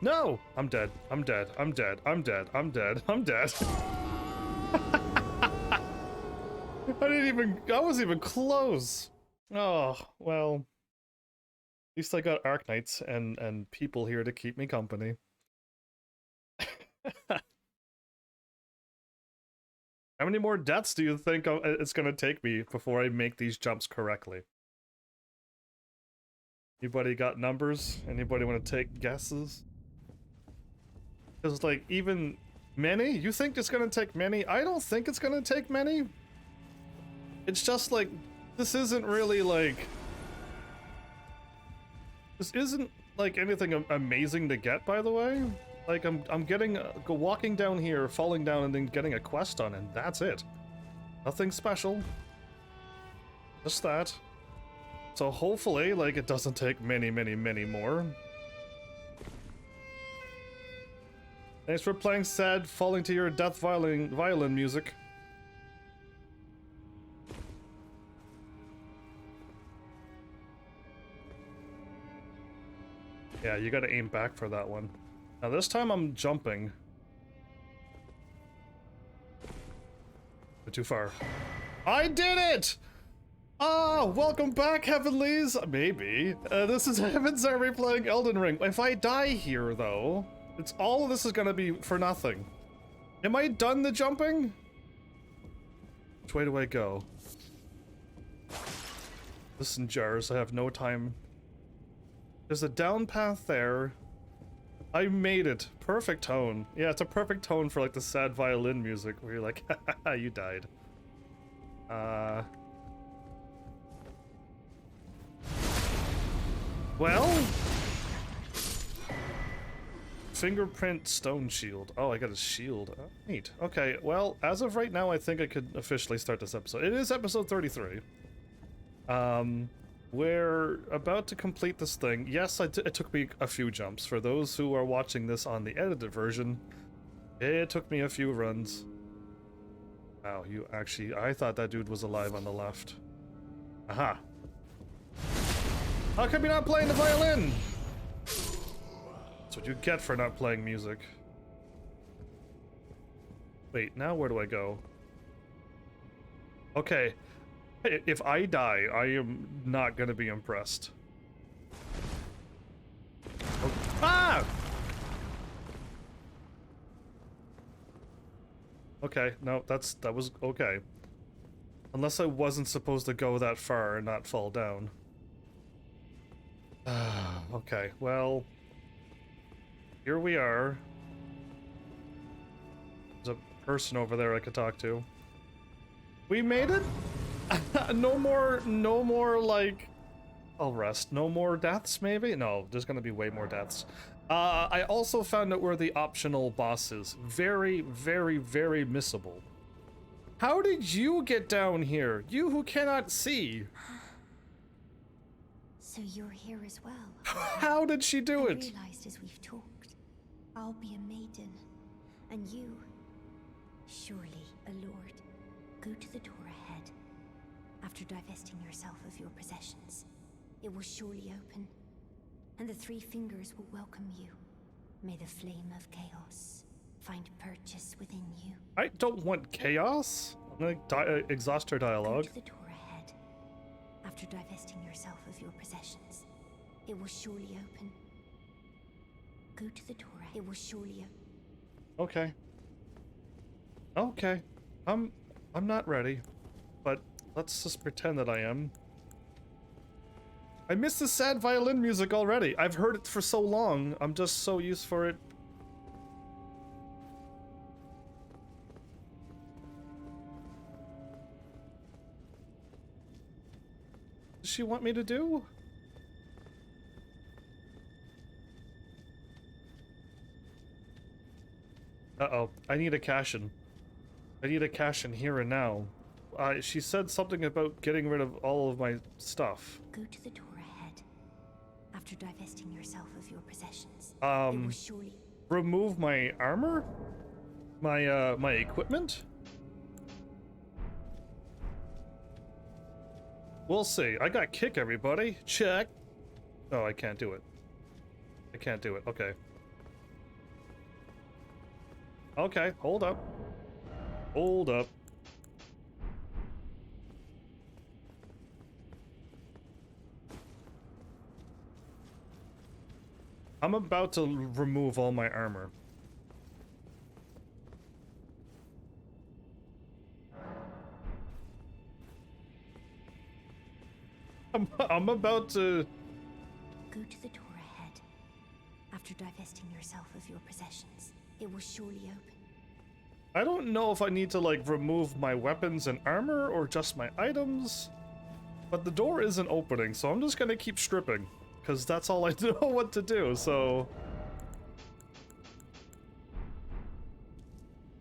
No! I'm dead. I'm dead. I'm dead. I'm dead. I'm dead. I'm dead. I wasn't even close. Oh, well. At least I got Arknights and people here to keep me company. How many more deaths do you think it's gonna take me before I make these jumps correctly? Anybody got numbers? Anybody want to take guesses? Because, like, even many? You think it's gonna take many? I don't think it's gonna take many. It's just like, this isn't really like... This isn't like anything amazing to get, by the way. Like, I'm getting, walking down here, falling down, and then getting a quest on, and that's it. Nothing special. Just that. So hopefully, like, it doesn't take many, many, many more. Thanks for playing sad, falling to your death violin music. Yeah, you gotta aim back for that one. Now this time I'm jumping. But too far. I did it! Ah, welcome back, Heavenlies! Maybe. This is HEAVENSARMY playing Elden Ring. If I die here, though, it's all of this is gonna be for nothing. Am I done the jumping? Which way do I go? Listen, jars, I have no time. There's a down path there. I made it. Perfect tone. Yeah, it's a perfect tone for like the sad violin music where you're like, haha, you died. Well? Fingerprint stone shield. Oh, I got a shield. Oh, neat. Okay, well, as of right now, I think I could officially start this episode. It is episode 33. We're about to complete this thing. Yes, it took me a few jumps. For those who are watching this on the edited version, it took me a few runs. Wow, you actually... I thought that dude was alive on the left. Aha. How come you're not playing the violin? That's what you get for not playing music. Wait, now where do I go? Okay. If I die, I am not gonna be impressed. Oh. Ah! Okay, no, that was okay. Unless I wasn't supposed to go that far and not fall down. Okay, well... Here we are. There's a person over there I could talk to. We made it? No more, like... I'll rest. No more deaths, maybe? No, there's gonna be way more deaths. I also found out where the optional boss is. Very, very, very missable. How did you get down here? You who cannot see. So you're here as well. How did she do it? I realized as we've talked, I'll be a maiden, and you, surely a lord. Go to the door ahead. After divesting yourself of your possessions, it will surely open, and the three fingers will welcome you. May the flame of chaos find purchase within you. I don't want chaos. I'm gonna exhaust her dialogue. Go to the door ahead. After divesting yourself of your possessions, it will surely open. Go to the door ahead. It will surely open. Okay. Okay. I'm not ready, but let's just pretend that I am. I miss the sad violin music already. I've heard it for so long. I'm just so used for it. Does she want me to do? Uh-oh. I need a cash-in. I need a cash-in here and now. She said something about getting rid of all of my stuff. Go to the door ahead. After divesting yourself of your possessions, it will surely... Remove my armor? My, my equipment? We'll see. I got kick, everybody. Check. Oh, I can't do it. I can't do it. Okay. Okay, hold up. Hold up. I'm about to remove all my armor. I'm about to... Go to the door ahead. After divesting yourself of your possessions, it will surely open. I don't know if I need to, like, remove my weapons and armor or just my items. But the door isn't opening, so I'm just gonna keep stripping. Because that's all I know what to do, so...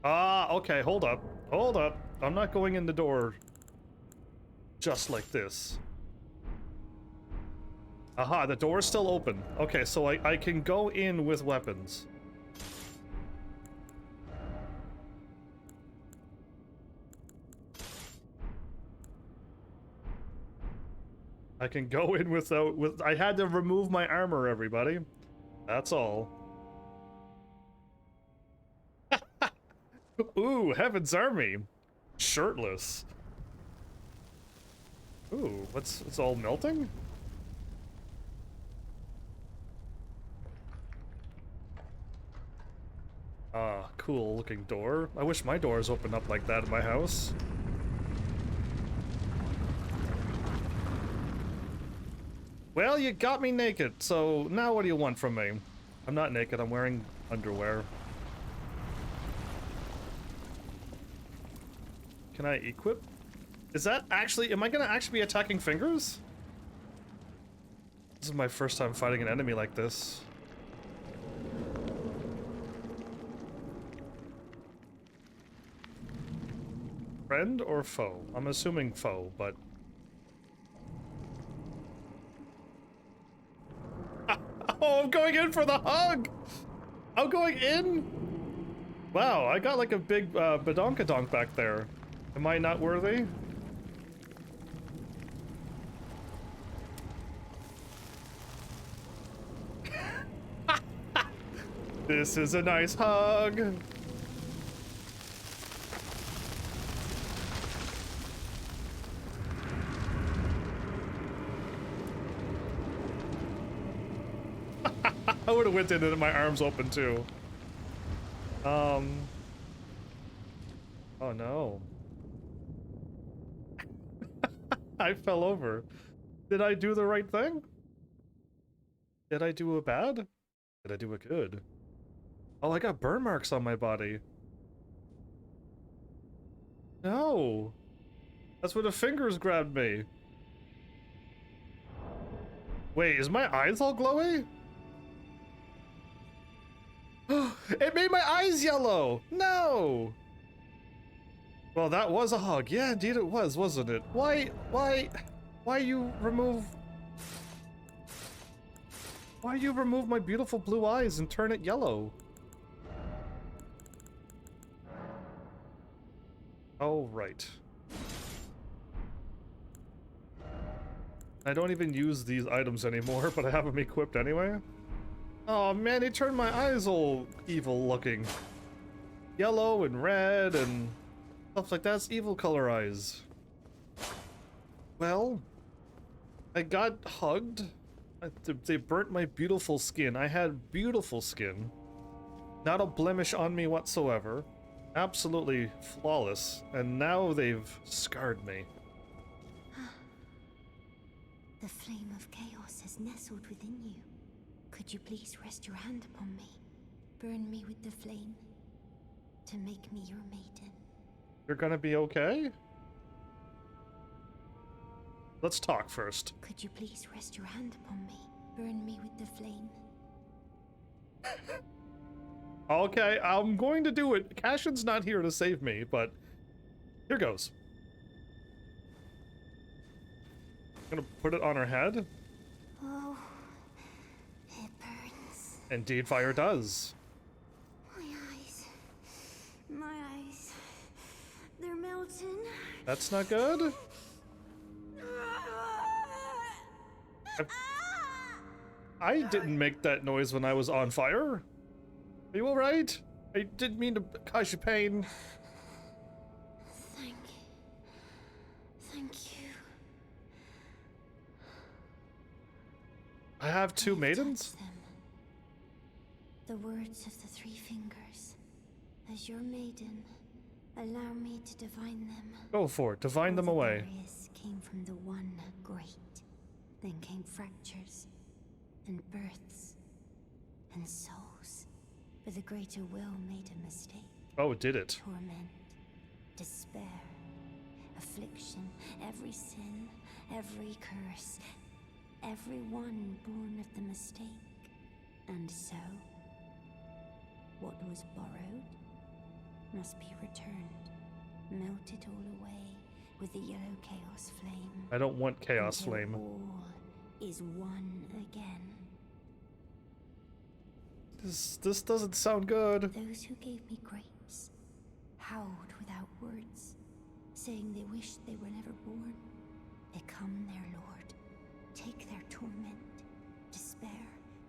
Ah, okay, hold up. Hold up. I'm not going in the door just like this. Aha, the door's still open. Okay, so I can go in with weapons. I can go in without... I had to remove my armor, everybody. That's all. Ooh, Heaven's Army. Shirtless. Ooh, it's all melting? Ah, cool looking door. I wish my doors opened up like that in my house. Well, you got me naked, so now what do you want from me? I'm not naked, I'm wearing underwear. Can I equip? Is that actually... Am I gonna actually be attacking fingers? This is my first time fighting an enemy like this. Friend or foe? I'm assuming foe, but... Oh, I'm going in for the hug! I'm going in? Wow, I got like a big badonkadonk back there. Am I not worthy? This is a nice hug! I would have went in and my arms open too. Oh no. I fell over. Did I do the right thing? Did I do a bad? Did I do a good? Oh, I got burn marks on my body. No. That's where the fingers grabbed me. Wait, is my eyes all glowy? It made my eyes yellow! No! Well, that was a hug. Yeah, indeed it was, wasn't it? Why you remove... Why you remove my beautiful blue eyes and turn it yellow? Oh, right. I don't even use these items anymore, but I have them equipped anyway. Oh man, he turned my eyes all evil looking. Yellow and red and stuff like that's evil color eyes. Well, I got hugged. They burnt my beautiful skin. I had beautiful skin. Not a blemish on me whatsoever. Absolutely flawless. And now they've scarred me. The flame of chaos has nestled within you. Could you please rest your hand upon me? Burn me with the flame to make me your maiden. You're gonna be okay? Let's talk first. Could you please rest your hand upon me? Burn me with the flame. Okay, I'm going to do it. Cashin's not here to save me, but here goes. I'm gonna put it on her head. Oh, it burns. Indeed, fire does. My eyes, they're melting. That's not good. I didn't make that noise when I was on fire. Are you alright? I didn't mean to cause you pain. Thank you. I have two I've maidens? touched them. The words of the three fingers. As your maiden, allow me to divine them. Go for it. Divine them away. The barriers came from the one great. Then came fractures, and births, and souls. But the greater will made a mistake. Oh, did it? Torment, despair, affliction, every sin, every curse, every one born of the mistake. And so, what was borrowed must be returned, melted all away with the yellow chaos flame. I don't want chaos until flame. all is one again. This doesn't sound good. Those who gave me grapes howled without words, saying they wished they were never born. Become their lord. Take their torment, despair,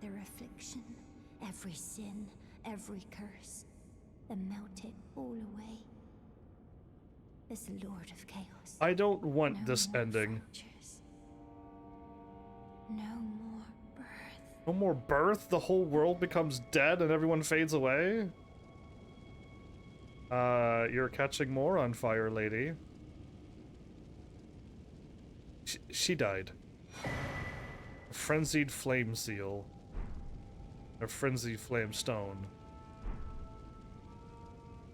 their affliction, every sin, every curse, and melt it all away. As the Lord of Chaos. I don't want No this more ending. fractures. No more birth. No more birth? The whole world becomes dead and everyone fades away? You're catching more on fire, lady. She died. A frenzied flame seal. A frenzied flame stone.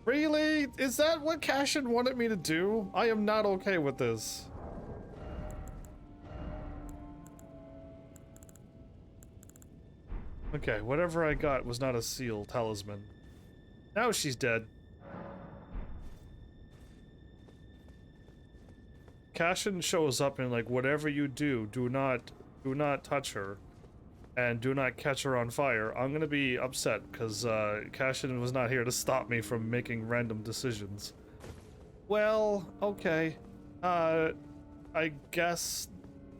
Really? Is that what Cashin wanted me to do? I am not okay with this. Okay, whatever I got was not a seal talisman. Now she's dead. Cashin shows up and like, whatever you do, do not touch her. And do not catch her on fire. I'm gonna be upset because Cashin was not here to stop me from making random decisions. Well, okay. I guess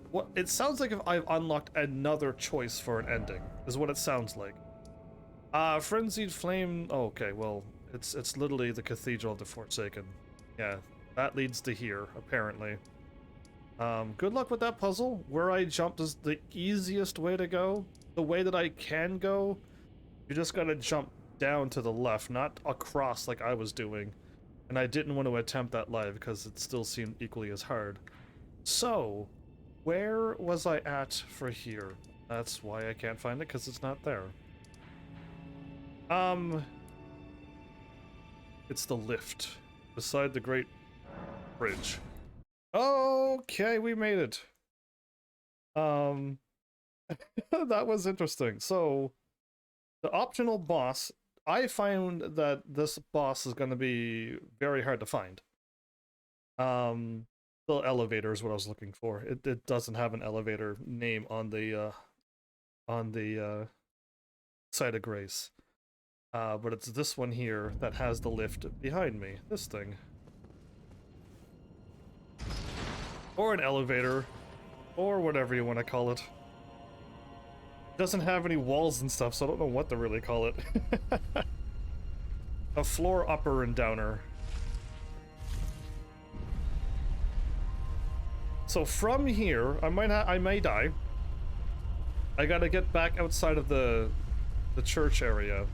what it sounds like if I've unlocked another choice for an ending is what it sounds like. Frenzied flame. Oh, okay, well, it's literally the Cathedral of the Forsaken. Yeah, that leads to here apparently. Good luck with that puzzle. Where I jumped is the easiest way to go. The way that I can go, you just gotta jump down to the left, not across like I was doing. And I didn't want to attempt that live because it still seemed equally as hard. So, where was I at for here? That's why I can't find it, because it's not there. It's the lift beside the Great Bridge. Okay, we made it. That was interesting. So, the optional boss, I found that this boss is going to be very hard to find. The elevator is what I was looking for. It doesn't have an elevator name on the site of grace. But it's this one here that has the lift behind me. This thing. Or an elevator, or whatever you want to call it. Doesn't have any walls and stuff, so I don't know what to really call it. A floor upper and downer. So from here, I may die. I gotta get back outside of the church area.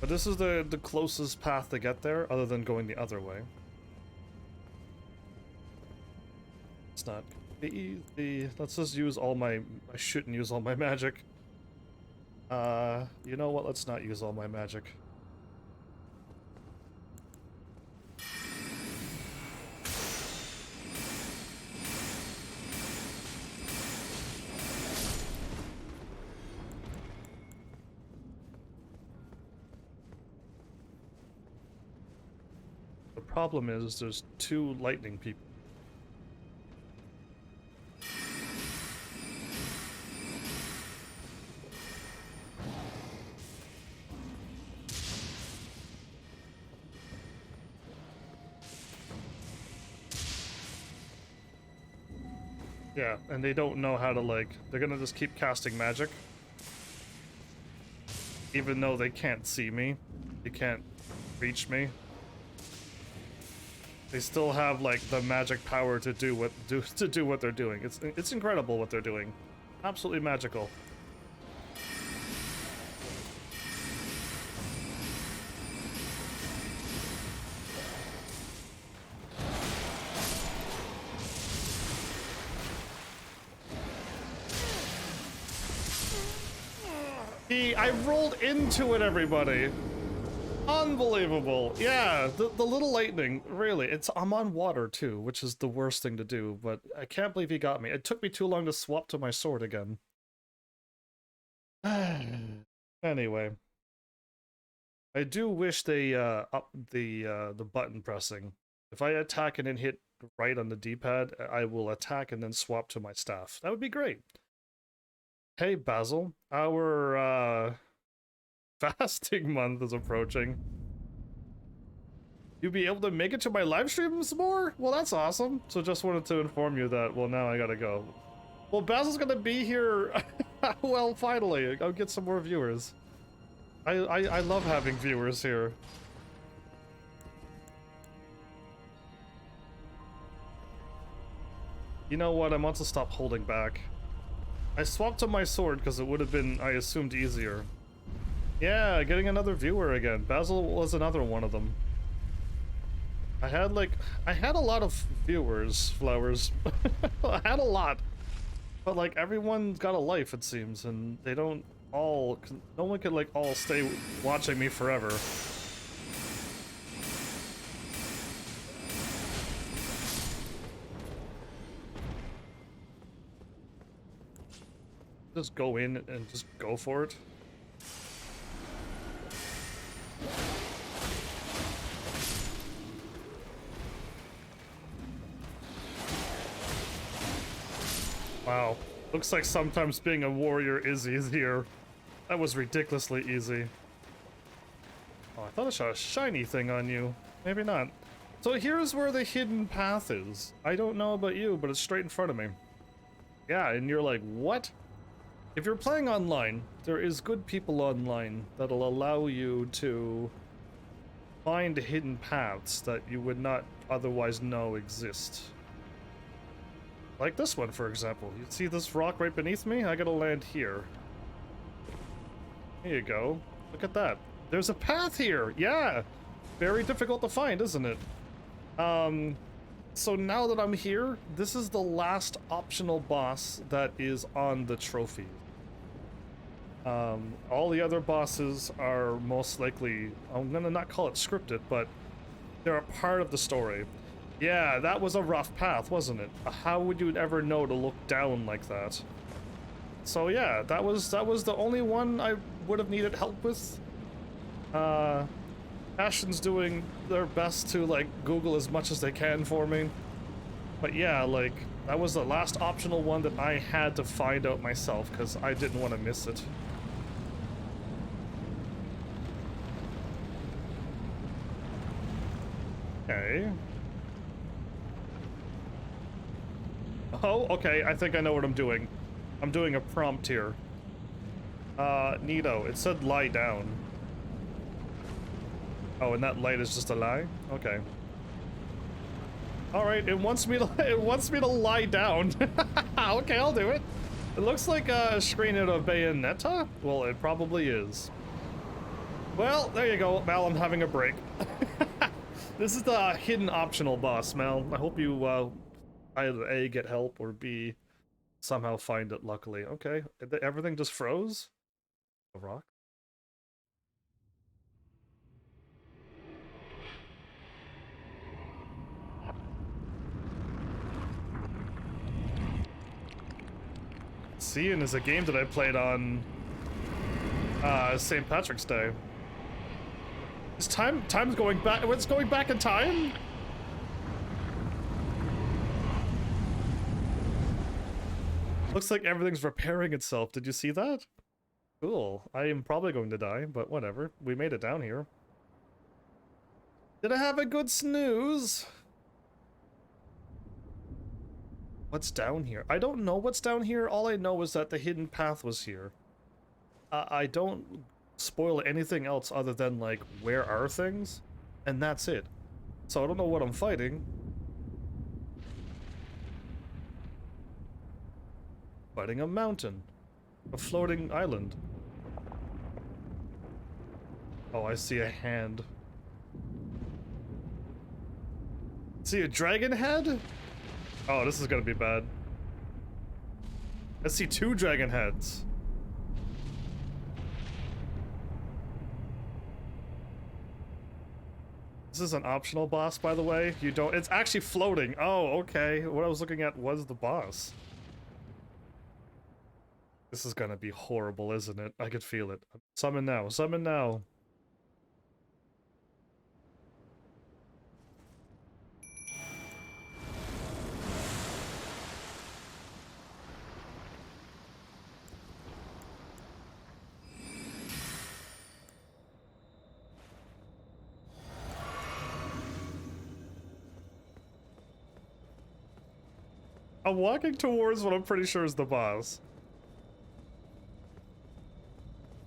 But this is the closest path to get there, other than going the other way. It's not the let's just use all my, I shouldn't use all my magic. You know what, let's not use all my magic. The problem is there's two lightning people. Yeah, and they don't know how to, like, they're gonna just keep casting magic. Even though they can't see me. They can't reach me. They still have like the magic power to do what they're doing. It's incredible what they're doing. Absolutely magical. I rolled into it, everybody. Unbelievable. Yeah, the little lightning, really. I'm on water too, which is the worst thing to do, but I can't believe he got me. It took me too long to swap to my sword again. Anyway. I do wish they up the button pressing. If I attack and then hit right on the D-pad, I will attack and then swap to my staff. That would be great. Hey Basil, our fasting month is approaching. You'll be able to make it to my live streams more? Well, that's awesome. So just wanted to inform you that, well, now I gotta go. Well, Basil's gonna be here. Well, finally, I'll get some more viewers. I love having viewers here. You know what? I want to stop holding back. I swapped to my sword because it would have been, I assumed, easier. Yeah, getting another viewer again. Basil was another one of them. I had a lot of viewers, Flowers. I had a lot. But like everyone's got a life, it seems, and they don't all, no one could like all stay watching me forever. Just go in and just go for it. Wow. Looks like sometimes being a warrior is easier. That was ridiculously easy. Oh, I thought I saw a shiny thing on you. Maybe not. So here's where the hidden path is. I don't know about you, but it's straight in front of me. Yeah, and you're like, what? If you're playing online, there is good people online that'll allow you to find hidden paths that you would not otherwise know exist. Like this one, for example. You see this rock right beneath me? I gotta land here. Here you go. Look at that. There's a path here! Yeah! Very difficult to find, isn't it? So now that I'm here, this is the last optional boss that is on the trophy. All the other bosses are most likely, I'm gonna not call it scripted, but they're a part of the story. Yeah, that was a rough path, wasn't it? How would you ever know to look down like that? So yeah, that was the only one I would have needed help with. Ashton's doing their best to like Google as much as they can for me. But yeah, like that was the last optional one that I had to find out myself because I didn't want to miss it. Okay. Oh, okay, I think I know what I'm doing. I'm doing a prompt here. Neato, it said lie down. Oh, and that light is just a lie? Okay. Alright, it wants me to lie down. Okay, I'll do it. It looks like a screen at a Bayonetta? Well, it probably is. Well, there you go, Mal, I'm having a break. This is the hidden optional boss, Mal. I hope you, either A, get help, or B, somehow find it luckily. Okay, everything just froze? A rock? Seeing is a game that I played on St. Patrick's Day. Is time's going back? It's going back in time? Looks like everything's repairing itself. Did you see that? Cool. I am probably going to die, but whatever. We made it down here. Did I have a good snooze? What's down here? I don't know what's down here. All I know is that the hidden path was here. I don't spoil anything else other than, like, where are things? And that's it. So I don't know what I'm fighting. Fighting a mountain. A floating island. Oh, I see a hand. See a dragon head? Oh, this is gonna be bad. I see 2 dragon heads. This is an optional boss, by the way. You don't- it's actually floating. Oh, okay. What I was looking at was the boss. This is gonna be horrible, isn't it? I could feel it. Summon now. Summon now. I'm walking towards what I'm pretty sure is the boss.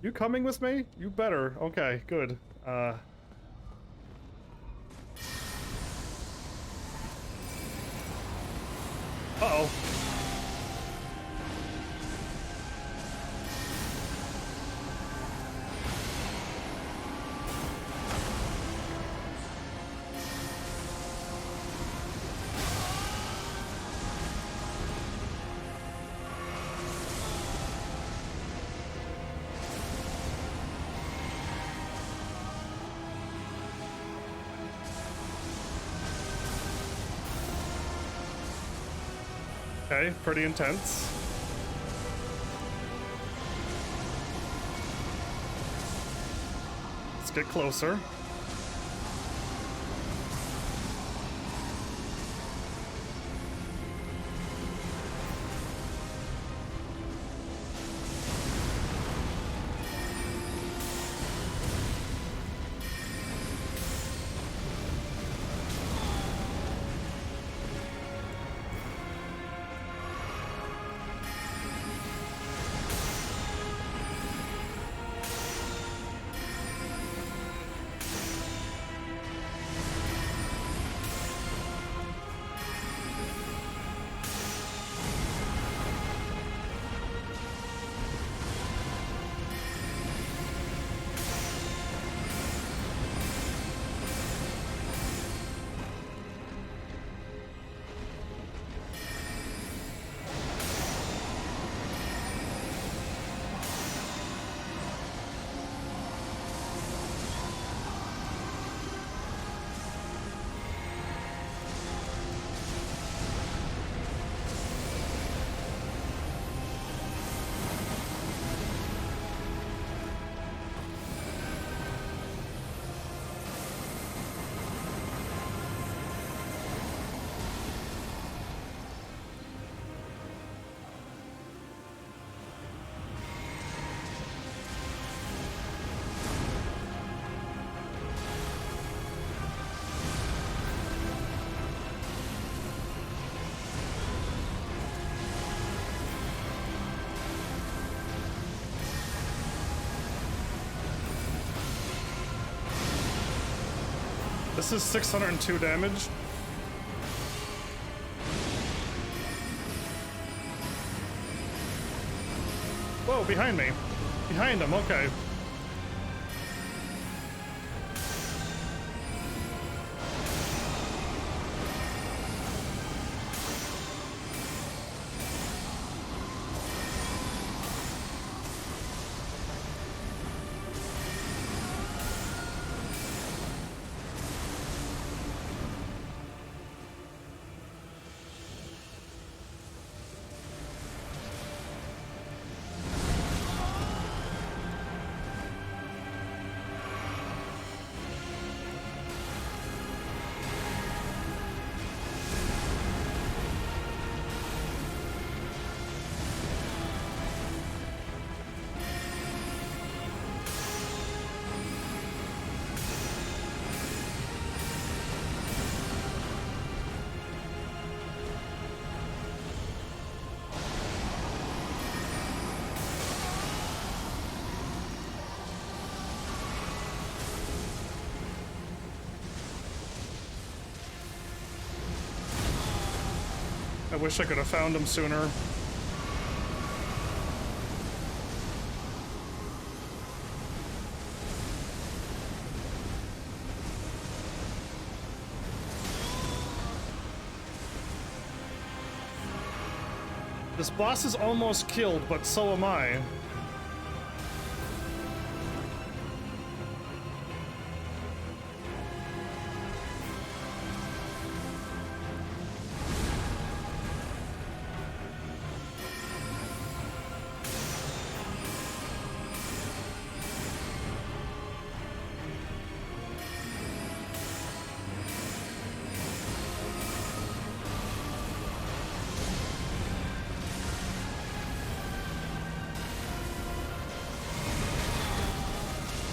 You coming with me? You better. Okay, good. Uh-oh. Okay, pretty intense. Let's get closer. This is 602 damage. Whoa, behind me. Behind him, okay. I wish I could have found him sooner. This boss is almost killed, but so am I.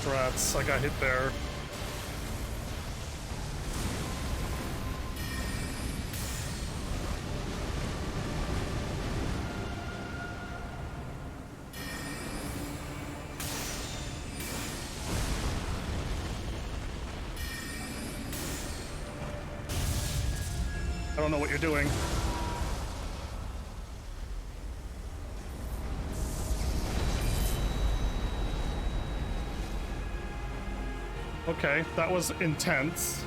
Rats, I got hit there. I don't know what you're doing. Okay, that was intense.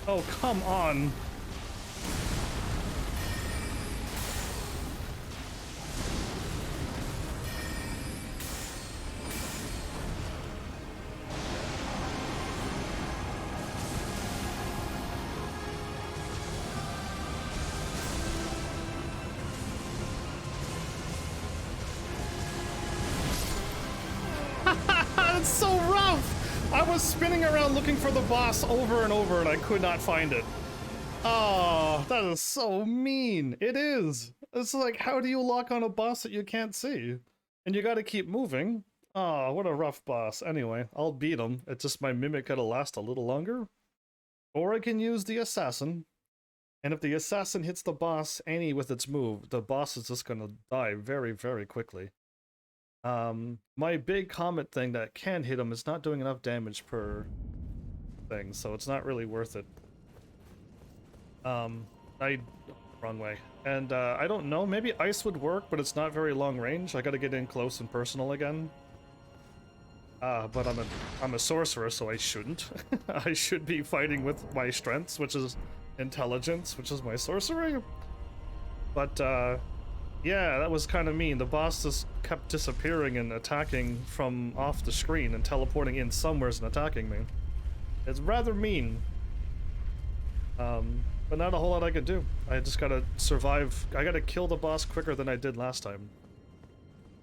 Oh, come on. It's so rough! I was spinning around looking for the boss over and over and I could not find it. Oh, that is so mean. It is. It's like, how do you lock on a boss that you can't see? And you gotta keep moving. Oh, what a rough boss. Anyway, I'll beat him. It's just my mimic gotta last a little longer. Or I can use the assassin. And if the assassin hits the boss any with its move, the boss is just gonna die very, very quickly. My big comet thing that can hit him is not doing enough damage per thing, so it's not really worth it. Wrong way. And, I don't know, maybe ice would work, but it's not very long range. I gotta get in close and personal again. But I'm a sorcerer, so I shouldn't. I should be fighting with my strengths, which is intelligence, which is my sorcery. But, yeah, that was kind of mean. The boss just kept disappearing and attacking from off the screen and teleporting in somewheres and attacking me. It's rather mean. But not a whole lot I could do. I just gotta survive. I gotta kill the boss quicker than I did last time.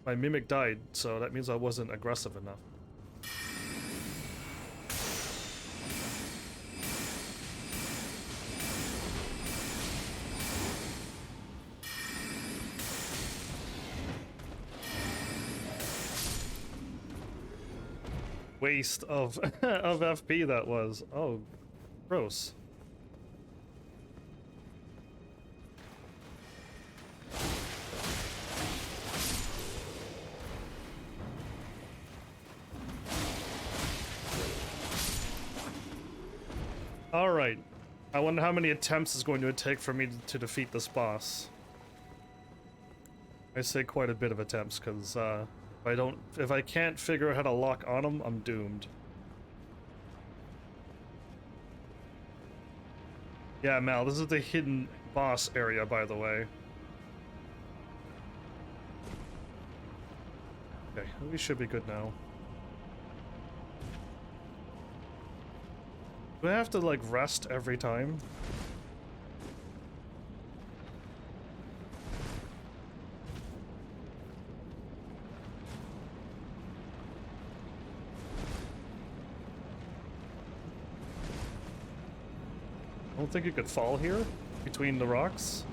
My mimic died, so that means I wasn't aggressive enough. Waste of of FP that was. Oh, gross. All right. I wonder how many attempts it's going to take for me to defeat this boss. I say quite a bit of attempts because if I can't figure out how to lock on him, I'm doomed. Yeah, Mal, this is the hidden boss area, by the way. Okay, we should be good now. Do I have to, like, rest every time? I don't think you could fall here between the rocks.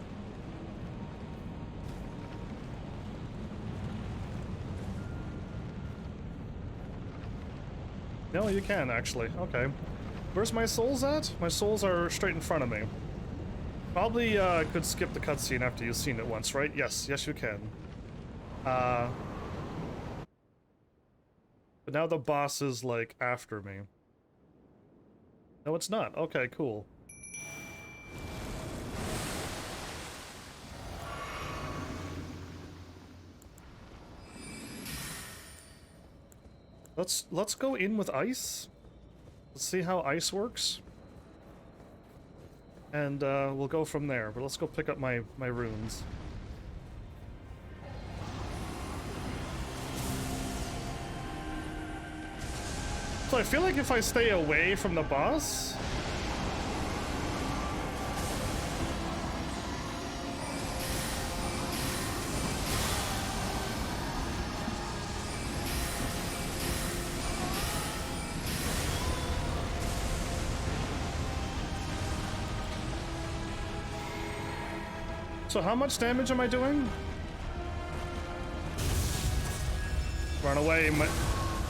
No, you can, actually. Okay. Where's my souls at? My souls are straight in front of me. Probably could skip the cutscene after you've seen it once, right? Yes, yes you can. But now the boss is, like, after me. No, it's not. Okay, cool. Let's go in with ice. Let's see how ice works. And we'll go from there. But let's go pick up my runes. So I feel like if I stay away from the boss... So how much damage am I doing? Run away,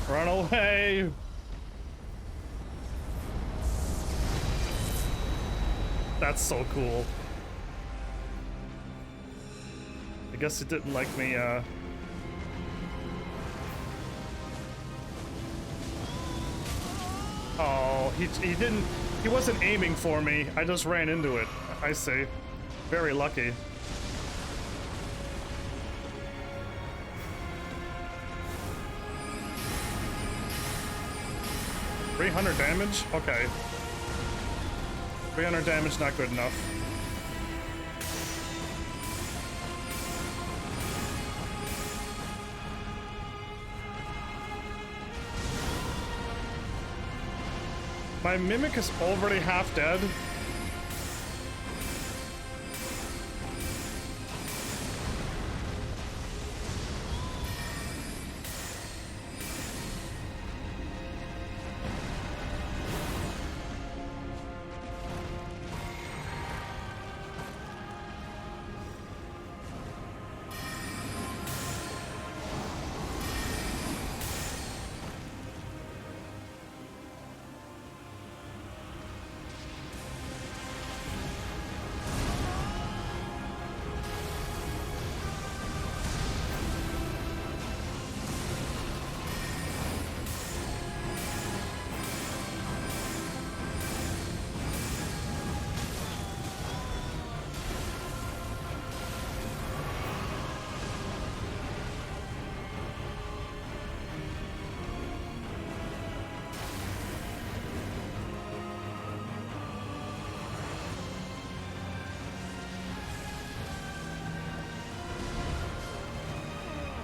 run away! That's so cool. I guess it didn't like me, Oh, he wasn't aiming for me. I just ran into it. I see. Very lucky. $300 damage? Okay. 300 damage, not good enough. My Mimic is already half dead.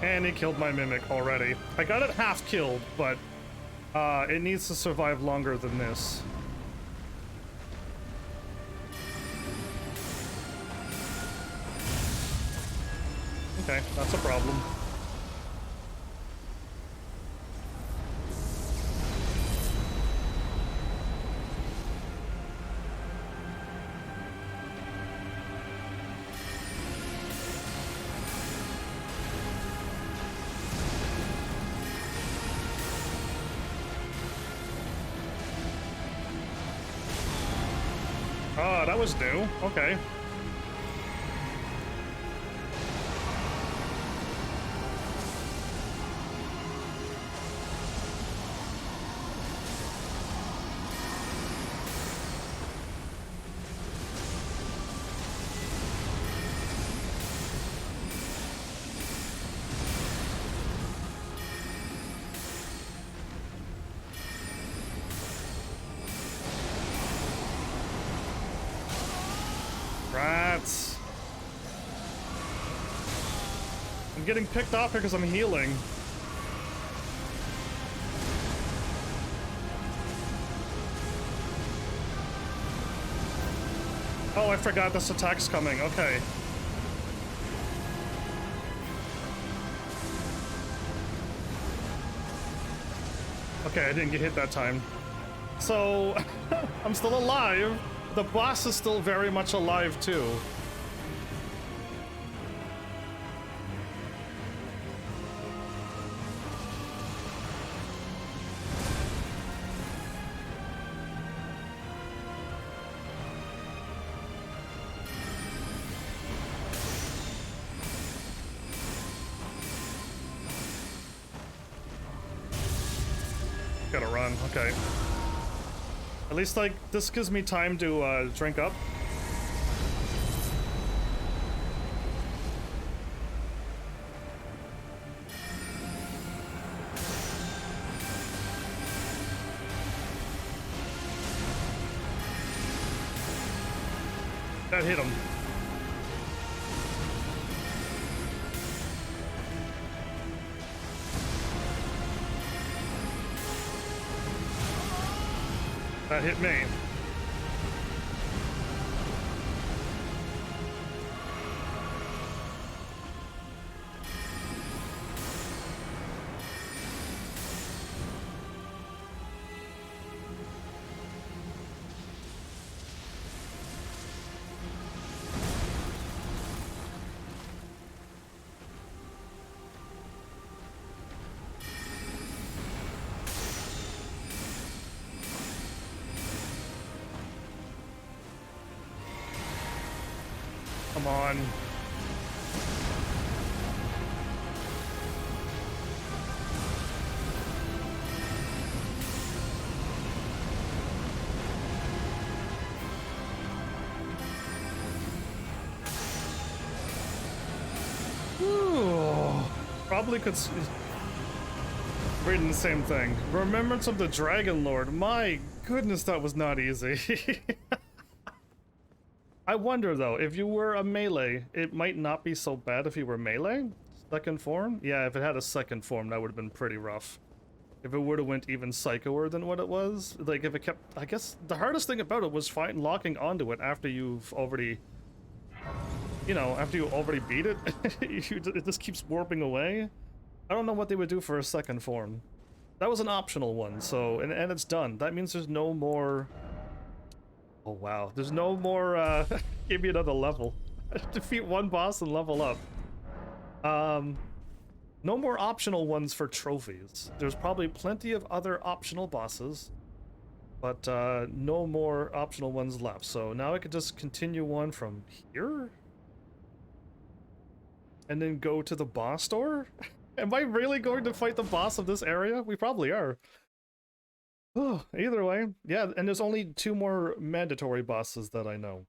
And he killed my Mimic already. I got it half killed, but it needs to survive longer than this. Okay, that's a problem. Oh, that was new. Okay. Rats. I'm getting picked off because I'm healing. Oh, I forgot this attack's coming. Okay. Okay, I didn't get hit that time. So, I'm still alive. The boss is still very much alive, too. on. Okay. At least, like, this gives me time to drink up. That hit him. That hit me. Come on. Ooh, probably could. Reading the same thing. Remembrance of the Dragon Lord. My goodness, that was not easy. I wonder though, if you were a melee, it might not be so bad if you were melee? Second form? Yeah, if it had a second form, that would have been pretty rough. If it would have went even psychoer than what it was. Like, if it kept... I guess the hardest thing about it was locking onto it after you've already... You know, after you already beat it. It just keeps warping away. I don't know what they would do for a second form. That was an optional one, so... And it's done. That means there's no more... Oh wow, there's no more, give me another level. Defeat one boss and level up. No more optional ones for trophies. There's probably plenty of other optional bosses, but no more optional ones left. So now I could just continue on from here? And then go to the boss door? Am I really going to fight the boss of this area? We probably are. Oh, either way, yeah, and there's only 2 more mandatory bosses that I know.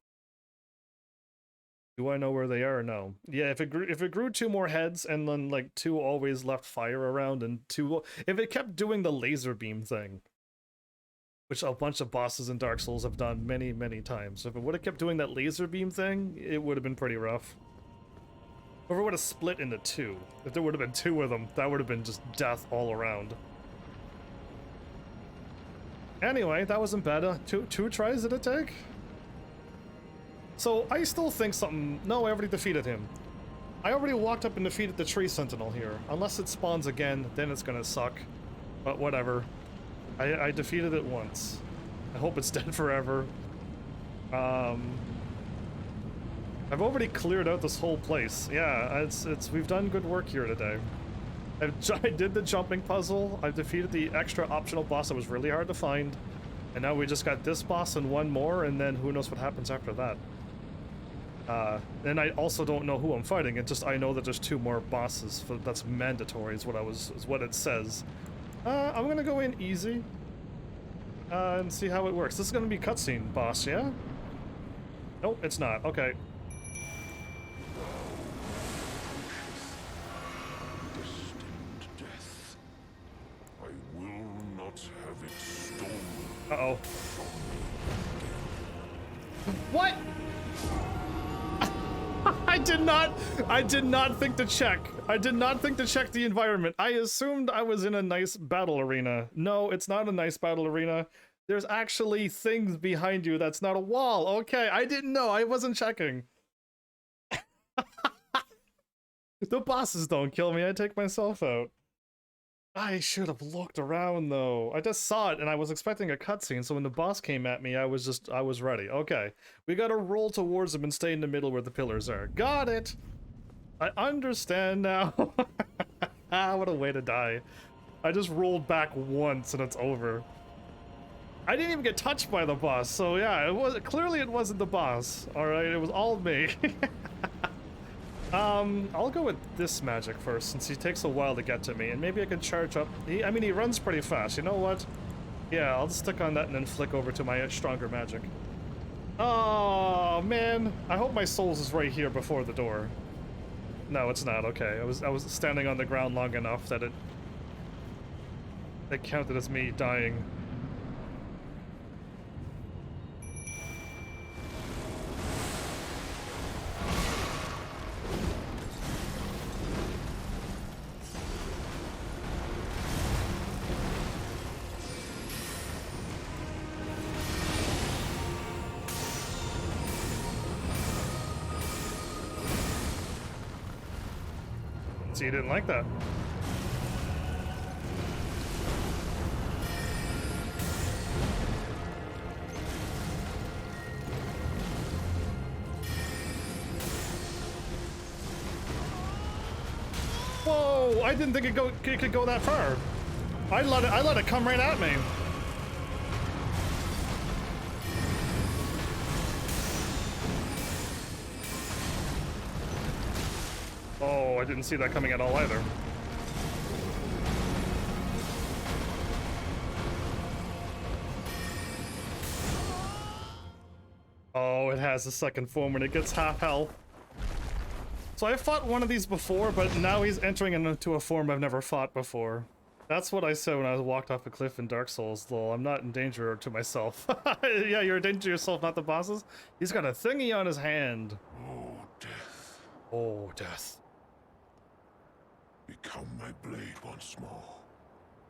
Do I know where they are? No. Yeah, if it grew 2 more heads and then like 2 always left fire around and 2, if it kept doing the laser beam thing, which a bunch of bosses in Dark Souls have done many, many times. If it would have kept doing that laser beam thing, it would have been pretty rough. Or if it would have split into 2. If there would have been 2 of them, that would have been just death all around. Anyway, that wasn't bad. Two tries did it take? So, I still think something... No, I already defeated him. I already walked up and defeated the tree sentinel here. Unless it spawns again, then it's gonna suck. But whatever. I defeated it once. I hope it's dead forever. I've already cleared out this whole place. Yeah, we've done good work here today. I did the jumping puzzle, I've defeated the extra optional boss that was really hard to find, and now we just got this boss and 1 more, and then who knows what happens after that. And I also don't know who I'm fighting, it just I know that there's 2 more bosses, that's mandatory is what it says. I'm gonna go in easy, and see how it works. This is gonna be cutscene boss, yeah? Nope, it's not, okay. Uh-oh. What? I did not think to check. I did not think to check the environment. I assumed I was in a nice battle arena. No, it's not a nice battle arena. There's actually things behind you that's not a wall. Okay, I didn't know. I wasn't checking. The bosses don't kill me. I take myself out. I should have looked around though. I just saw it and I was expecting a cutscene, so when the boss came at me, I was ready. Okay, we gotta roll towards him and stay in the middle where the pillars are. Got it! I understand now. What a way to die. I just rolled back once and it's over. I didn't even get touched by the boss, so yeah, clearly it wasn't the boss. Alright, it was all me. I'll go with this magic first, since he takes a while to get to me, and maybe I can charge up. I mean, he runs pretty fast. You know what? Yeah, I'll just stick on that and then flick over to my stronger magic. Oh man, I hope my souls is right here before the door. No, it's not. Okay, I was standing on the ground long enough that it counted as me dying. So you didn't like that? Whoa! I didn't think it could go that far. I let it come right at me. Oh, I didn't see that coming at all either. Oh, it has a second form when it gets half health. So I fought one of these before, but now he's entering into a form I've never fought before. That's what I said when I walked off a cliff in Dark Souls, though. I'm not in danger to myself. Yeah, you're in danger to yourself, not the bosses. He's got a thingy on his hand. Oh, death. Oh, death. Become my blade once more.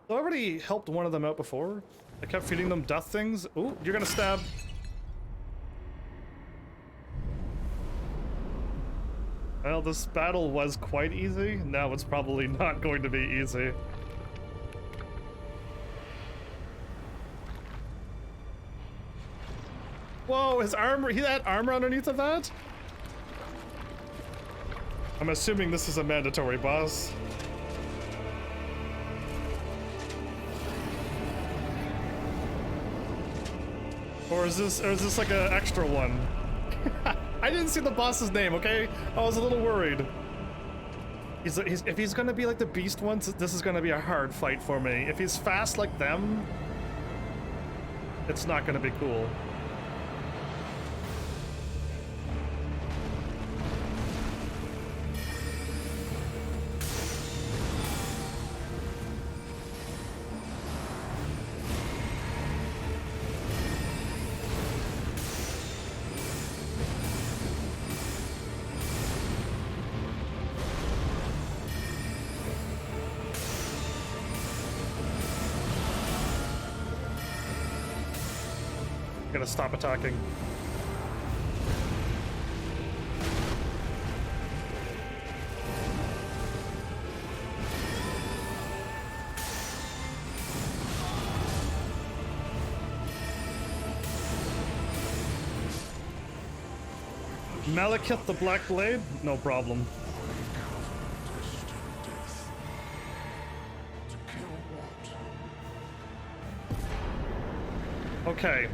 So I already helped one of them out before. I kept feeding them death things. Ooh, you're gonna stab. Well, this battle was quite easy. Now it's probably not going to be easy. Whoa, his armor, he had armor underneath of that? I'm assuming this is a mandatory boss. Or is this like an extra one? I didn't see the boss's name, okay? I was a little worried. If he's gonna be like the beast ones, this is gonna be a hard fight for me. If he's fast like them, it's not gonna be cool. Gonna stop attacking. Malekith the Black Blade? No problem. Okay.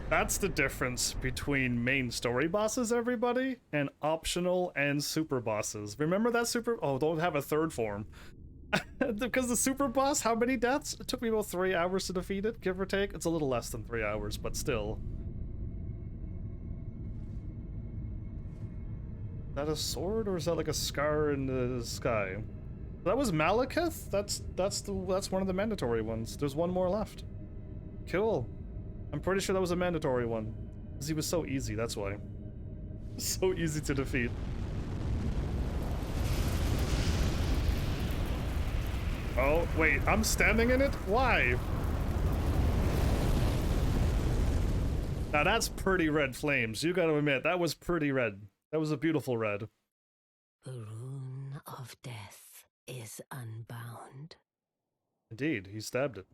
That's the difference between main story bosses, everybody, and optional and super bosses. Remember that super... Oh, don't have a third form. Because the super boss, how many deaths? It took me about 3 hours to defeat it, give or take. It's a little less than 3 hours, but still. Is that a sword, or is that like a scar in the sky? That was Malekith? That's one of the mandatory ones. There's one more left. Cool. I'm pretty sure that was a mandatory one. Because he was so easy, that's why. So easy to defeat. Oh, wait, I'm standing in it? Why? Now that's pretty red flames. You gotta admit, that was pretty red. That was a beautiful red. The rune of death is unbound. Indeed, he stabbed it.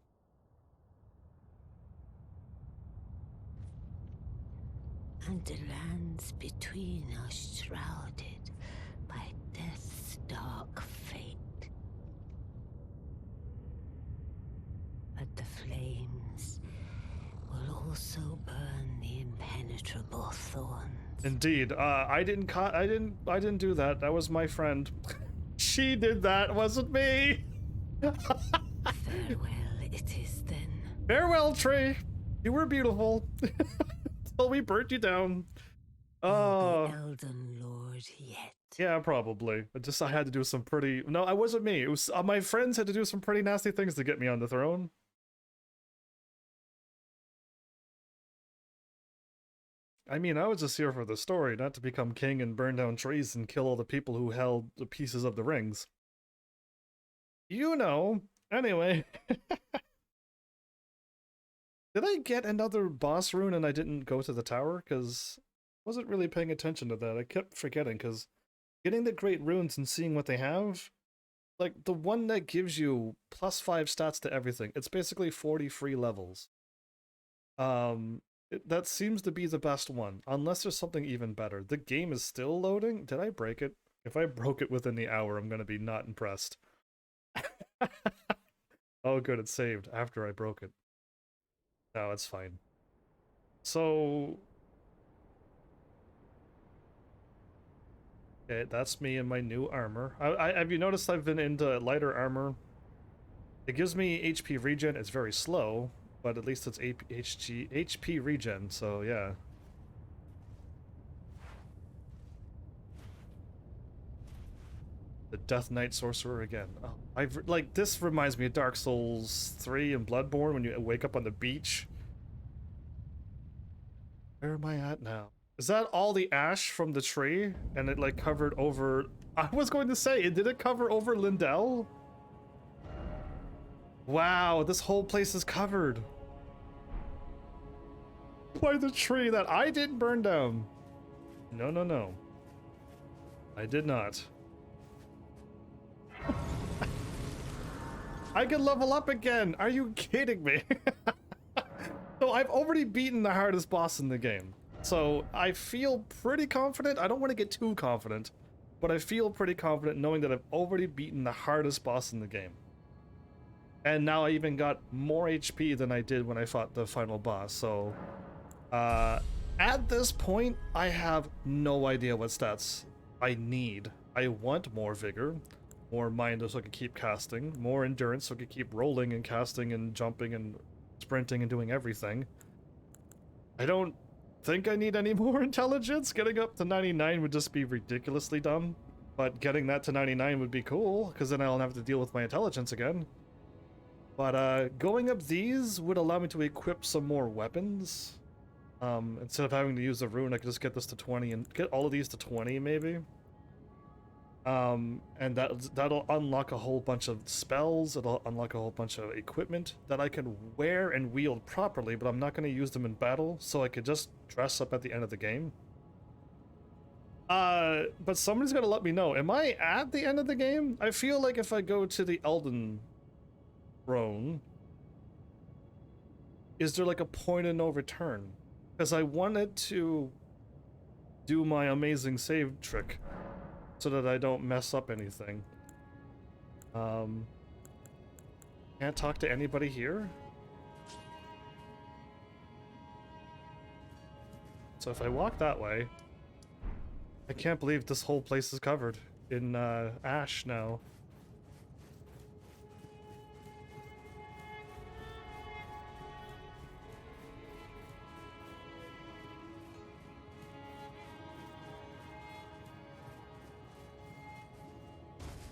And the lands between are shrouded by death's dark fate. But the flames will also burn the impenetrable thorns. Indeed, I didn't do that. That was my friend. She did that, wasn't me. Farewell it is then. Farewell, tree. You were beautiful. Till we burnt you down. You're Oh. the Elden Lord yet. Yeah, probably. I had to do some pretty... No, it wasn't me. It was my friends had to do some pretty nasty things to get me on the throne. I mean, I was just here for the story, not to become king and burn down trees and kill all the people who held the pieces of the rings. You know. Anyway. Did I get another boss rune and I didn't go to the tower? Because I wasn't really paying attention to that. I kept forgetting, because getting the great runes and seeing what they have, like the one that gives you +5 stats to everything, it's basically 40 free levels. That seems to be the best one, unless there's something even better. The game is still loading. Did I break it? If I broke it within the hour, I'm gonna be not impressed. Oh good, it saved after I broke it. No, it's fine. So... okay, that's me in my new armor. Have you noticed I've been into lighter armor? It gives me HP regen. It's very slow, but at least it's HP regen, so yeah. The Death Knight Sorcerer again. Oh, like, this reminds me of Dark Souls 3 and Bloodborne when you wake up on the beach. Where am I at now? Is that all the ash from the tree? And it like covered over... I was going to say, did it cover over Lindell? Wow, this whole place is covered by the tree that I didn't burn down. No, no, no. I did not. I can level up again. Are you kidding me? So I've already beaten the hardest boss in the game. So I feel pretty confident. I don't want to get too confident, but I feel pretty confident knowing that I've already beaten the hardest boss in the game. And now I even got more HP than I did when I fought the final boss. So at this point, I have no idea what stats I need. I want more vigor, more mind so I can keep casting, more endurance so I can keep rolling and casting and jumping and sprinting and doing everything. I don't think I need any more intelligence. Getting up to 99 would just be ridiculously dumb, but getting that to 99 would be cool, because then I'll have to deal with my intelligence again. But going up these would allow me to equip some more weapons. Instead of having to use a rune, I could just get this to 20 and get all of these to 20 maybe. And that'll unlock a whole bunch of spells, it'll unlock a whole bunch of equipment that I can wear and wield properly, but I'm not going to use them in battle, so I could just dress up at the end of the game. But somebody's got to let me know, am I at the end of the game? I feel like if I go to the Elden throne, is there like a point of no return? Because I wanted to do my amazing save trick so that I don't mess up anything. Can't talk to anybody here? So if I walk that way, I can't believe this whole place is covered in ash now.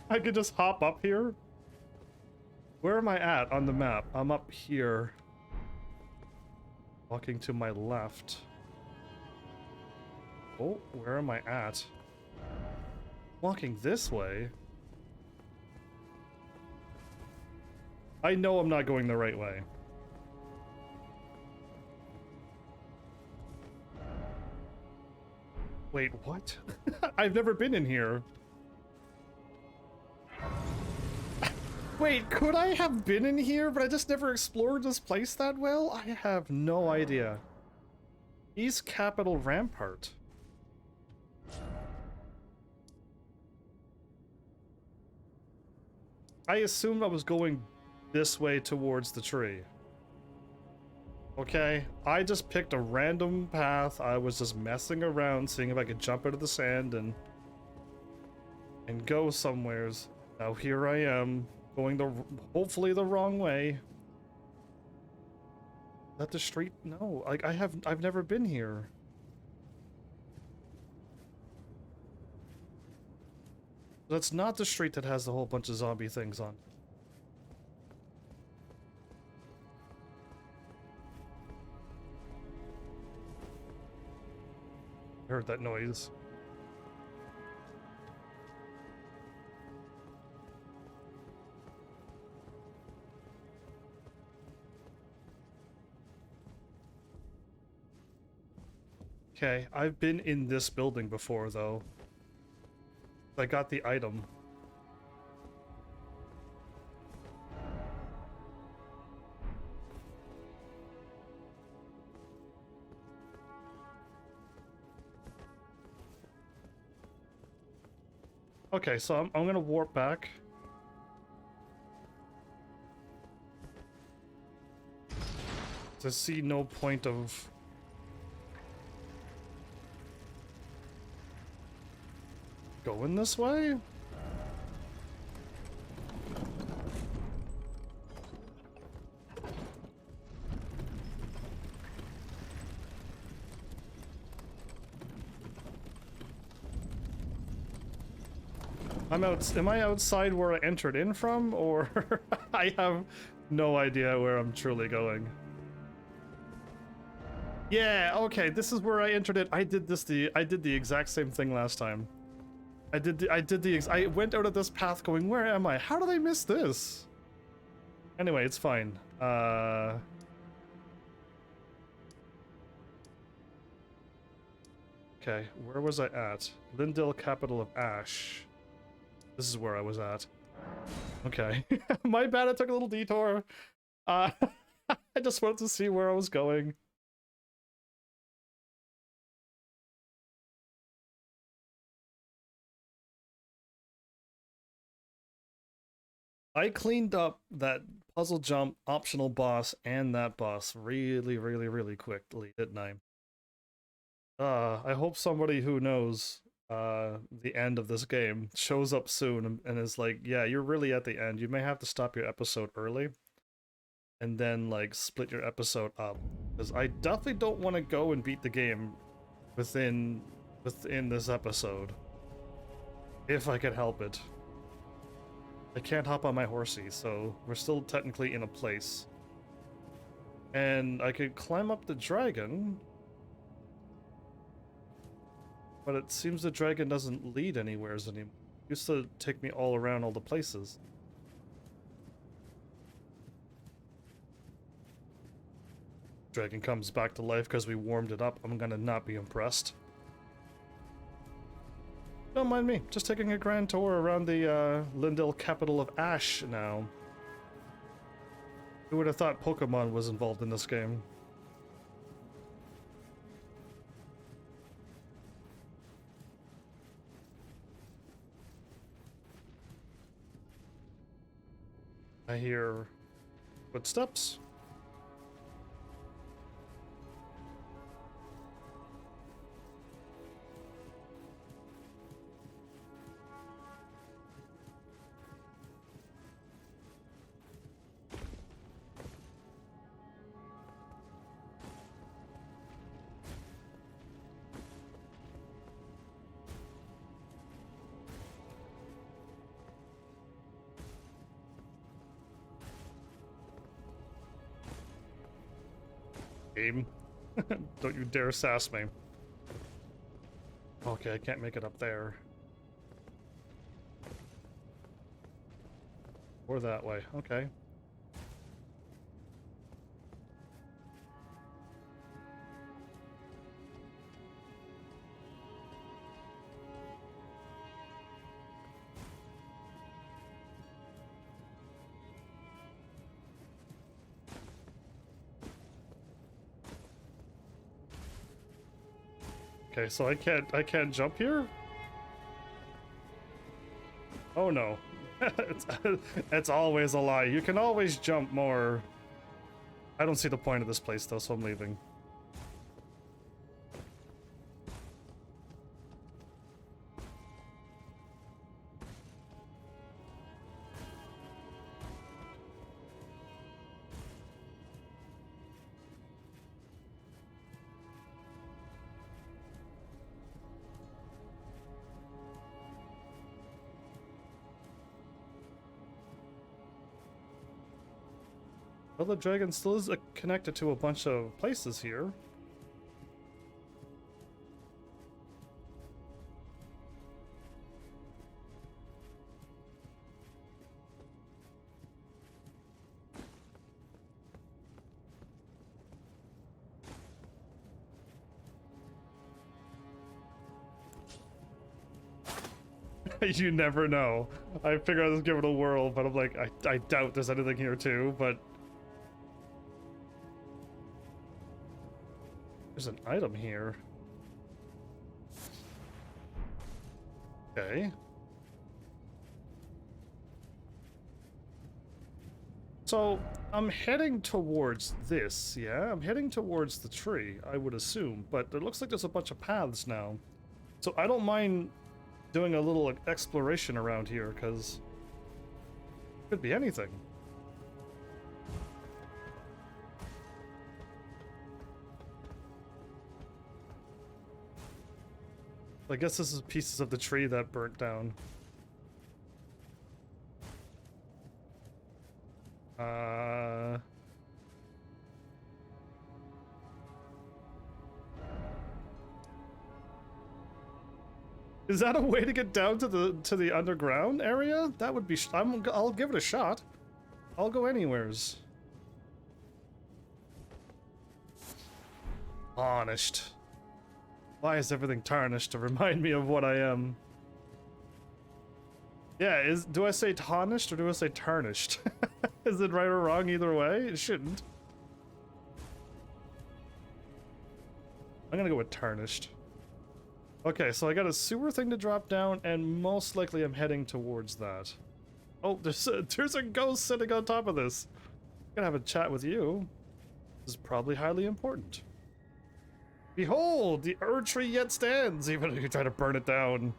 I could just hop up here? Where am I at on the map? I'm up here. Walking to my left. Oh, where am I at? Walking this way? I know I'm not going the right way. Wait, what? I've never been in here. Wait, could I have been in here, but I just never explored this place that well? I have no idea. East Capital Rampart. I assumed I was going this way towards the tree. Okay, I just picked a random path. I was just messing around, seeing if I could jump out of the sand and go somewheres. Now here I am. Going hopefully the wrong way. That the street? No, like I've never been here. That's not the street that has a whole bunch of zombie things on. I heard that noise. Okay, I've been in this building before, though. I got the item. Okay, so I'm gonna warp back. To see no point of... going this way? Am I outside where I entered in from, or I have no idea where I'm truly going? Yeah, okay, this is where I entered it. I did the exact same thing last time. I went out of this path going, where am I? How did I miss this? Anyway, it's fine. Okay, where was I at? Lindale, capital of Ash. This is where I was at. Okay. My bad, I took a little detour. I just wanted to see where I was going. I cleaned up that puzzle jump optional boss and that boss really quickly, didn't I? I hope somebody who knows the end of this game shows up soon and is like, yeah, you're really at the end. You may have to stop your episode early and then like split your episode up, because I definitely don't want to go and beat the game within this episode if I could help it. I can't hop on my horsey, so we're still technically in a place. And I could climb up the dragon, but it seems the dragon doesn't lead anywheres anymore. It used to take me all around all the places. Dragon comes back to life because we warmed it up. I'm gonna not be impressed. Don't mind me, just taking a grand tour around the Lindale, capital of Ash now. Who would have thought Pokemon was involved in this game? I hear footsteps. Game. Don't you dare sass me. Okay, I can't make it up there. Or that way, okay. Okay, so I can't jump here? Oh no. it's always a lie. You can always jump more. I don't see the point of this place though, so I'm leaving. Well, the dragon still is connected to a bunch of places here. You never know. I figure I'll just give it a whirl, but I'm like, I doubt there's anything here too, but... There's an item here. Okay. So, I'm heading towards this, yeah? I'm heading towards the tree, I would assume, but it looks like there's a bunch of paths now. So I don't mind doing a little exploration around here, because it could be anything. I guess this is pieces of the tree that burnt down. Is that a way to get down to the underground area? That would be. I'll give it a shot. I'll go anywheres. Tarnished. Why is everything tarnished to remind me of what I am? Yeah, do I say tarnished or do I say tarnished? Is it right or wrong either way? It shouldn't. I'm gonna go with tarnished. Okay, so I got a sewer thing to drop down, and most likely I'm heading towards that. Oh, there's a ghost sitting on top of this. I'm gonna have a chat with you. This is probably highly important. Behold, the tree yet stands, even if you try to burn it down.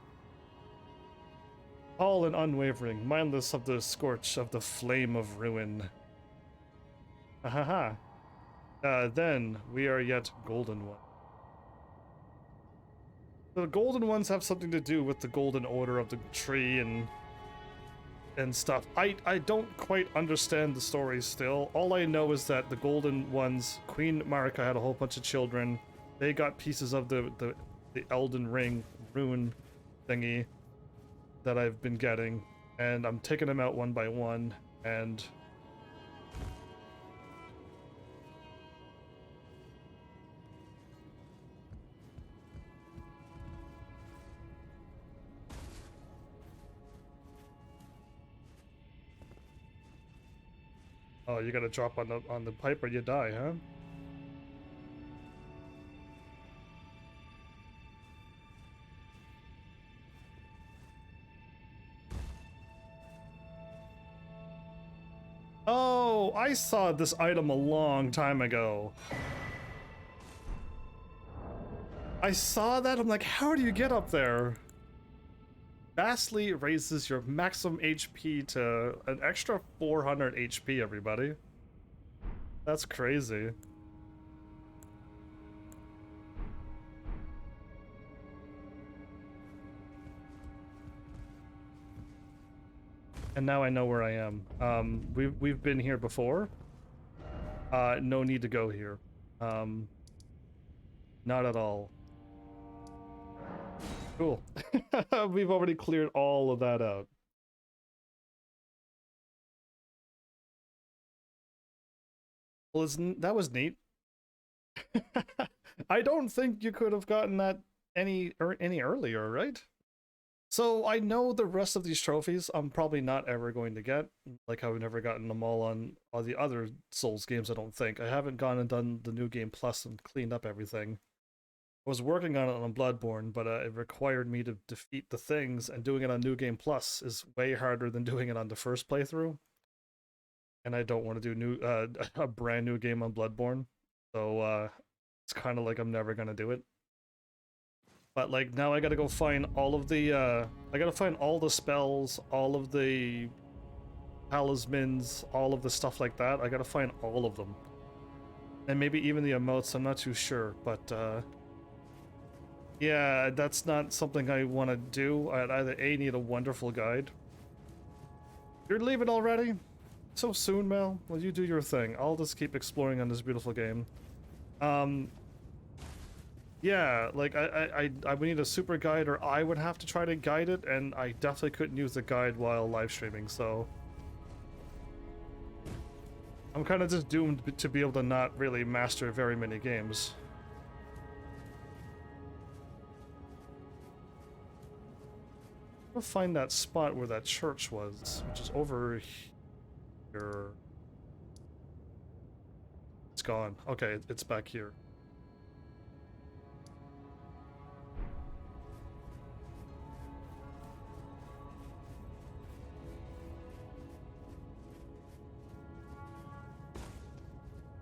Tall and unwavering, mindless of the scorch of the flame of ruin. Ahaha. Then we are yet golden one. The golden ones have something to do with the golden order of the tree and stuff. I don't quite understand the story still. All I know is that the golden ones, Queen Marika had a whole bunch of children. They got pieces of the Elden ring rune thingy that I've been getting, and I'm taking them out one by one, and oh, you gotta drop on the pipe or you die, huh? Oh, I saw this item a long time ago. I saw that, I'm like, how do you get up there? Vastly raises your maximum HP to an extra 400 HP, everybody. That's crazy. And now I know where I am. We've been here before. No need to go here. Not at all. Cool. We've already cleared all of that out. Well, that was neat. I don't think you could have gotten that any earlier, right? So I know the rest of these trophies I'm probably not ever going to get. Like I've never gotten them all on all the other Souls games, I don't think. I haven't gone and done the New Game Plus and cleaned up everything. I was working on it on Bloodborne, but it required me to defeat the things, and doing it on New Game Plus is way harder than doing it on the first playthrough. And I don't want to do a brand new game on Bloodborne. So it's kind of like I'm never going to do it. But like now I gotta go find all of the I gotta find all the spells, all of the talismans, all of the stuff like that. I gotta find all of them. And maybe even the emotes, I'm not too sure, but yeah, that's not something I want to do. I'd either A, need a wonderful guide. You're leaving already? So soon, Mel? Well, you do your thing. I'll just keep exploring on this beautiful game. Yeah, like, I would need a super guide, or I would have to try to guide it, and I definitely couldn't use the guide while live streaming, so... I'm kind of just doomed to be able to not really master very many games. I'll find that spot where that church was, which is over here. It's gone. Okay, it's back here.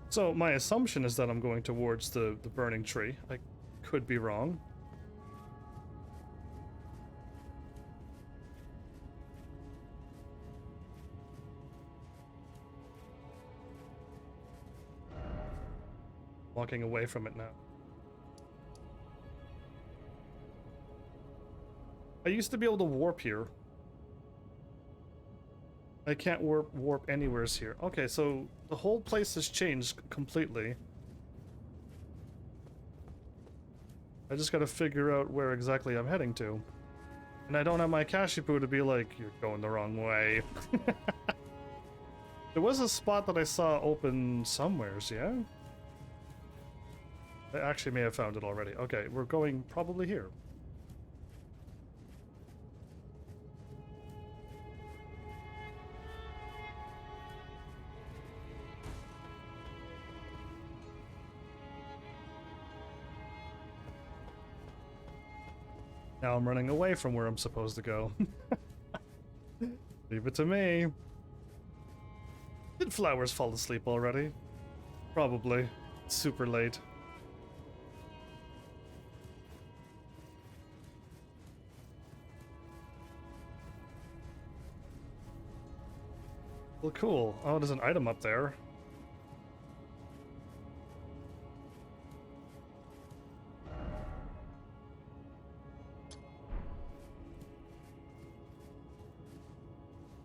So my assumption is that I'm going towards the burning tree. I could be wrong. Walking away from it now. I used to be able to warp here. I can't warp anywheres here. Okay, so the whole place has changed completely. I just gotta figure out where exactly I'm heading to. And I don't have my Kashipu to be like, you're going the wrong way. There was a spot that I saw open somewheres, yeah? I actually may have found it already. Okay, we're going probably here. Now I'm running away from where I'm supposed to go. Leave it to me. Did flowers fall asleep already? Probably. It's super late. Well, cool. Oh, there's an item up there.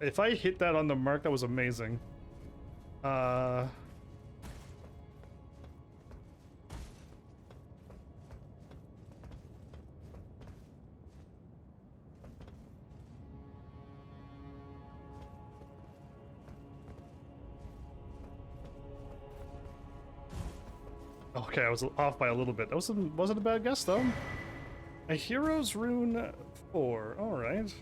If I hit that on the mark, that was amazing. Okay, I was off by a little bit. That wasn't a bad guess, though. A hero's rune 4. Alright.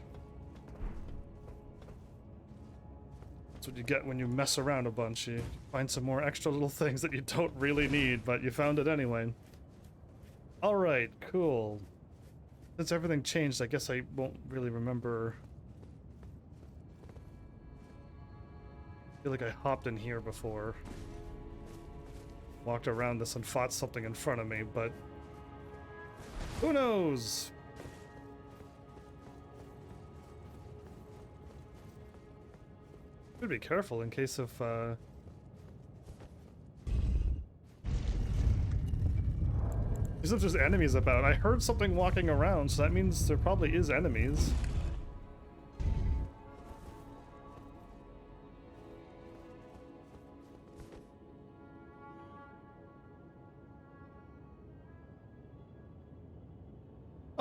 That's what you get when you mess around a bunch. You find some more extra little things that you don't really need, but you found it anyway. Alright, cool. Since everything changed, I guess I won't really remember. I feel like I hopped in here before. Walked around this and fought something in front of me, but who knows? Should be careful in case of as if there's enemies about. I heard something walking around, so that means there probably is enemies.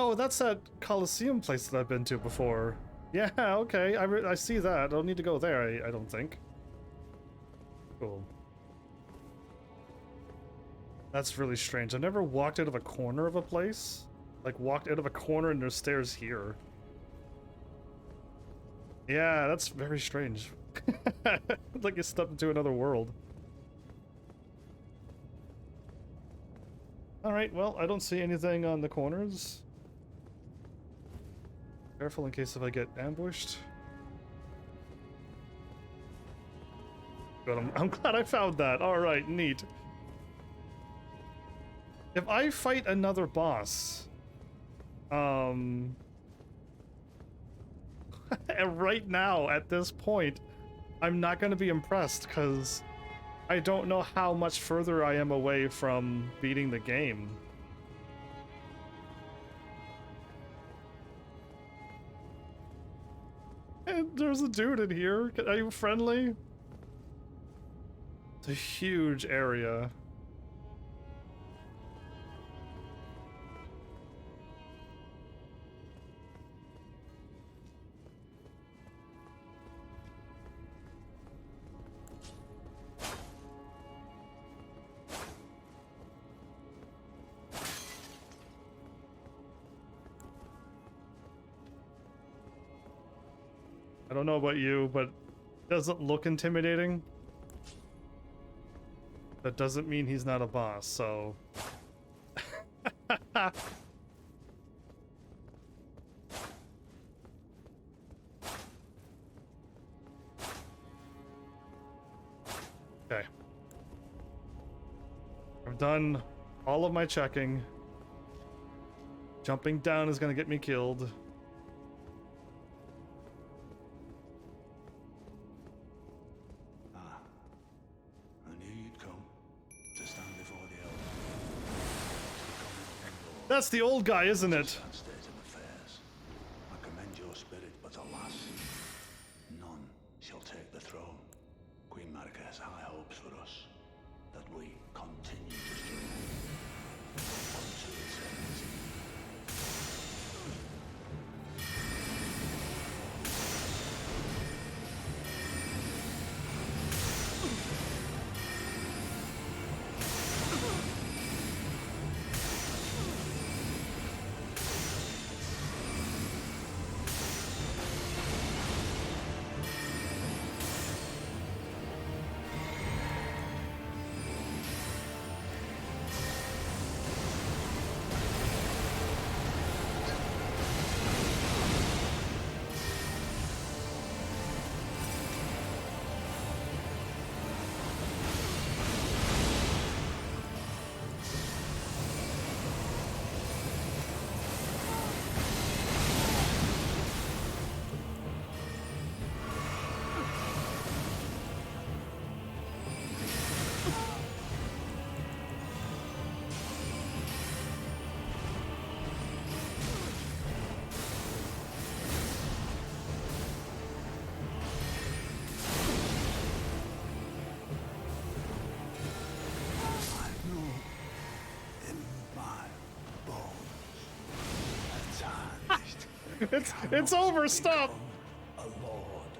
Oh, that's that Coliseum place that I've been to before. Yeah, okay, I see that. I don't need to go there, I don't think. Cool. That's really strange. I've never walked out of a corner of a place. Like, walked out of a corner and there's stairs here. Yeah, that's very strange. Like you stepped into another world. Alright, well, I don't see anything on the corners. Careful in case if I get ambushed. Good, I'm glad I found that. Alright, neat. If I fight another boss, right now, at this point, I'm not going to be impressed, because I don't know how much further I am away from beating the game. And there's a dude in here. Are you friendly? a huge area. I don't know about you, but it doesn't look intimidating. That doesn't mean he's not a boss, so... Okay. I've done all of my checking. Jumping down is gonna get me killed. That's the old guy, isn't it? State of affairs. I commend your spirit, but alas, none shall take the throne. Queen Marika has high hopes for us, that we continue to struggle unto eternity. It's over, stop! A lord.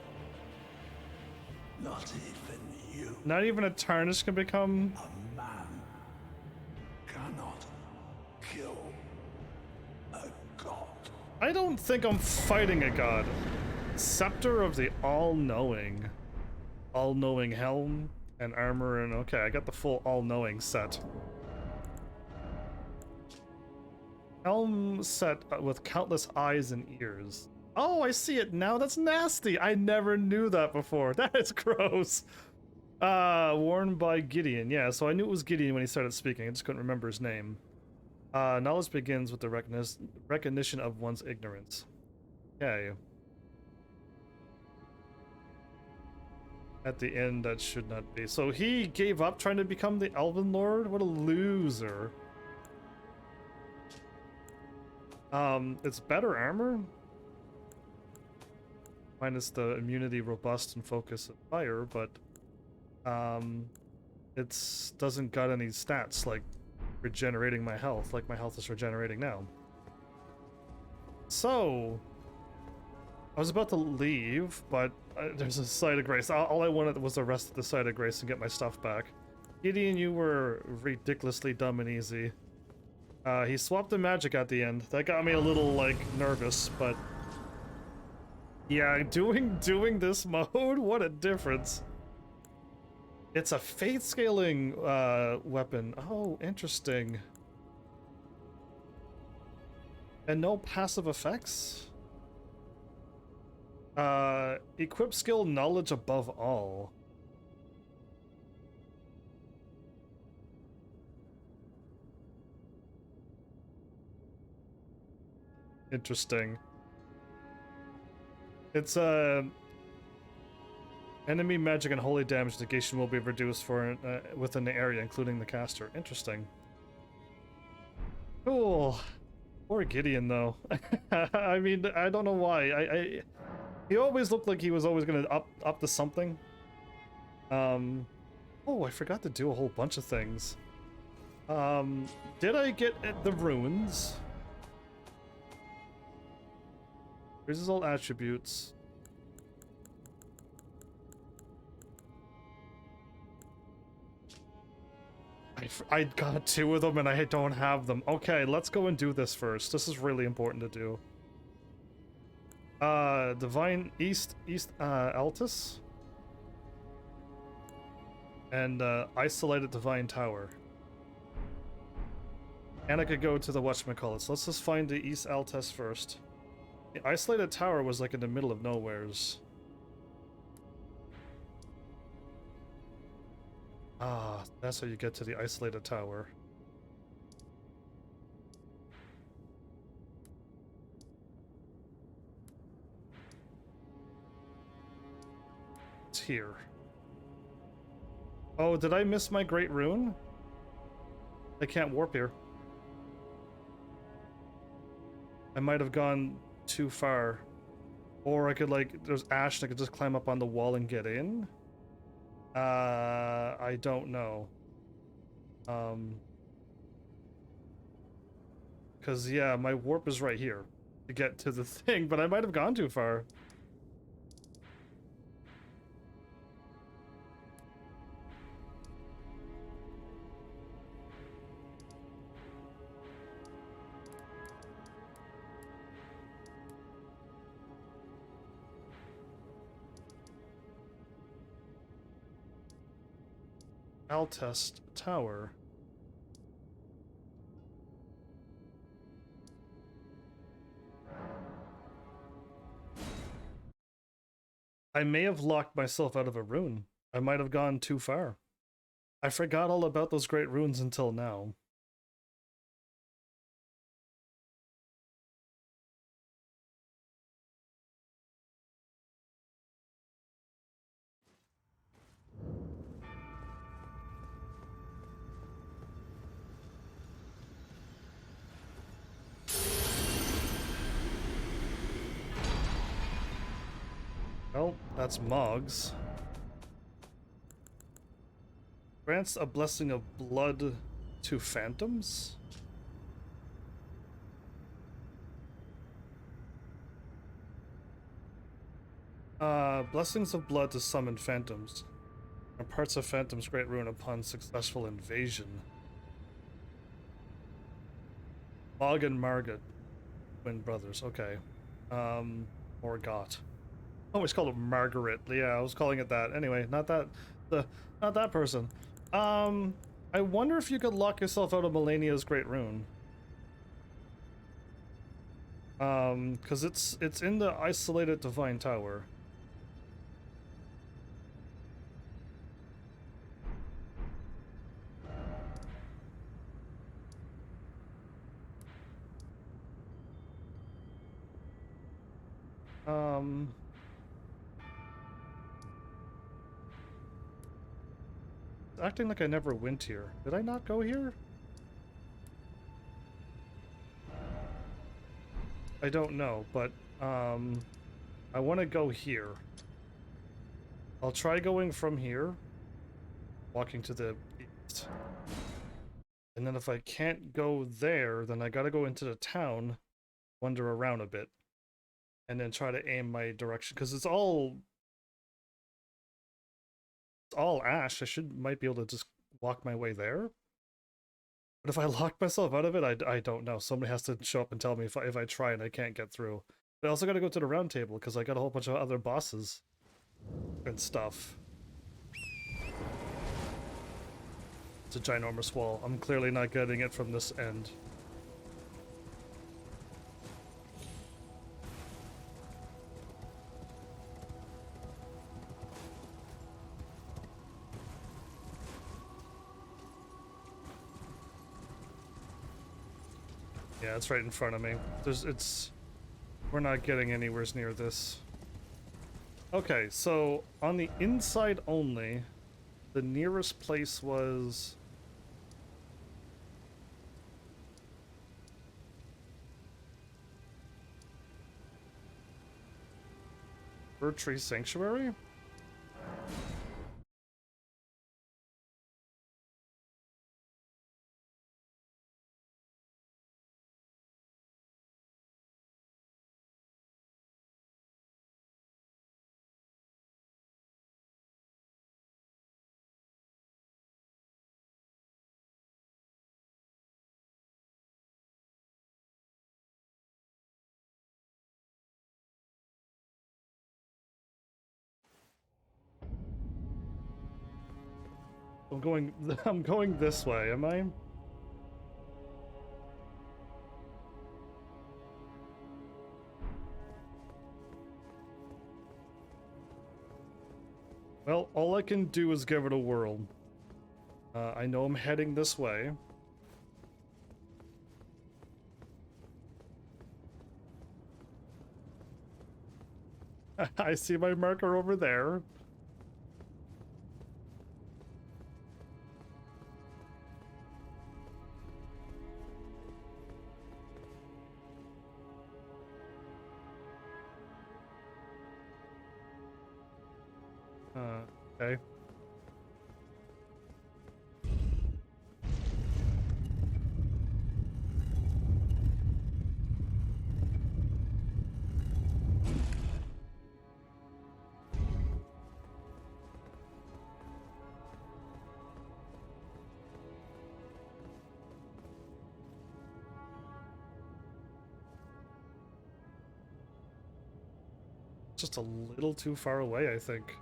Not even you, Not even a tarnish can become... a man, cannot kill a god. I don't think I'm fighting a god. Scepter of the All-Knowing. All-Knowing helm and armor and... Okay, I got the full All-Knowing set. Helm set with countless eyes and ears. Oh, I see it now. That's nasty. I never knew that before. That is gross. Worn by Gideon. Yeah, so I knew it was Gideon when he started speaking. I just couldn't remember his name. Knowledge begins with the recognition of one's ignorance. Okay. At the end, that should not be. So he gave up trying to become the Elven Lord? What a loser. It's better armor. Minus the immunity, robust, and focus and fire, but it's doesn't got any stats like regenerating my health, like my health is regenerating now. So I was about to leave, but there's a site of grace. All I wanted was the rest of the site of grace and get my stuff back. Gideon, you were ridiculously dumb and easy. He swapped the magic at the end. That got me a little, like, nervous, but... Yeah, doing this mode? What a difference. It's a faith scaling, weapon. Oh, interesting. And no passive effects? Equip skill knowledge above all. Interesting. It's enemy magic and holy damage negation will be reduced for within the area, including the caster. Interesting. Cool. Poor Gideon, though. I mean, I don't know why. He always looked like he was always gonna up to something. Poor Oh, I forgot to do a whole bunch of things. Did I get at the runes? Here's his old attributes. I got 2 of them and I don't have them. Okay, let's go and do this first. This is really important to do. Divine East Altus. And Isolated Divine Tower. And I could go to the whatchamacallit. So let's just find the East Altus first. The Isolated Tower was like in the middle of nowheres. Ah, that's how you get to the Isolated Tower. It's here. Oh, did I miss my Great Rune? I can't warp here. I might have gone too far. Or I could, like, there's ash and I could just climb up on the wall and get in. I don't know. Cause yeah, my warp is right here to get to the thing, but I might have gone too far. Altest Tower. I may have locked myself out of a rune. I might have gone too far. I forgot all about those great runes until now. Well, that's Moggs. Grants a blessing of blood to phantoms? Blessings of blood to summon phantoms. Imparts a phantom's great rune upon successful invasion. Mog and Margot. Twin brothers, okay. Or Got. I always called it Margaret. Yeah, I was calling it that. Anyway, not that person. I wonder if you could lock yourself out of Malenia's great rune. Cause it's in the Isolated Divine Tower. Acting like I never went here. Did I not go here? I don't know, but I want to go here. I'll try going from here, walking to the east. And then if I can't go there, then I gotta go into the town, wander around a bit, and then try to aim my direction, because it's all ash. Might be able to just walk my way there. But if I lock myself out of it, I don't know. Somebody has to show up and tell me if I try and I can't get through. But I also got to go to the round table because I got a whole bunch of other bosses and stuff. It's a ginormous wall. I'm clearly not getting it from this end. Yeah, it's right in front of me. We're not getting anywhere near this. Okay, so on the inside only, the nearest place was... Bird Tree Sanctuary? I'm going I'm going this way, am I? Well, all I can do is give it a whirl. I know I'm heading this way. I see my marker over there. Okay. Just a little too far away, I think.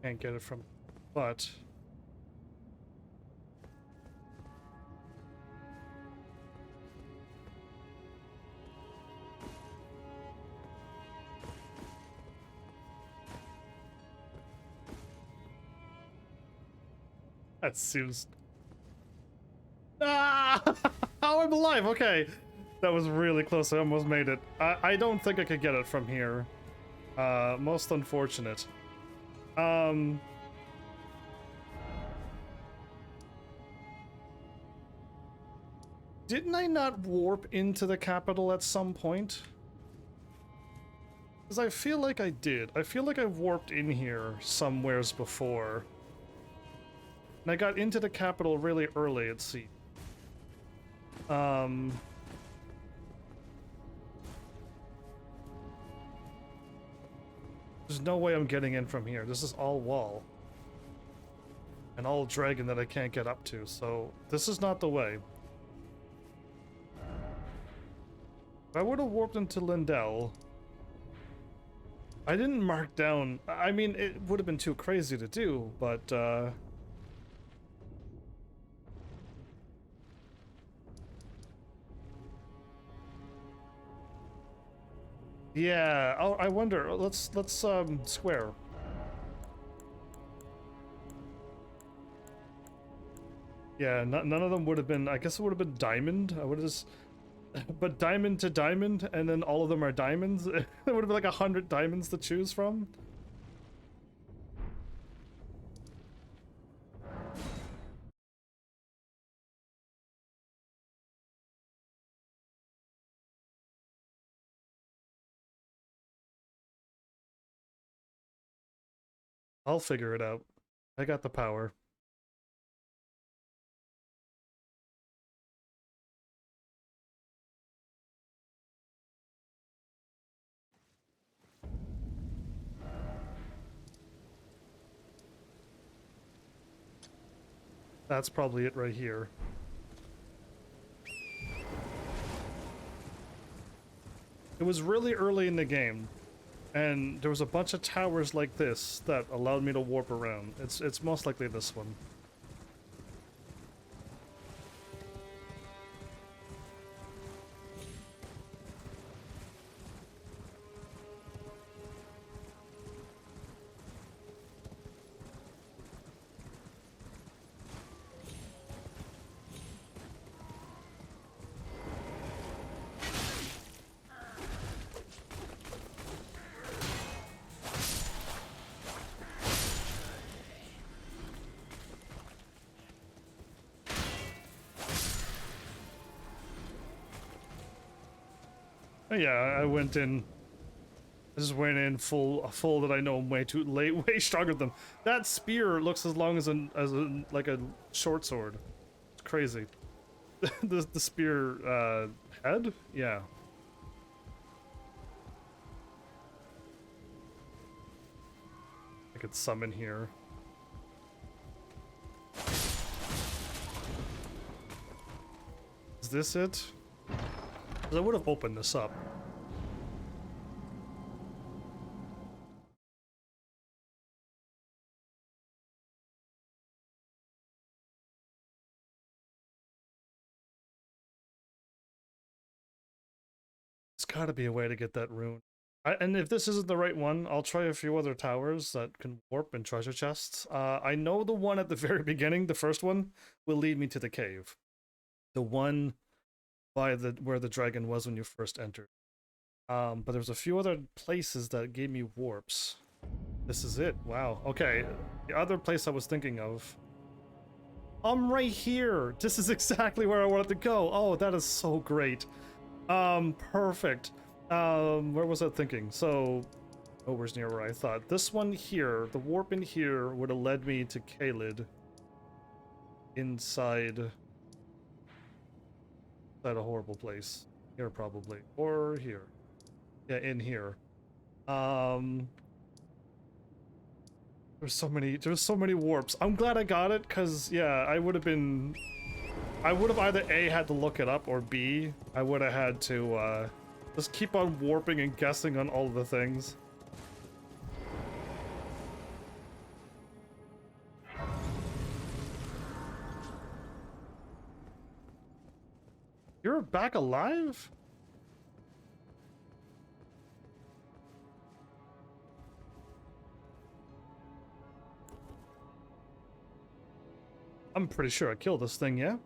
Can't get it from, but that seems. Ah! Oh, I'm alive. Okay, that was really close. I almost made it. I don't think I could get it from here. Most unfortunate. Didn't I not warp into the capital at some point? Because I feel like I did. I feel like I warped in here somewheres before. And I got into the capital really early, it seems. There's no way I'm getting in from here. This is all wall. And all dragon that I can't get up to, so this is not the way. If I would have warped into Lindell, I didn't mark down. I mean, it would have been too crazy to do, but yeah. Oh, I wonder. Let's square. Yeah, none of them would have been. I guess it would have been diamond. I would have just. But diamond to diamond, and then all of them are diamonds. There would have been like 100 diamonds to choose from. I'll figure it out. I got the power. That's probably it right here. It was really early in the game, and there was a bunch of towers like this that allowed me to warp around. It's most likely this one. Yeah, I went in. I just went in full that I know I'm way too late, way stronger than them. That spear looks as long as like a short sword. It's crazy. the spear head? Yeah. I could summon here. Is this it? 'Cause I would have opened this up. There's gotta be a way to get that rune. And if this isn't the right one, I'll try a few other towers that can warp and treasure chests. I know the one at the very beginning, the first one, will lead me to the cave. The one by where the dragon was when you first entered. But there's a few other places that gave me warps. This is it. Wow. Okay. The other place I was thinking of. I'm right here. This is exactly where I wanted to go. Oh, that is so great. Perfect. Where was I thinking? So, where's near where I thought? This one here, the warp in here would have led me to Kaled. Inside a horrible place. Here probably. Or here. Yeah, in here. There's so many warps. I'm glad I got it, cause yeah, I would have either A, had to look it up, or B, I would have had to just keep on warping and guessing on all the things. You're back alive? I'm pretty sure I killed this thing, yeah?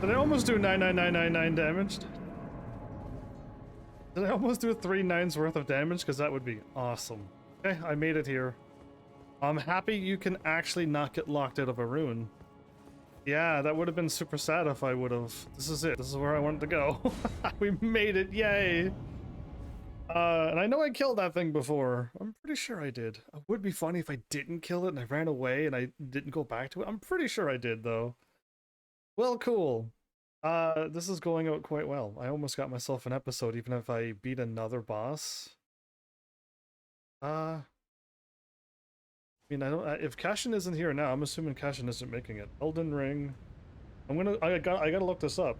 Did I almost do 99999 damage? Did I almost do 3 9s worth of damage? Because that would be awesome. Okay, I made it here. I'm happy you can actually not get locked out of a rune. Yeah, that would have been super sad if I would have. This is it. This is where I wanted to go. We made it. Yay. And I know I killed that thing before. I'm pretty sure I did. It would be funny if I didn't kill it and I ran away and I didn't go back to it. I'm pretty sure I did, though. Well, cool. This is going out quite well. I almost got myself an episode, even if I beat another boss. I mean, I don't. If Cashin isn't here now, I'm assuming Cashin isn't making it. Elden Ring. I gotta look this up.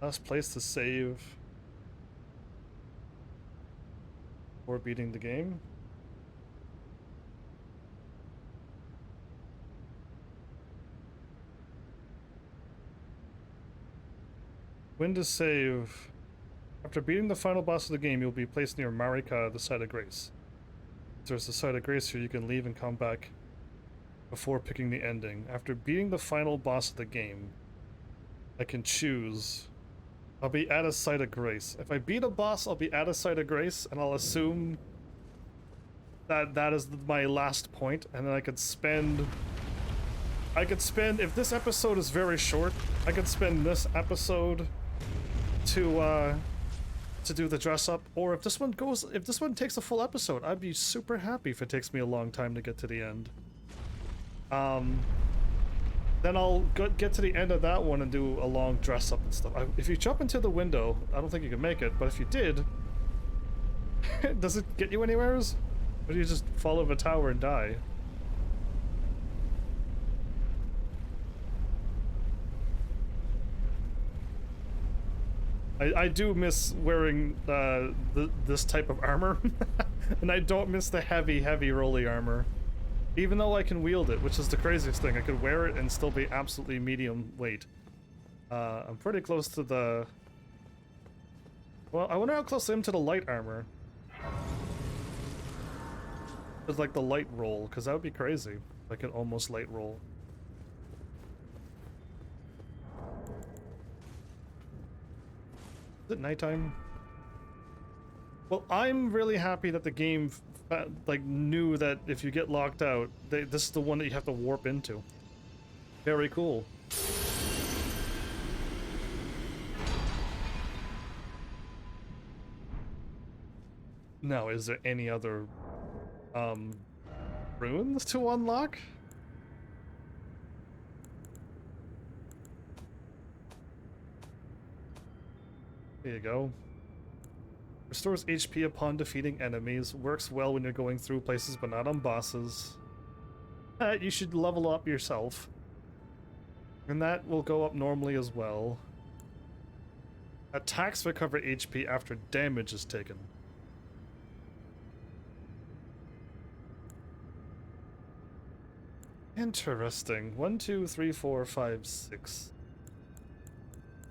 Last place to save before beating the game. When to save. After beating the final boss of the game, you'll be placed near Marika, the Site of Grace. If there's the Site of Grace here, you can leave and come back before picking the ending. After beating the final boss of the game, I can choose. I'll be at a Site of Grace. If I beat a boss, I'll be at a Site of Grace, and I'll assume that that is my last point, and then I could spend I could spend, if this episode is very short, I could spend this episode to do the dress up, or if this one takes a full episode, I'd be super happy if it takes me a long time to get to the end. Then I'll get to the end of that one and do a long dress up and stuff. If you jump into the window, I don't think you can make it, but if you did, does it get you anywheres? Or do you just fall over a tower and die? I do miss wearing this type of armor, and I don't miss the heavy rolly armor. Even though I can wield it, which is the craziest thing. I could wear it and still be absolutely medium weight. I'm pretty close to the... Well, I wonder how close I am to the light armor. It's like the light roll, because that would be crazy. If I could almost light roll. Is it nighttime? Well, I'm really happy that the game like knew that if you get locked out, this is the one that you have to warp into. Very cool. Now, is there any other ruins to unlock? There you go. Restores HP upon defeating enemies. Works well when you're going through places but not on bosses. You should level up yourself. And that will go up normally as well. Attacks recover HP after damage is taken. Interesting. 1, 2, 3, 4, 5, 6.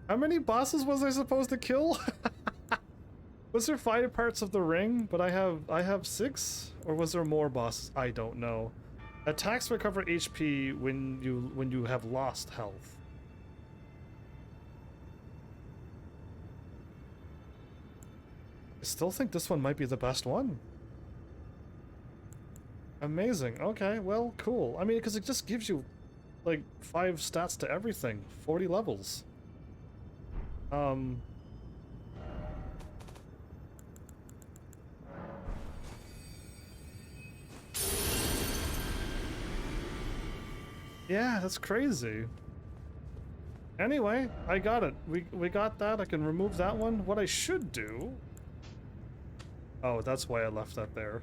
How many bosses was I supposed to kill? Was there 5 parts of the ring, but I have 6? Or was there more bosses? I don't know. Attacks recover HP when you have lost health. I still think this one might be the best one. Amazing. Okay, well, cool. I mean, because it just gives you like 5 stats to everything. 40 levels. Yeah, that's crazy. Anyway, I got it. We got that. I can remove that one. What I should do... Oh, that's why I left that there.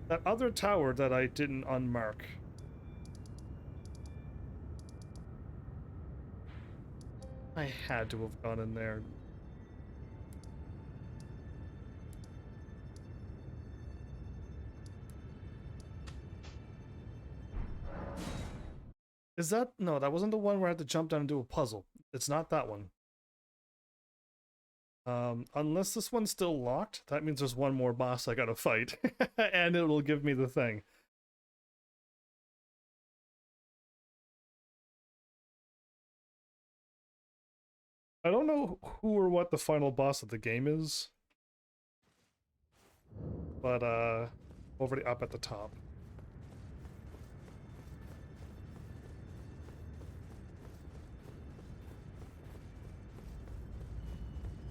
That other tower that I didn't unmark. I had to have gone in there. Is that... No, that wasn't the one where I had to jump down and do a puzzle. It's not that one. Unless this one's still locked, that means there's one more boss I gotta fight. And it will give me the thing. I don't know who or what the final boss of the game is. But, already up at the top.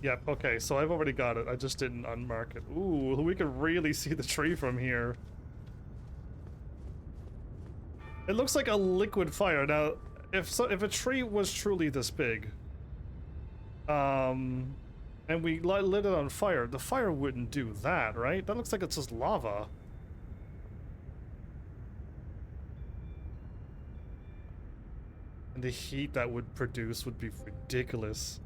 Yep, okay, so I've already got it. I just didn't unmark it. Ooh, we can really see the tree from here. It looks like a liquid fire. Now, if a tree was truly this big, and we lit it on fire, the fire wouldn't do that, right? That looks like it's just lava. And the heat that would produce would be ridiculous.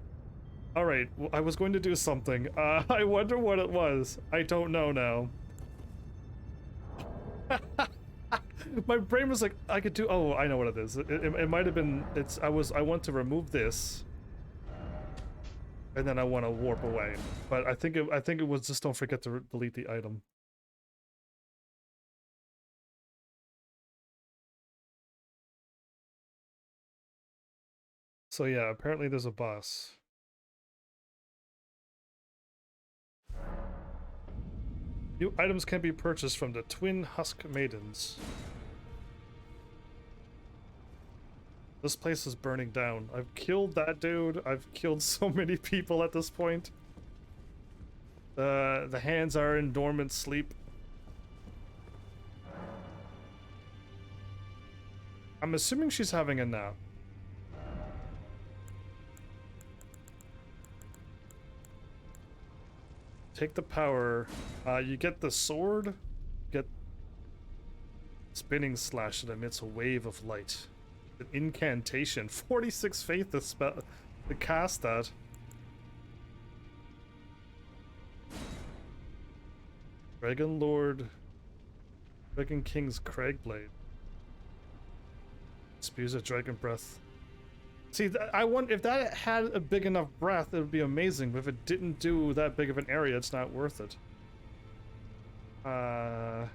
Alright, well, I was going to do something. I wonder what it was. I don't know now. My brain was like, I could do... Oh, I know what it is. It might have been... I want to remove this. And then I want to warp away. But I think it was just don't forget to delete the item. So yeah, apparently there's a boss. New items can be purchased from the Twin Husk Maidens. This place is burning down. I've killed that dude. I've killed so many people at this point. The hands are in dormant sleep. I'm assuming she's having a nap. Take the power. You get the sword. Get spinning slash that emits a wave of light. An incantation. 46 faith to spell to cast that. Dragon Lord. Dragon King's Craigblade. Spews of dragon breath. See, I wonder if that had a big enough breath, it would be amazing. But if it didn't do that big of an area, it's not worth it. Oh,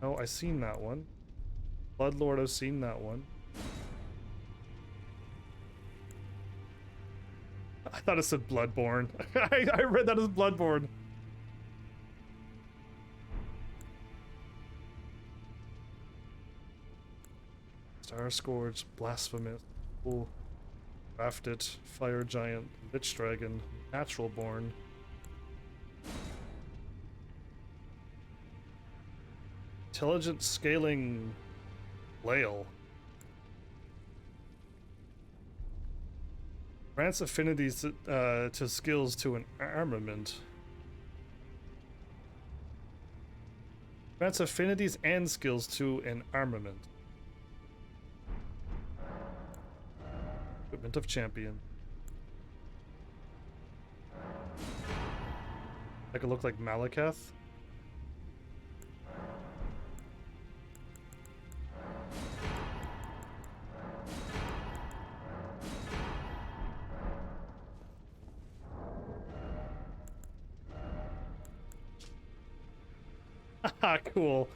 I've seen that one. Bloodlord, I've seen that one. I thought it said Bloodborne. I read that as Bloodborne. Star Scourge, Blasphemous, Bull, Crafted, Fire Giant, Lich Dragon, Natural Born. Intelligent Scaling Flail. Grants affinities to skills to an armament. Grants affinities and skills to an armament. Equipment of Champion. I could look like Malekith. Haha, cool.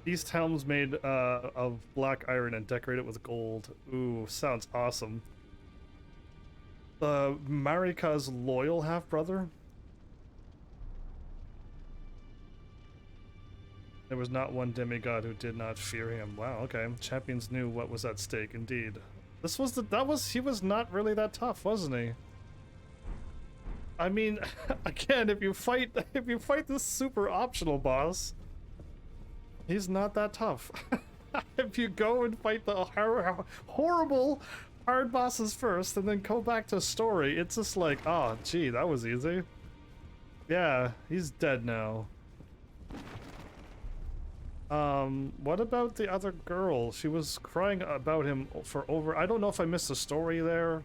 East helms made of black iron and decorated with gold. Ooh, sounds awesome. Marika's loyal half-brother? There was not one demigod who did not fear him. Wow, okay. Champions knew what was at stake, indeed. This was he was not really that tough, wasn't he? I mean, again, if you fight this super optional boss, he's not that tough. If you go and fight the horrible hard bosses first and then go back to story, it's just like, oh, gee, that was easy. Yeah, he's dead now. What about the other girl? She was crying about him for over... I don't know if I missed the story there.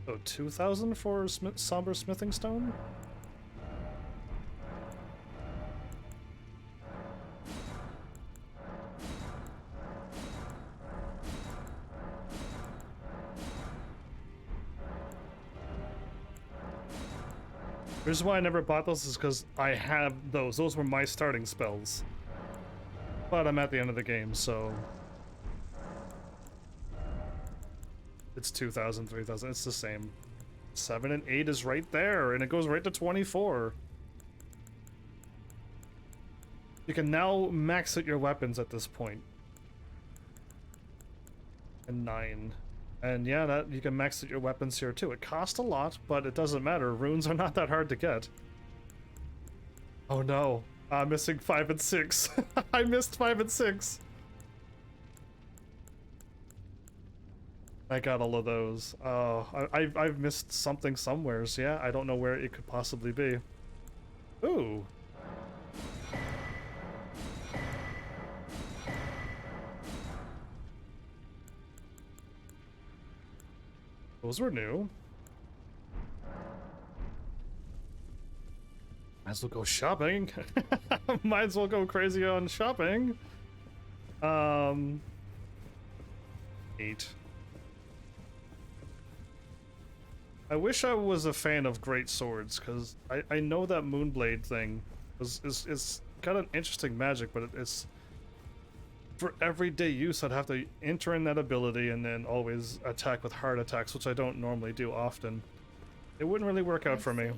Oh, 2,000 for Somber Smithing Stone? The reason why I never bought those is because I have those. Those were my starting spells. But I'm at the end of the game, so... It's 2,000, 3,000, it's the same. 7 and 8 is right there, and it goes right to 24. You can now max out your weapons at this point. And 9. And yeah, that you can max out your weapons here too. It costs a lot, but it doesn't matter. Runes are not that hard to get. Oh no, I'm missing 5 and 6. I missed 5 and 6. I got all of those. Oh, I've missed something somewheres. Yeah, I don't know where it could possibly be. Ooh. Those were new. Might as well go shopping. Might as well go crazy on shopping. 8. I wish I was a fan of great swords, because I know that Moonblade thing is got an interesting magic, but it's for everyday use, I'd have to enter in that ability and then always attack with hard attacks, which I don't normally do often. It wouldn't really work out for me.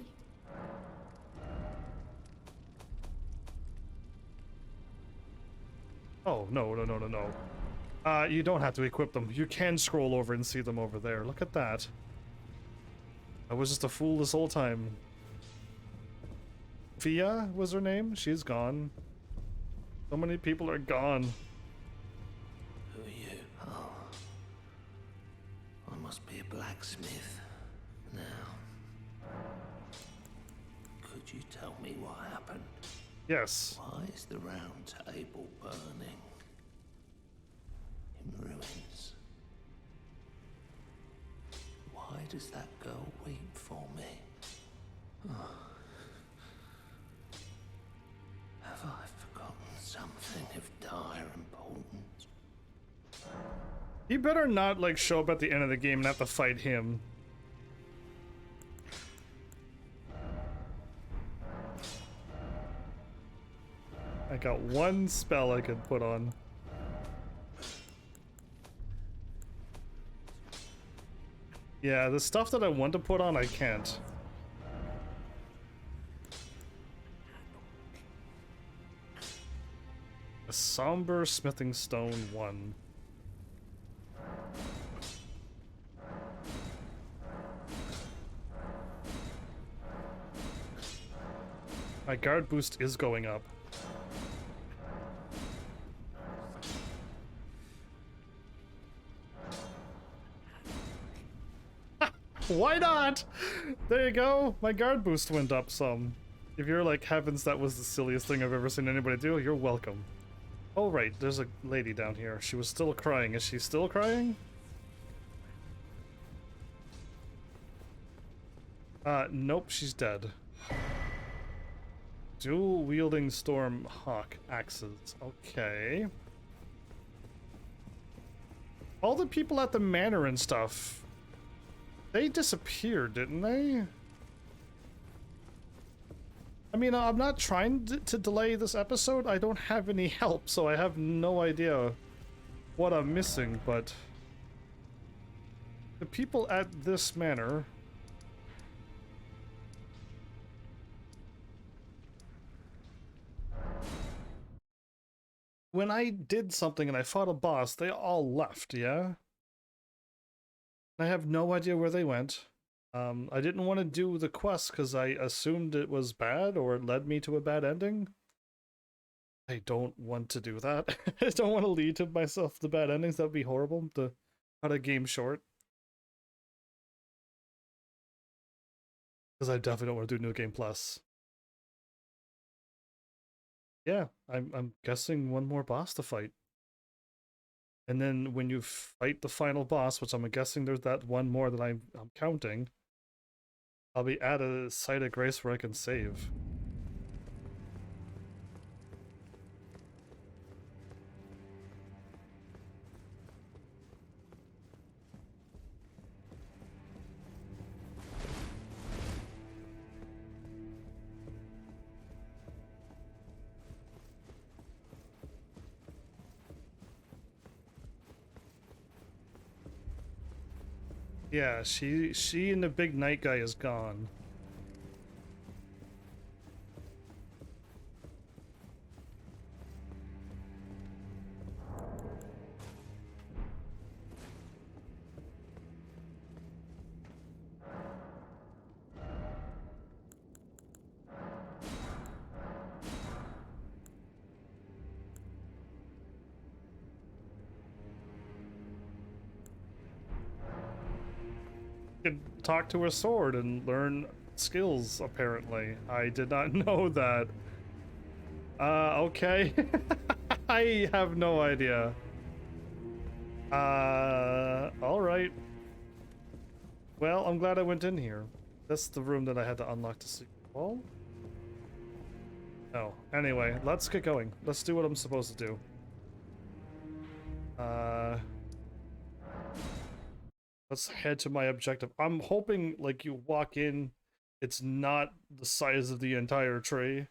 see. Oh, no, no, no, no, no. You don't have to equip them. You can scroll over and see them over there. Look at that. I was just a fool this whole time. Fia was her name? She's gone. So many people are gone. Who are you? Oh. I must be a blacksmith. Now. Could you tell me what happened? Yes. Why is the round table burning? In ruins. Why does that girl weep for me? Oh. Have I forgotten something of dire importance? You better not, like, show up at the end of the game and have to fight him. I got one spell I could put on. Yeah, the stuff that I want to put on, I can't. A somber smithing stone 1. My guard boost is going up. Why not? There you go. My guard boost went up some. If you're like, heavens, that was the silliest thing I've ever seen anybody do, you're welcome. Oh right, there's a lady down here. She was still crying. Is she still crying? Nope, she's dead. Dual wielding storm hawk axes. Okay. All the people at the manor and stuff, they disappeared, didn't they? I mean, I'm not trying to delay this episode. I don't have any help, so I have no idea what I'm missing, but the people at this manor... When I did something and I fought a boss, they all left, yeah? I have no idea where they went. I didn't want to do the quest because I assumed it was bad or it led me to a bad ending. I don't want to do that. I don't want to lead to myself to bad endings. That would be horrible to cut a game short. Because I definitely don't want to do New Game Plus. Yeah, I'm guessing one more boss to fight. And then when you fight the final boss, which I'm guessing there's that one more that I'm counting, I'll be at a site of grace where I can save. Yeah, she and the big night guy is gone. Could talk to a sword and learn skills, apparently. I did not know that. Okay. I have no idea. Alright. Well, I'm glad I went in here. That's the room that I had to unlock to see. Wall? No. Anyway, let's get going. Let's do what I'm supposed to do. Let's head to my objective. I'm hoping, like, you walk in, it's not the size of the entire tree.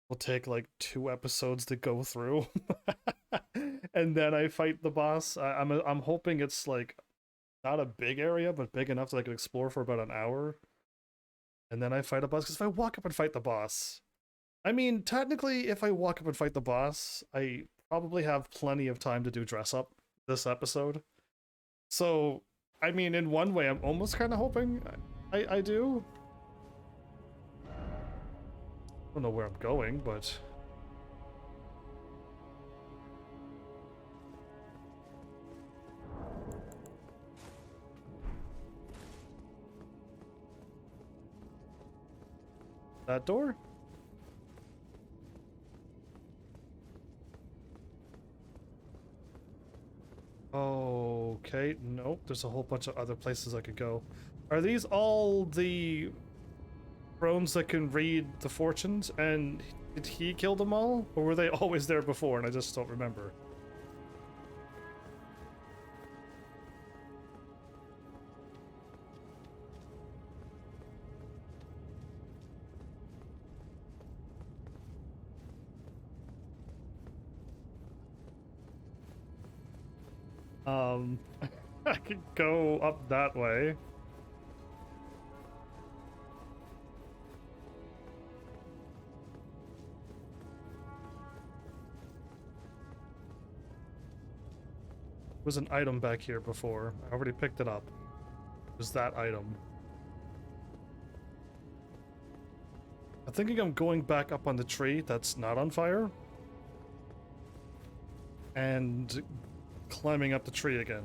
will take like 2 episodes to go through. And then I fight the boss. I'm hoping it's like not a big area, but big enough that I can explore for about an hour. And then I fight a boss, because if I walk up and fight the boss, I mean, technically, if I walk up and fight the boss, I probably have plenty of time to do dress up this episode. So, I mean, in one way, I'm almost kind of hoping I do. I don't know where I'm going, but... That door? Okay, nope, there's a whole bunch of other places I could go. Are these all the drones that can read the fortunes, and did he kill them all? Or were they always there before and I just don't remember? I could go up that way. There was an item back here before. I already picked it up. It was that item. I'm thinking I'm going back up on the tree that's not on fire. And climbing up the tree again.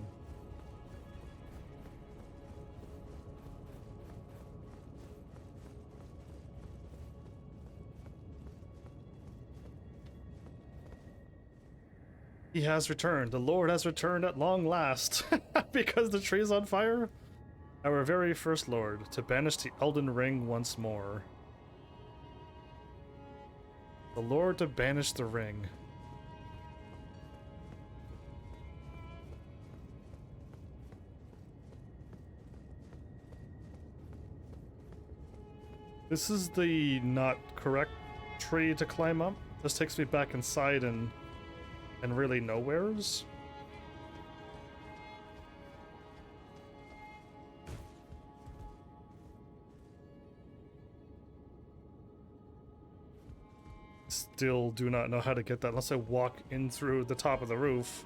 He has returned. The Lord has returned at long last. Because the tree is on fire? Our very first Lord, to banish the Elden Ring once more. The Lord to banish the ring. This is the not correct tree to climb up. This takes me back inside and really nowheres. Still do not know how to get that unless I walk in through the top of the roof.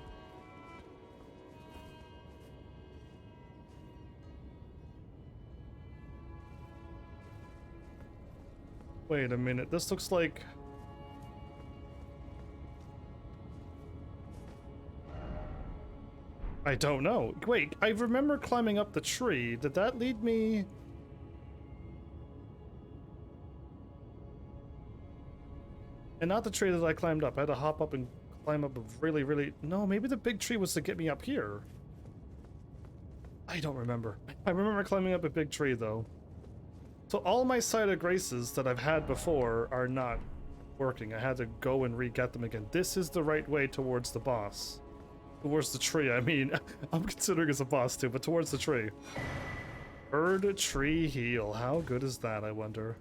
Wait a minute, this looks like... I don't know. Wait, I remember climbing up the tree. Did that lead me... And not the tree that I climbed up. I had to hop up and climb up a really... No, maybe the big tree was to get me up here. I don't remember. I remember climbing up a big tree, though. So all my Site of Graces that I've had before are not working. I had to go and re-get them again. This is the right way towards the boss. Towards the tree, I mean. I'm considering it's a boss too, but towards the tree. Bird Tree Heal. How good is that, I wonder?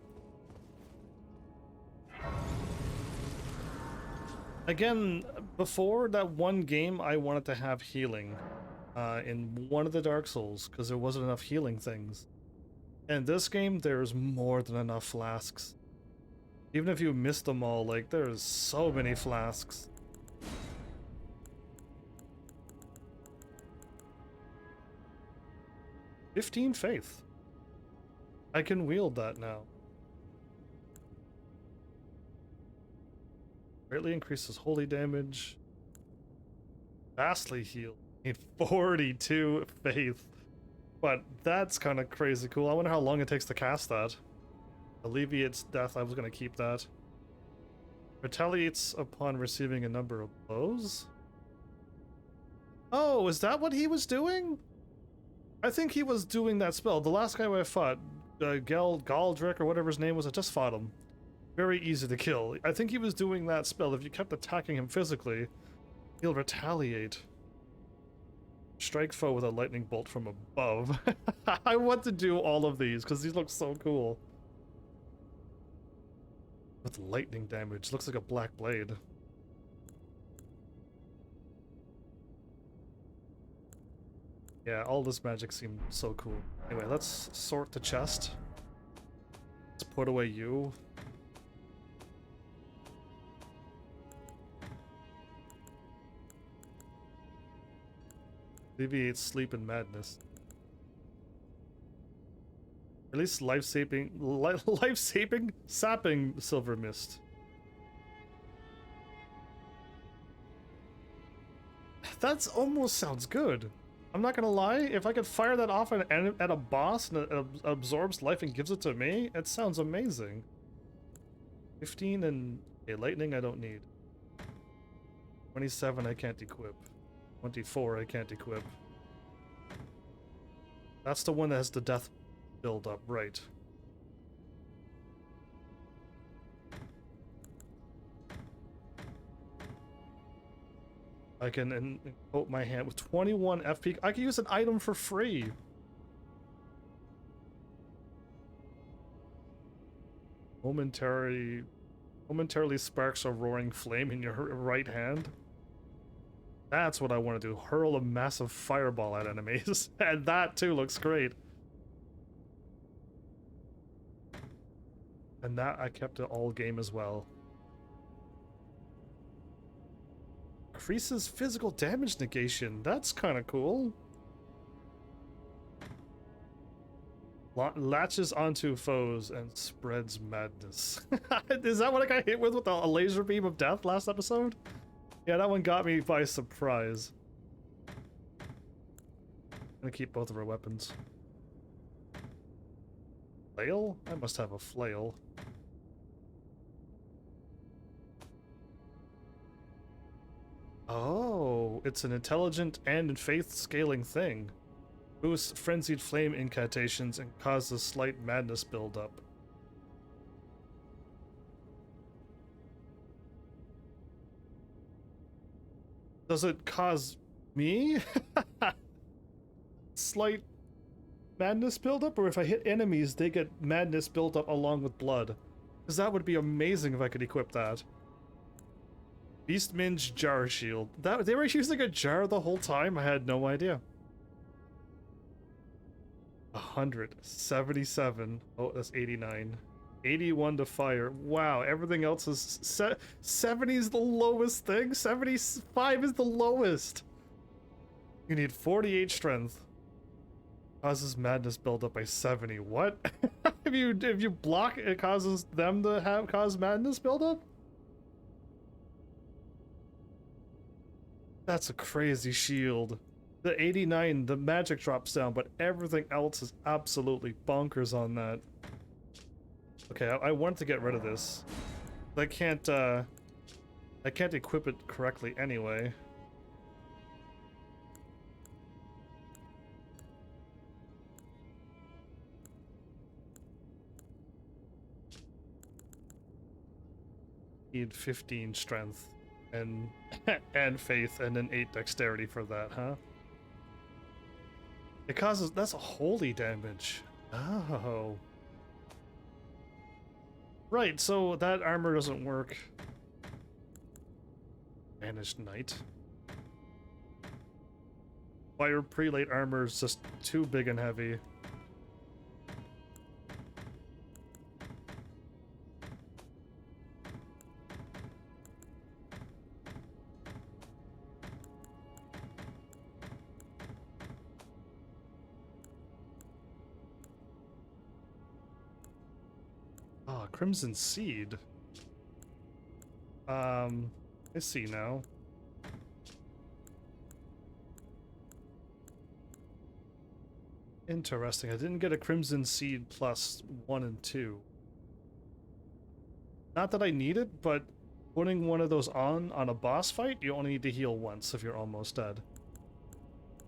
Again, before that one game, I wanted to have healing in one of the Dark Souls, because there wasn't enough healing things. In this game, there's more than enough flasks. Even if you missed them all, like, there's so many flasks. "15 faith. I can wield that now. Greatly increases holy damage. Vastly heal. 42 faith. But that's kind of crazy cool. I wonder how long it takes to cast that. Alleviates death. I was going to keep that. Retaliates upon receiving a number of blows. Oh, is that what he was doing? I think he was doing that spell. The last guy I fought, Galdrick or whatever his name was, I just fought him. Very easy to kill. I think he was doing that spell. If you kept attacking him physically, he'll retaliate. Strike foe with a lightning bolt from above. I want to do all of these because these look so cool. With lightning damage. Looks like a black blade. Yeah, all this magic seemed so cool. Anyway, let's sort the chest. Let's put away you. Alleviate sleep and madness. At least life-saving sapping silver mist. That's almost sounds good. I'm not gonna lie, if I could fire that off at a boss and it absorbs life and gives it to me, it sounds amazing. 15 and... Okay, lightning I don't need. 27 I can't equip. 24 I can't equip. That's the one that has the death build up, right. I can coat my hand with 21 FP. I can use an item for free. Momentarily sparks a roaring flame in your right hand. That's what I want to do. Hurl a massive fireball at enemies. And that too looks great. And that I kept it all game as well. Increases physical damage negation. That's kind of cool. Latches onto foes and spreads madness. Is that what I got hit with a laser beam of death last episode? Yeah, that one got me by surprise. I'm gonna keep both of our weapons. Flail? I must have a flail. Oh, it's an intelligent and faith scaling thing. Boosts frenzied flame incantations and causes slight madness buildup. Does it cause me slight madness buildup, or if I hit enemies, they get madness built up along with blood? Because that would be amazing if I could equip that. Beastminge jar shield. That they were using a jar the whole time? I had no idea. 177. Oh, that's 89. 81 to fire. Wow, everything else is 70 is the lowest thing. 75 is the lowest. You need 48 strength. Causes madness build up by 70. What? if you block, it causes them to cause madness build up? That's a crazy shield. The 89, the magic drops down, but everything else is absolutely bonkers on that. Okay, I want to get rid of this. I can't equip it correctly anyway. Need 15 strength and and faith and then 8 dexterity for that, huh? It causes, that's a holy damage. Oh. Right, so that armor doesn't work. Banished Knight. Fire Prelate armor is just too big and heavy. Crimson Seed. I see now. Interesting. I didn't get a Crimson Seed plus 1 and 2. Not that I need it, but putting one of those on a boss fight, you only need to heal once if you're almost dead.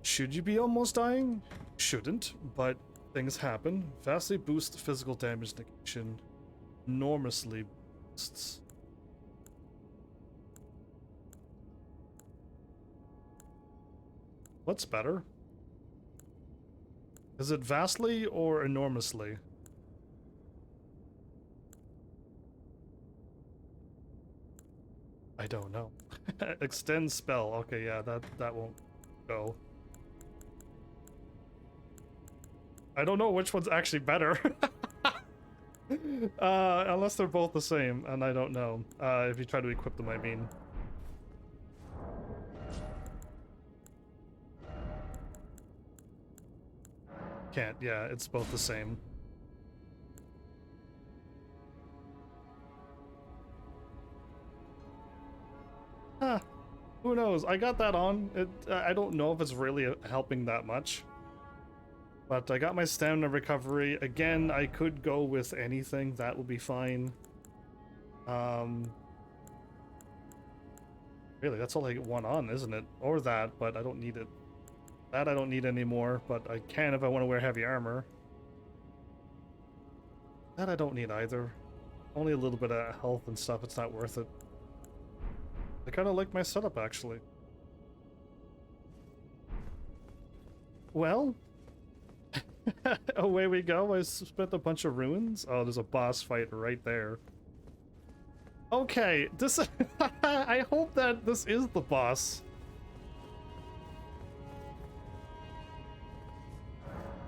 Should you be almost dying? Shouldn't, but things happen. Vastly boosts physical damage negation. Enormously boosts. What's better? Is it vastly or enormously? I don't know. Extend spell. Okay, yeah, that won't go. I don't know which one's actually better. Unless they're both the same, and I don't know. If you try to equip them, I mean. Can't, yeah, it's both the same. Huh. Who knows? I got that on. I don't know if it's really helping that much. But I got my stamina recovery. Again, I could go with anything. That would be fine. Really, that's all I want on, isn't it? Or that, but I don't need it. That I don't need anymore, but I can if I want to wear heavy armor. That I don't need either. Only a little bit of health and stuff. It's not worth it. I kind of like my setup, actually. Well, away we go. I spent a bunch of ruins. Oh, there's a boss fight right there. Okay, this. I hope that this is the boss.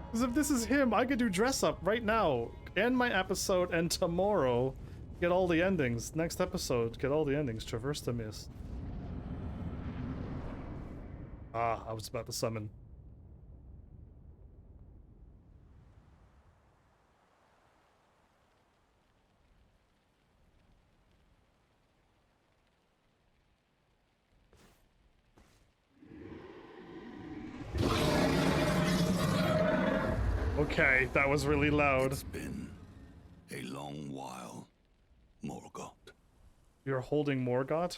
Because if this is him, I could do dress up right now. End my episode, and tomorrow get all the endings. Next episode, get all the endings. Traverse the mist. Ah, I was about to summon. Okay, that was really loud. It's been a long while, Morgoth. You're holding Morgoth?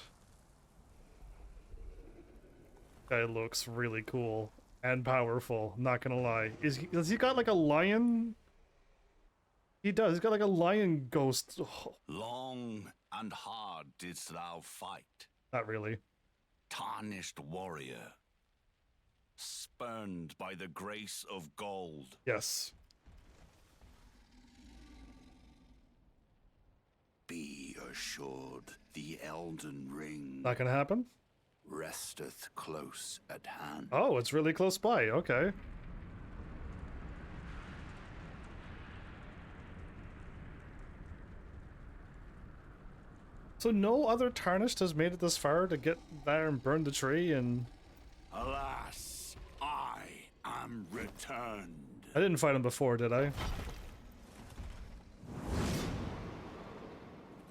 That looks really cool and powerful, not gonna lie. Has he got like a lion? He does, he's got like a lion ghost. Oh, Long and hard didst thou fight, not really. tarnished warrior, spurned by the grace of gold. Yes. Be assured the Elden Ring Not gonna happen? resteth close at hand. Oh, it's really close by, okay. So no other Tarnished has made it this far to get there and burn the tree, and Alas, I am returned. I didn't fight him before, did I?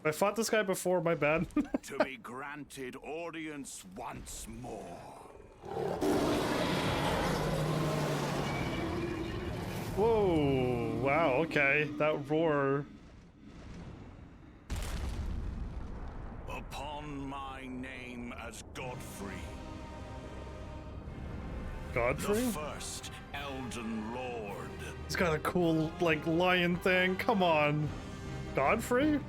I fought this guy before, my bad. To be granted audience once more. Whoa, wow, okay, that roar. Upon my name as Godfrey, the Godfrey? first Elden Lord. He's got a cool, like, lion thing, come on. Godfrey?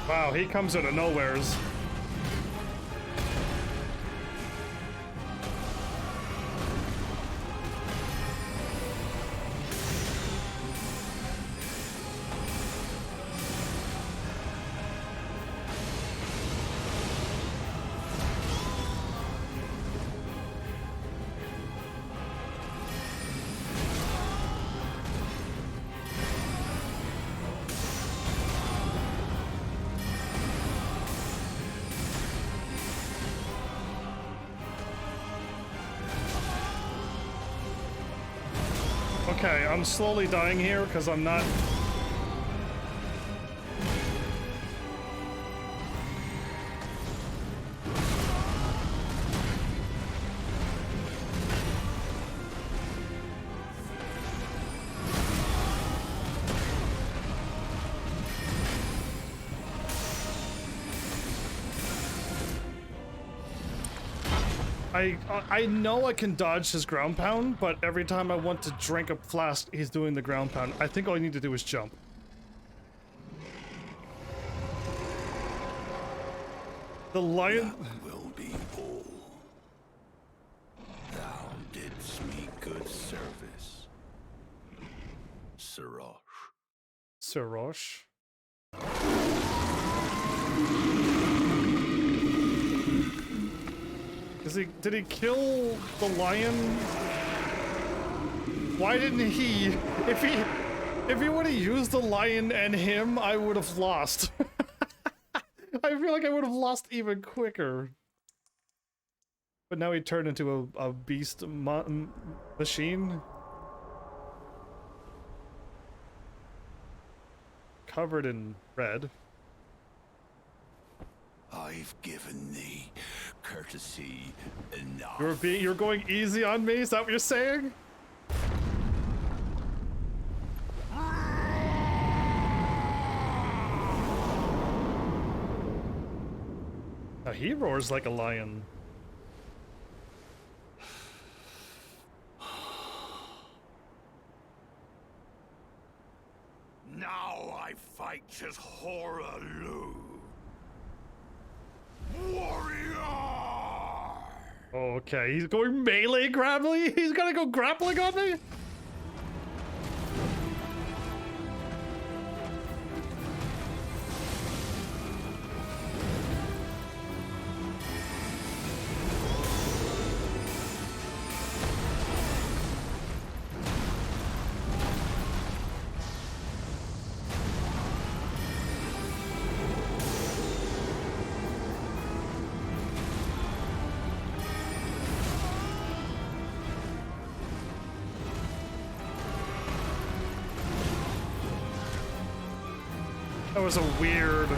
Wow, he comes out of nowheres. Okay, I'm slowly dying here because I'm not... I know I can dodge his ground pound, but every time I want to drink a flask, he's doing the ground pound. I think all I need to do is jump. The lion... That will be all. Thou didst me good service, Sirosh. Sirosh. Did he kill the lion? Why didn't he? If he would have used the lion and him, I would have lost. I feel like I would have lost even quicker. But now he turned into a beast machine. Covered in red. I've given thee courtesy enough. You're going easy on me? Is that what you're saying? Now he roars like a lion. Now I fight as Horalu. Warrior! Okay, he's going melee grappling? He's gonna go grappling on me? That was a weird...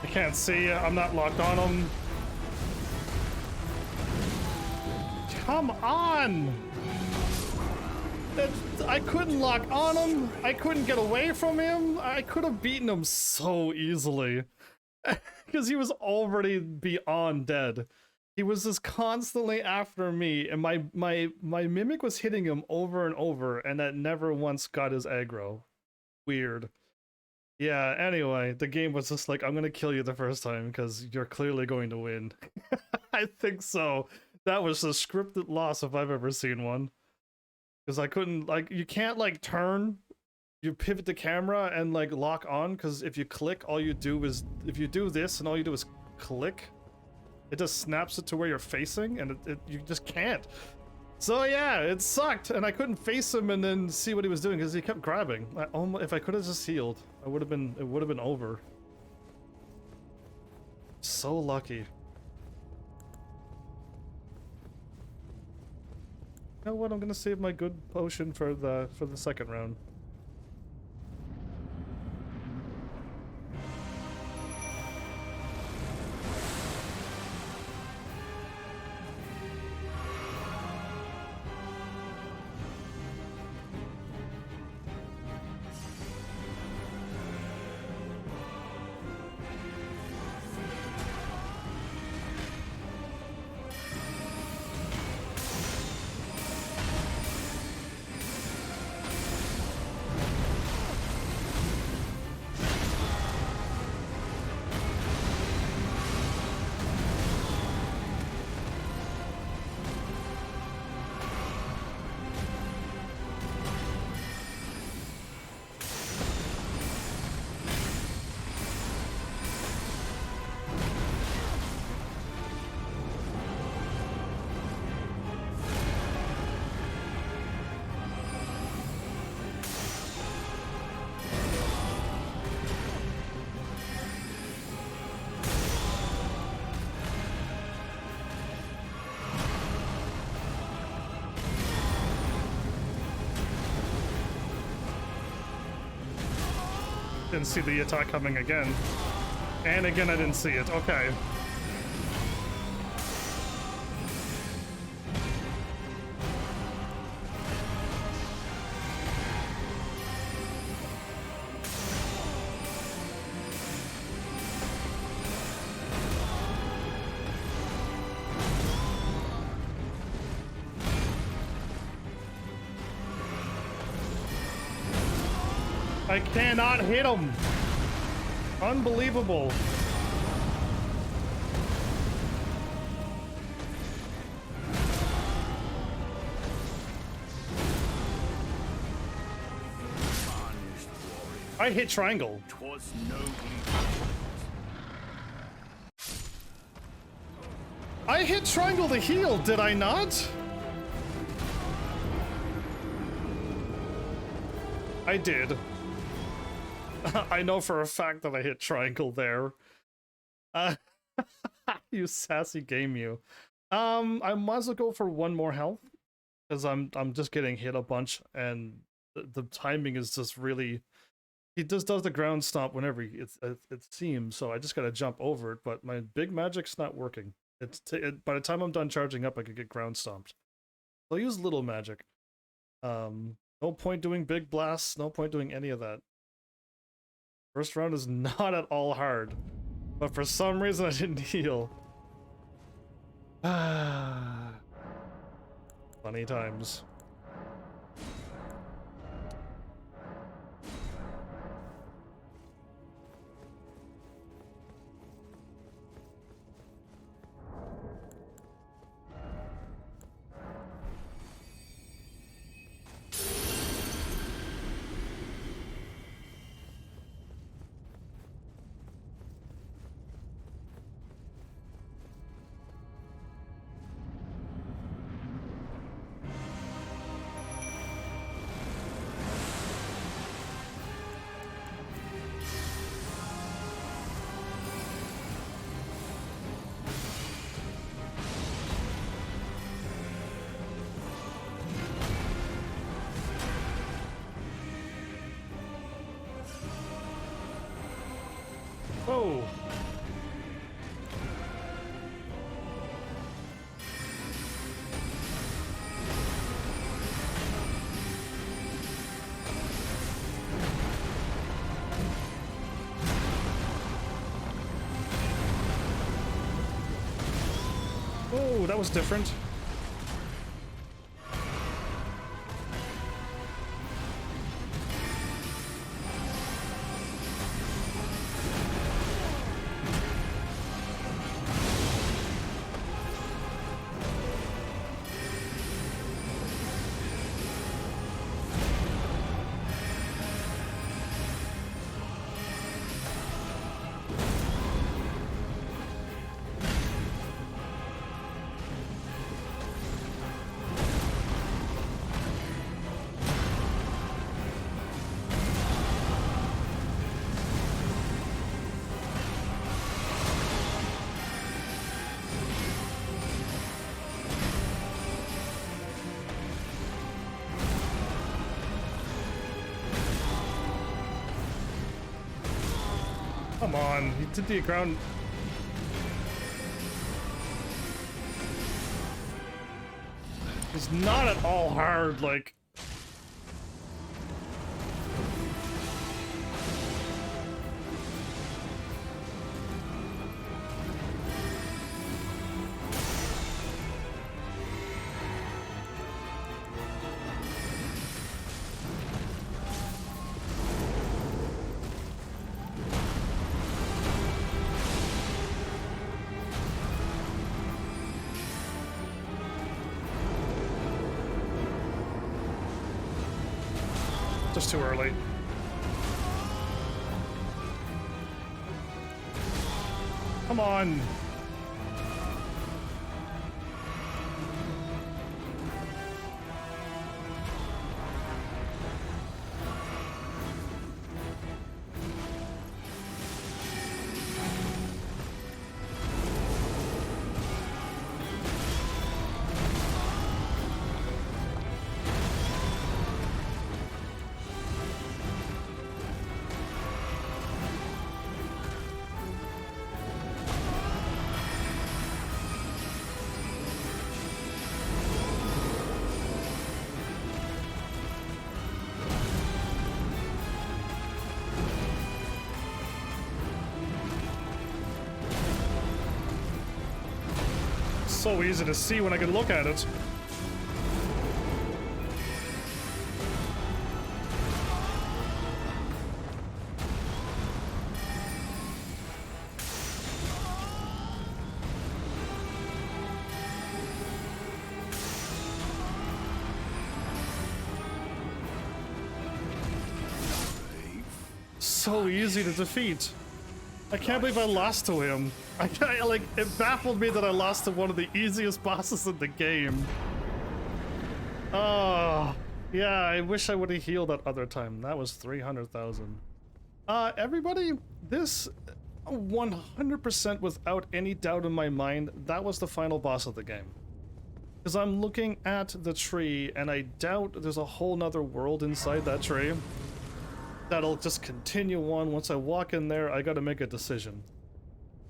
I can't see you. I'm not locked on him. Come on! I couldn't lock on him. I couldn't get away from him. I could have beaten him so easily. Because he was already beyond dead. He was just constantly after me, and my mimic was hitting him over and over, and that never once got his aggro. Weird. Yeah, anyway, the game was just like, I'm gonna kill you the first time, because you're clearly going to win. I think so. That was a scripted loss if I've ever seen one. Because I couldn't, like, you can't, like, turn, you pivot the camera and, like, lock on, because if you click, all you do is, if you do this, and all you do is click, it just snaps it to where you're facing, and you just can't. So yeah, it sucked, and I couldn't face him and then see what he was doing because he kept grabbing. If I could have just healed, it would have been over. So lucky. You know what? I'm gonna save my good potion for the second round. Didn't see the attack coming again. And again, I didn't see it. Okay. I cannot hit him. Unbelievable. I hit triangle. 'Twas nobly. I hit triangle to heal, did I not? I did. I know for a fact that I hit triangle there. You sassy game, you. I might as well go for one more health because I'm just getting hit a bunch, and the timing is just really. He just does the ground stomp whenever it seems, so I just gotta jump over it. But my big magic's not working. By the time I'm done charging up, I could get ground stomped. I'll use little magic. No point doing big blasts. No point doing any of that. First round is not at all hard, but for some reason I didn't heal. Funny times. Oh. Oh, that was different. Come on, he did the ground. It's not at all hard, like. Just too early. Come on. So easy to see when I can look at it. so easy to defeat. I can't believe I lost to him. Like, it baffled me that I lost to one of the easiest bosses in the game. Oh, yeah, I wish I would have healed that other time. That was 300,000. Everybody, this 100% without any doubt in my mind, that was the final boss of the game. Because I'm looking at the tree, and I doubt there's a whole nother world inside that tree. That'll just continue on. Once I walk in there, I gotta make a decision.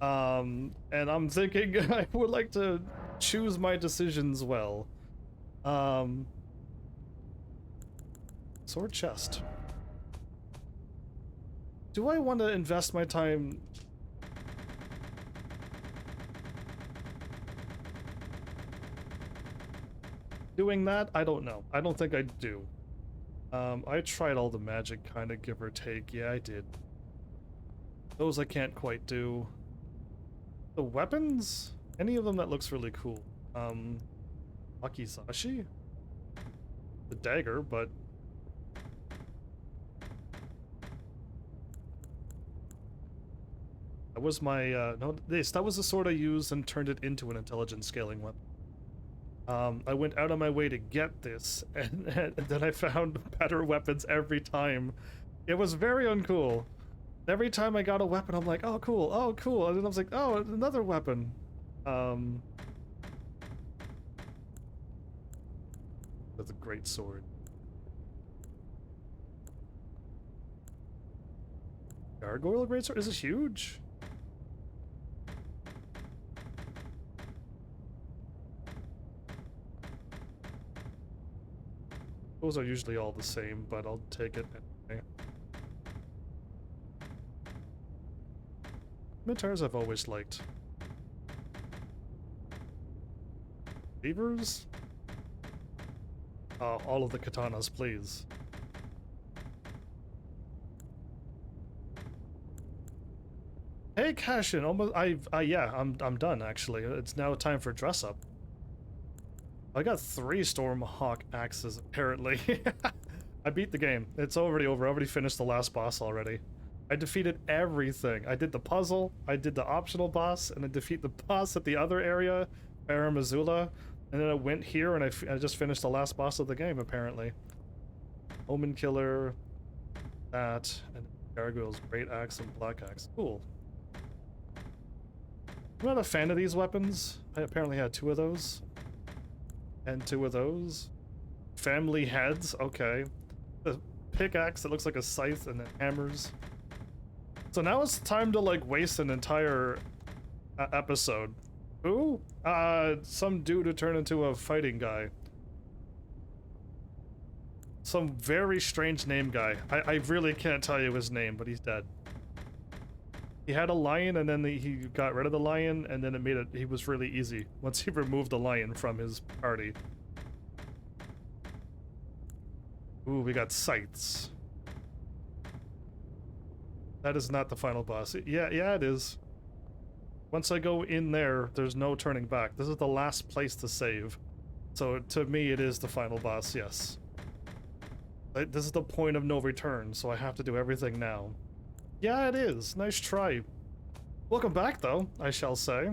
And I'm thinking I would like to choose my decisions well. Sword chest. Do I want to invest my time... doing that? I don't know. I don't think I do. I tried all the magic, kind of, give or take. Yeah, I did. Those I can't quite do. The weapons? Any of them that looks really cool. Wakizashi? The dagger, but... that was my, no, that was the sword I used and turned it into an intelligence scaling weapon. I went out of my way to get this, and then I found better weapons every time. It was very uncool. Every time I got a weapon, I'm like, oh cool, oh cool, and then I was like, oh, another weapon. That's a great sword. Gargoyle greatsword? Is this huge? Those are usually all the same, but I'll take it anyway. Scimitars I've always liked. Beavers? All of the katanas, please. Hey, Cashin, almost. Yeah, I'm done actually. It's now time for dress up. I got 3 Stormhawk axes, apparently. I beat the game. It's already over. I already finished the last boss already. I defeated everything. I did the puzzle, I did the optional boss, and I defeat the boss at the other area, Aramazula, and then I went here and I just finished the last boss of the game, apparently. Omen Killer, that, and Gargoyle's Great Axe and Black Axe. Cool. I'm not a fan of these weapons. I apparently had 2 of those. And 2 of those. Family heads, okay. The pickaxe that looks like a scythe and then hammers. So now it's time to like waste an entire episode. Who? Some dude who turned into a fighting guy. Some very strange name guy. I really can't tell you his name, but he's dead. He had a lion and then he got rid of the lion and then it made it, he was really easy once he removed the lion from his party. Ooh, we got scythes. That is not the final boss. Yeah, it is. Once I go in there, there's no turning back. This is the last place to save. So to me, it is the final boss, yes. This is the point of no return, so I have to do everything now. Yeah, it is. Nice try. Welcome back, though, I shall say.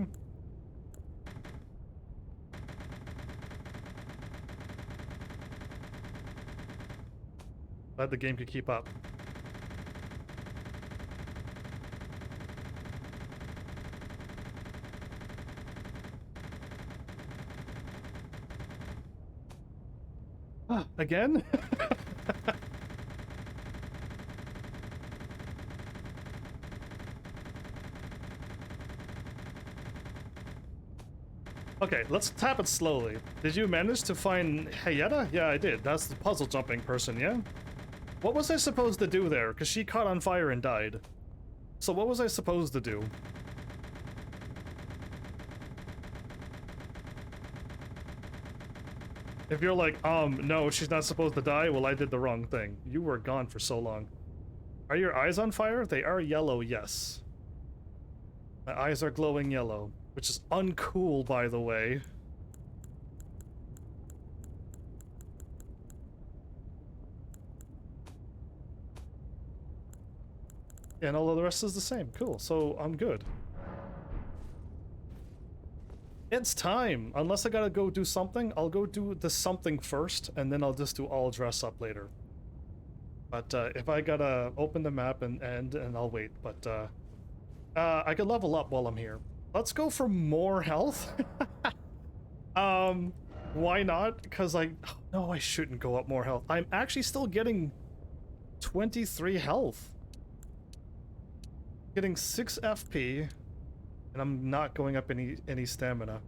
Glad the game could keep up. Again? Okay, let's tap it slowly. Did you manage to find Hayeta? Yeah, I did. That's the puzzle jumping person, yeah? What was I supposed to do there? Because she caught on fire and died. So what was I supposed to do? If you're like, no, she's not supposed to die, well, I did the wrong thing. You were gone for so long. Are your eyes on fire? They are yellow, yes. My eyes are glowing yellow. Which is uncool, by the way. And all of the rest is the same. Cool, so I'm good. It's time! Unless I gotta go do something, I'll go do the something first, and then I'll just do all dress up later. But if I gotta open the map and I'll wait. But I could level up while I'm here. Let's go for more health. Why not? Because no, I shouldn't go up more health. I'm actually still getting 23 health. Getting 6 FP, and I'm not going up any stamina.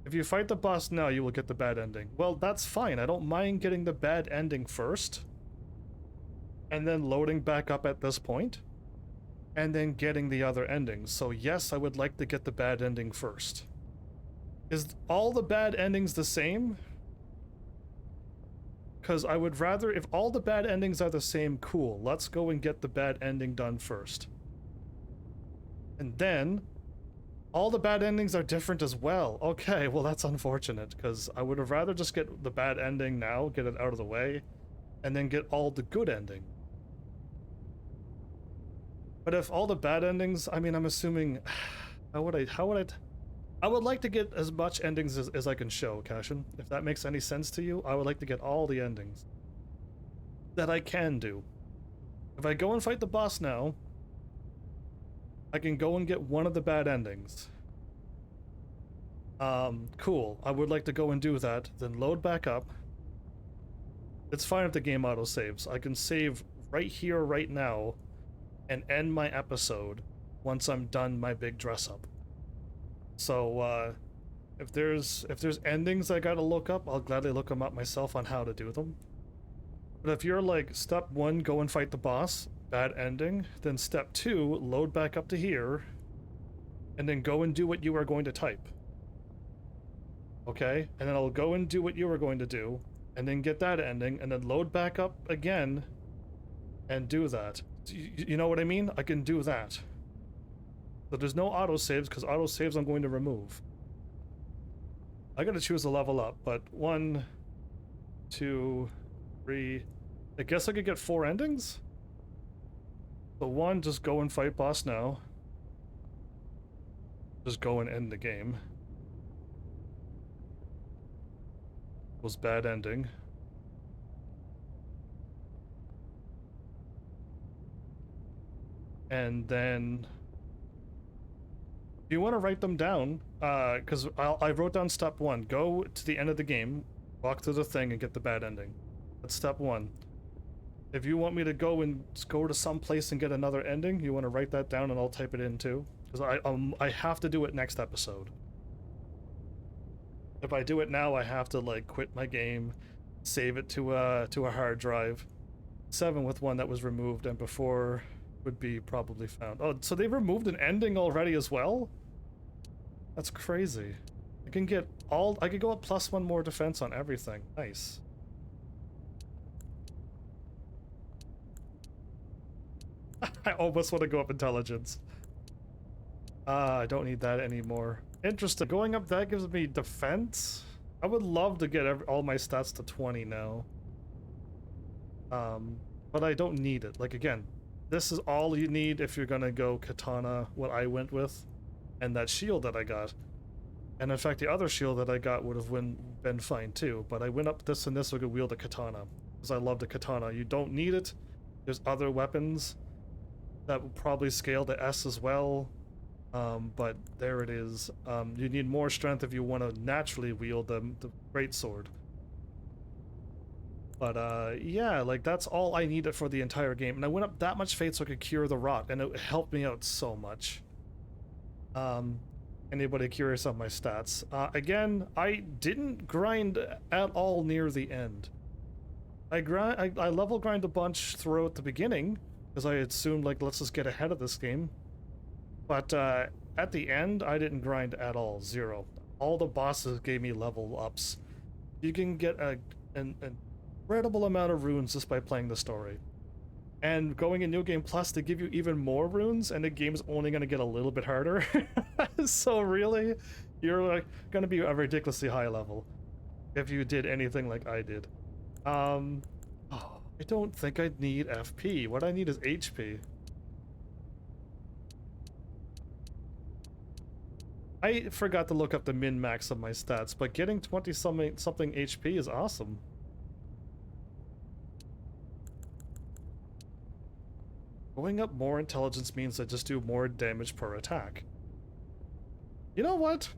If you fight the boss now, you will get the bad ending. Well, that's fine. I don't mind getting the bad ending first, and then loading back up at this point, and then getting the other endings. So yes, I would like to get the bad ending first. Is all the bad endings the same? Because I would rather, if all the bad endings are the same, cool. Let's go and get the bad ending done first. And then, all the bad endings are different as well. Okay, well that's unfortunate, because I would have rather just get the bad ending now, get it out of the way, and then get all the good ending. But if all the bad endings, I mean, I'm assuming, I would like to get as much endings as I can show, Cashin. If that makes any sense to you, I would like to get all the endings that I can do. If I go and fight the boss now, I can go and get one of the bad endings. Cool. I would like to go and do that, then load back up. It's fine if the game auto-saves. I can save right here, right now, and end my episode once I'm done my big dress-up. So, if there's endings I gotta look up, I'll gladly look them up myself on how to do them. But if you're like, step 1, go and fight the boss, bad ending, then step 2, load back up to here, and then go and do what you are going to type. Okay? And then I'll go and do what you were going to do, and then get that ending, and then load back up again, and do that. You know what I mean? I can do that. So there's no autosaves, because autosaves I'm going to remove. I gotta choose a level up, but 1, 2, 3... I guess I could get 4 endings? So 1, just go and fight boss now. Just go and end the game. Was bad ending. And then... Do you want to write them down? Because I wrote down step 1. Go to the end of the game, walk through the thing, and get the bad ending. That's step 1. If you want me to go to some place and get another ending, you want to write that down and I'll type it in too. Because I have to do it next episode. If I do it now, I have to like quit my game, save it to a hard drive. 7 with one that was removed and before would be probably found. Oh, so they've removed an ending already as well? That's crazy. I could go up +1 more defense on everything. Nice. I almost want to go up intelligence. I don't need that anymore. Interesting. Going up that gives me defense. I would love to get all my stats to 20 now. But I don't need it. Like, again, this is all you need if you're gonna go katana, what I went with, and that shield that I got. And in fact, the other shield that I got would have been fine too, but I went up this and this so I could wield a katana, because I love the katana. You don't need it. There's other weapons that will probably scale to S as well, but there it is. You need more strength if you want to naturally wield the greatsword. But yeah, like that's all I needed for the entire game, and I went up that much faith so I could cure the rot, and it helped me out so much. Anybody curious on my stats? Again, I didn't grind at all near the end. I level grind a bunch throughout the beginning, because I assumed, like, let's just get ahead of this game. But at the end, I didn't grind at all. 0. All the bosses gave me level ups. You can get an incredible amount of runes just by playing the story. And going in New Game Plus, they give you even more runes, and the game's only going to get a little bit harder. So really, you're like going to be a ridiculously high level if you did anything like I did. Oh, I don't think I'd need FP. What I need is HP. I forgot to look up the min-max of my stats, but getting 20-something HP is awesome. Going up more intelligence means I just do more damage per attack. You know what?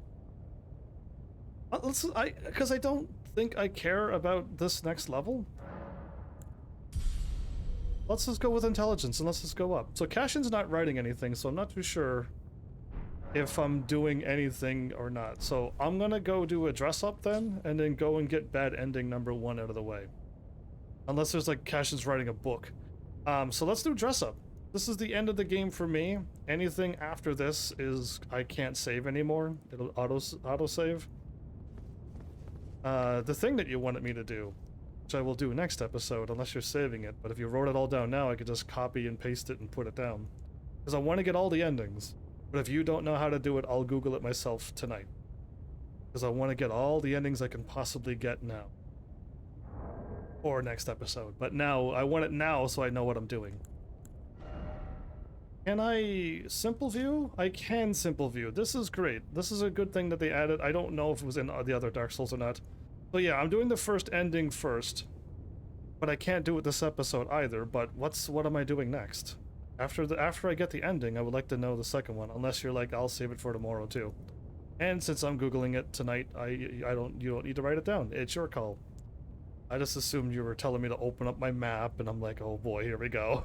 Because I don't think I care about this next level. Let's just go with intelligence and let's just go up. So Cashin's not writing anything, so I'm not too sure if I'm doing anything or not. So I'm gonna go do a dress up then, and then go and get bad ending number 1 out of the way. Unless there's like Cashin's writing a book. So let's do dress up. This is the end of the game for me. Anything after this is I can't save anymore. It'll auto save. The thing that you wanted me to do, which I will do next episode unless you're saving it, but if you wrote it all down now, I could just copy and paste it and put it down. Because I want to get all the endings. But if you don't know how to do it, I'll Google it myself tonight. Because I want to get all the endings I can possibly get now. Or next episode. But now, I want it now so I know what I'm doing. Can I simple view? I can simple view. This is great. This is a good thing that they added. I don't know if it was in the other Dark Souls or not. So yeah, I'm doing the first ending first. But I can't do it this episode either. But what am I doing next? After I get the ending, I would like to know the second one. Unless you're like, I'll save it for tomorrow too. And since I'm Googling it tonight, you don't need to write it down. It's your call. I just assumed you were telling me to open up my map, and I'm like, oh boy, here we go.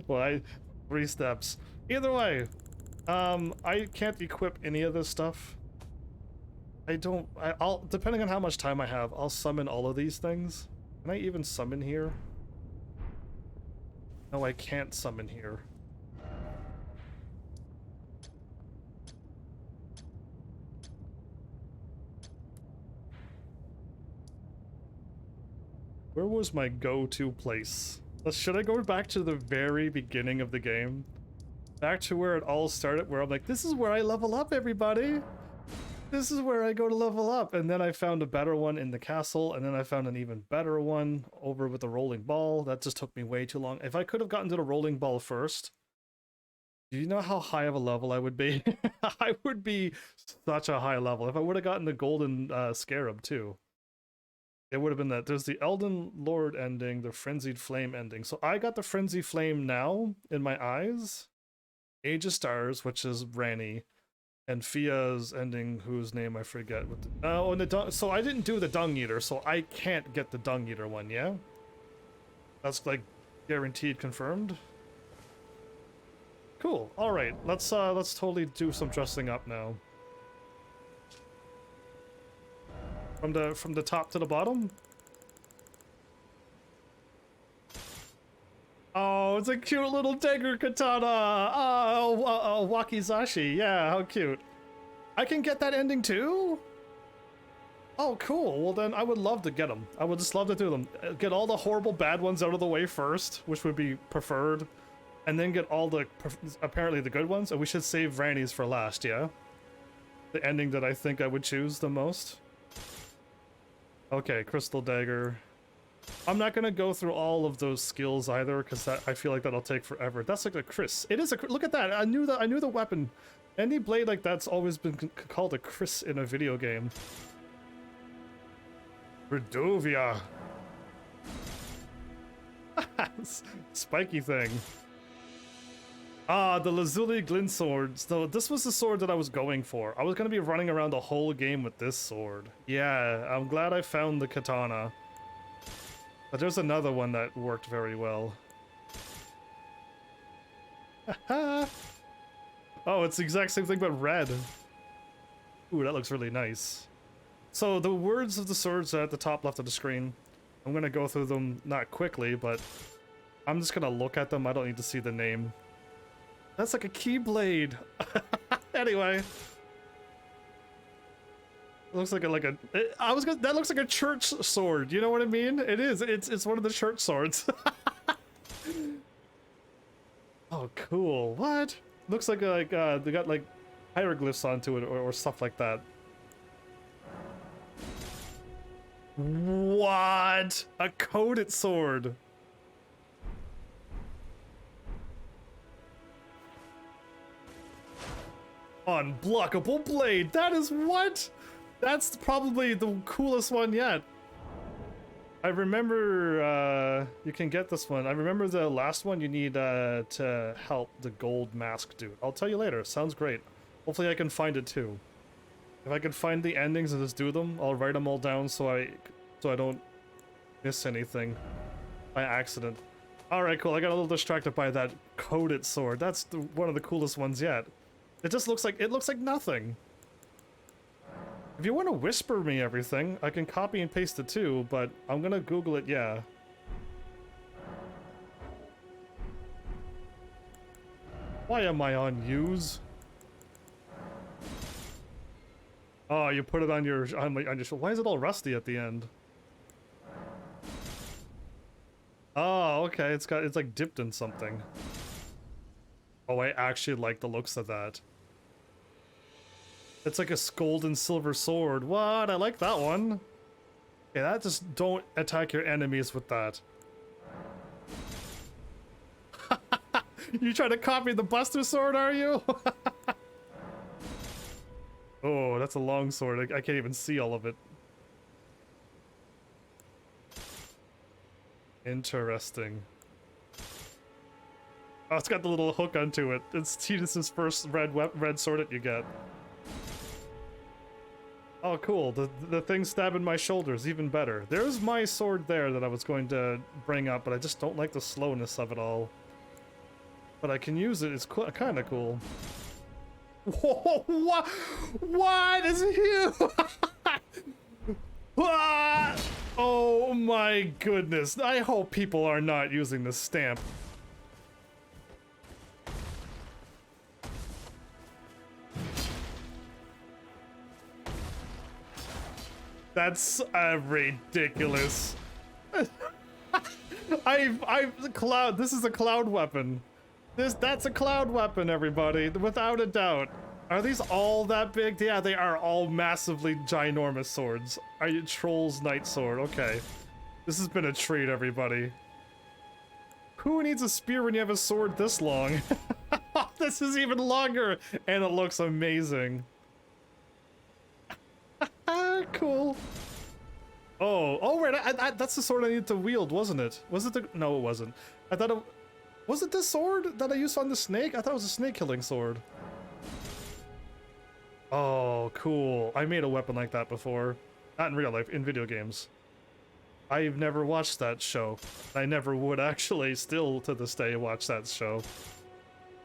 Well, 3 steps. Either way, I can't equip any of this stuff. I'll depending on how much time I have, I'll summon all of these things. Can I even summon here? No, I can't summon here. Where was my go-to place? Should I go back to the very beginning of the game? Back to where it all started, where I'm like, this is where I level up, everybody! This is where I go to level up! And then I found a better one in the castle, and then I found an even better one over with the rolling ball. That just took me way too long. If I could have gotten to the rolling ball first, do you know how high of a level I would be? I would be such a high level. If I would have gotten the golden scarab too. It would have been that. There's the Elden Lord ending, the Frenzied Flame ending. So I got the Frenzied Flame now in my eyes. Age of Stars, which is Ranni, and Fia's ending, whose name I forget. So I didn't do the Dung Eater, so I can't get the Dung Eater one, yeah? That's like guaranteed confirmed. Cool. All right, let's totally do some dressing up now. From the top to the bottom? Oh, it's a cute little dagger katana! Oh, wakizashi, yeah, how cute. I can get that ending too? Oh, cool. Well then, I would love to get them. I would just love to do them. Get all the horrible bad ones out of the way first, which would be preferred. And then get all the, apparently the good ones. And we should save Ranni's for last, yeah? The ending that I think I would choose the most. Okay, Crystal Dagger. I'm not gonna go through all of those skills either, because I feel like that'll take forever. That's like a Chris. It is a, look at that. I knew the weapon. Any blade like that's always been called a Chris in a video game. Redovia. Spiky thing. Ah, the Lazuli Glint sword. So this was the sword that I was going for. I was going to be running around the whole game with this sword. Yeah, I'm glad I found the katana. But there's another one that worked very well. Oh, it's the exact same thing but red. Ooh, that looks really nice. So the words of the swords are at the top left of the screen. I'm going to go through them, not quickly, but I'm just going to look at them. I don't need to see the name. That's like a keyblade. Anyway. It looks like that looks like a church sword. You know what I mean? It is. It's one of the church swords. Oh, cool. What? Looks like they got like hieroglyphs onto it or stuff like that. What? A coated sword. Unblockable blade. That is what? That's probably the coolest one yet. I remember you can get this one. I remember the last one you need to help the gold mask dude. I'll tell you later. Sounds great. Hopefully I can find it too. If I can find the endings and just do them, I'll write them all down so I don't miss anything by accident. All right, cool. I got a little distracted by that coated sword. That's one of the coolest ones yet. It just looks like nothing. If you want to whisper me everything, I can copy and paste it too, but I'm gonna Google it, yeah. Why am I on use? Oh, you put it on your shoulder. Why is it all rusty at the end? Oh, okay. It's like dipped in something. Oh, I actually like the looks of that. It's like a gold and silver sword. What? I like that one. Yeah, that just don't attack your enemies with that. You trying to copy the Buster sword, are you? Oh, that's a long sword. I can't even see all of it. Interesting. Oh, it's got the little hook onto it. It's Tidus's first red sword that you get. Oh, cool. The thing stabbing my shoulders, even better. There's my sword there that I was going to bring up, but I just don't like the slowness of it all. But I can use it. It's kind of cool. Whoa, what is here? Oh my goodness. I hope people are not using this stamp. That's ridiculous. This is a cloud weapon. That's a cloud weapon, everybody, without a doubt. Are these all that big? Yeah, they are all massively ginormous swords. Are you Troll's Knight Sword? Okay. This has been a treat, everybody. Who needs a spear when you have a sword this long? This is even longer, and it looks amazing. Cool. Oh, right. That's the sword I needed to wield, wasn't it? Was it the? No, it wasn't. I thought it. Was it this sword that I used on the snake? I thought it was a snake killing sword. Oh, cool. I made a weapon like that before. Not in real life, in video games. I've never watched that show. I never would actually, still to this day, watch that show.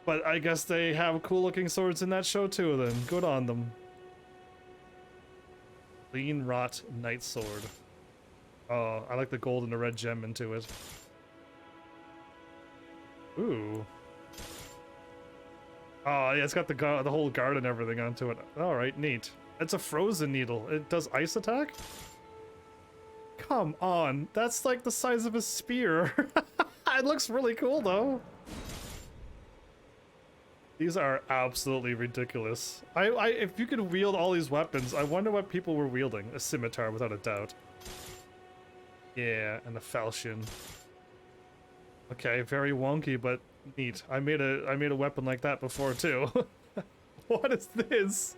But I guess they have cool looking swords in that show too then. Good on them. Lean Rot Knight Sword. Oh, I like the gold and the red gem into it. Ooh. Oh, yeah, it's got the whole guard and everything onto it. Alright, neat. It's a frozen needle. It does ice attack? Come on. That's like the size of a spear. It looks really cool, though. These are absolutely ridiculous. If you could wield all these weapons, I wonder what people were wielding. A scimitar, without a doubt. Yeah, and a falchion. Okay, very wonky, but neat. I made a weapon like that before too. What is this?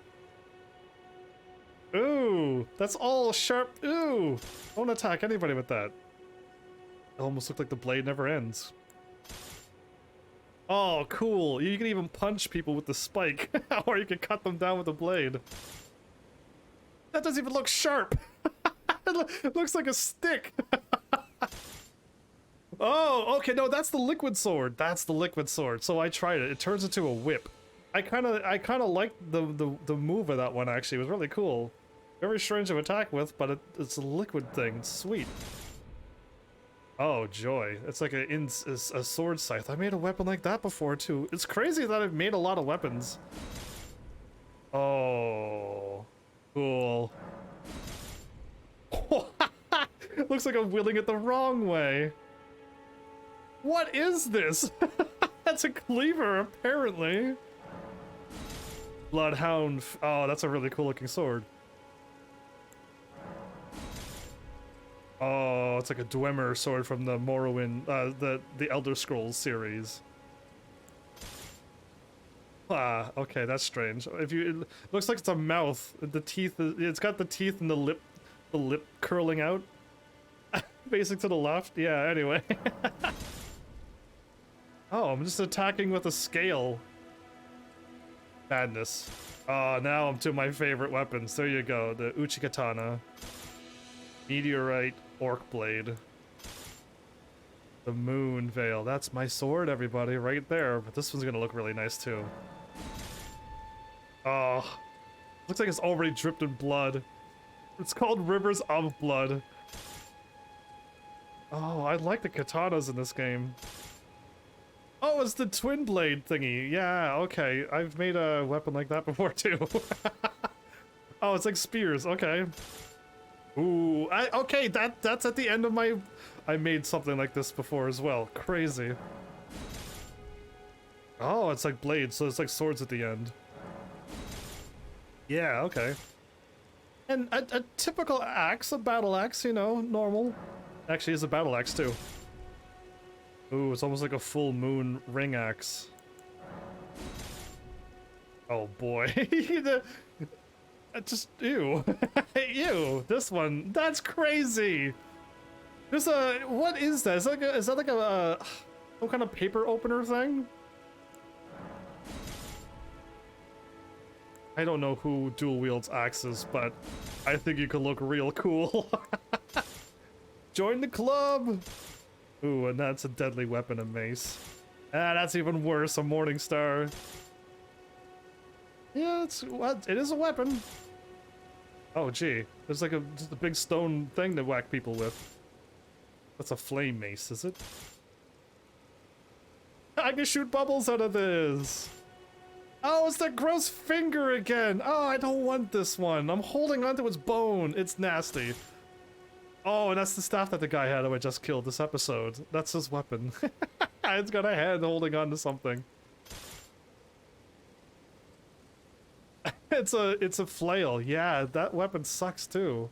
Ooh, that's all sharp. Ooh, don't attack anybody with that. It almost looked like the blade never ends. Oh, cool. You can even punch people with the spike, or you can cut them down with the blade. That doesn't even look sharp. It looks like a stick. Oh, okay, no, that's the liquid sword. That's the liquid sword. So I tried it. It turns into a whip. I kind of liked the move of that one, actually. It was really cool. Very strange to attack with, but it's a liquid thing. It's sweet. Oh, joy. It's like a sword scythe. I made a weapon like that before, too. It's crazy that I've made a lot of weapons. Oh, cool. Looks like I'm wielding it the wrong way. What is this? That's a cleaver, apparently. Bloodhound. Oh, that's a really cool looking sword. Oh, it's like a Dwemer sword from the Morrowind, the Elder Scrolls series. Ah, okay, that's strange. If you, it looks like it's a mouth. The teeth, it's got the teeth and the lip curling out. Facing to the left. Yeah. Anyway. Oh, I'm just attacking with a scale. Madness. Oh, now I'm to my favorite weapons. There you go. The Uchikatana. Meteorite Orc Blade. The Moon Veil. That's my sword, everybody, right there. But this one's gonna look really nice too. Oh, looks like it's already dripped in blood. It's called Rivers of Blood. Oh, I like the katanas in this game. Oh, it's the twin blade thingy. Yeah, okay. I've made a weapon like that before too. Oh, it's like spears. Okay. Ooh, okay. That's at the end of my. I made something like this before as well. Crazy. Oh, it's like blades, so it's like swords at the end. Yeah, okay. And a typical axe, a battle axe, you know, normal. Actually, is a battle axe too. Ooh, it's almost like a full moon ring axe. Oh boy. Just, ew. Ew, this one, that's crazy. There's a, what is that? Is that like a some kind of paper opener thing? I don't know who dual wields axes, but I think you could look real cool. Join the club! Ooh, and that's a deadly weapon, a mace. Ah, that's even worse, a morning star. Yeah, it is a weapon. Oh, gee. There's like just a big stone thing to whack people with. That's a flame mace, is it? I can shoot bubbles out of this! Oh, it's that gross finger again! Oh, I don't want this one. I'm holding onto its bone. It's nasty. Oh, and that's the staff that the guy had who I just killed this episode. That's his weapon. It's got a hand holding on to something. It's a flail. Yeah, that weapon sucks too.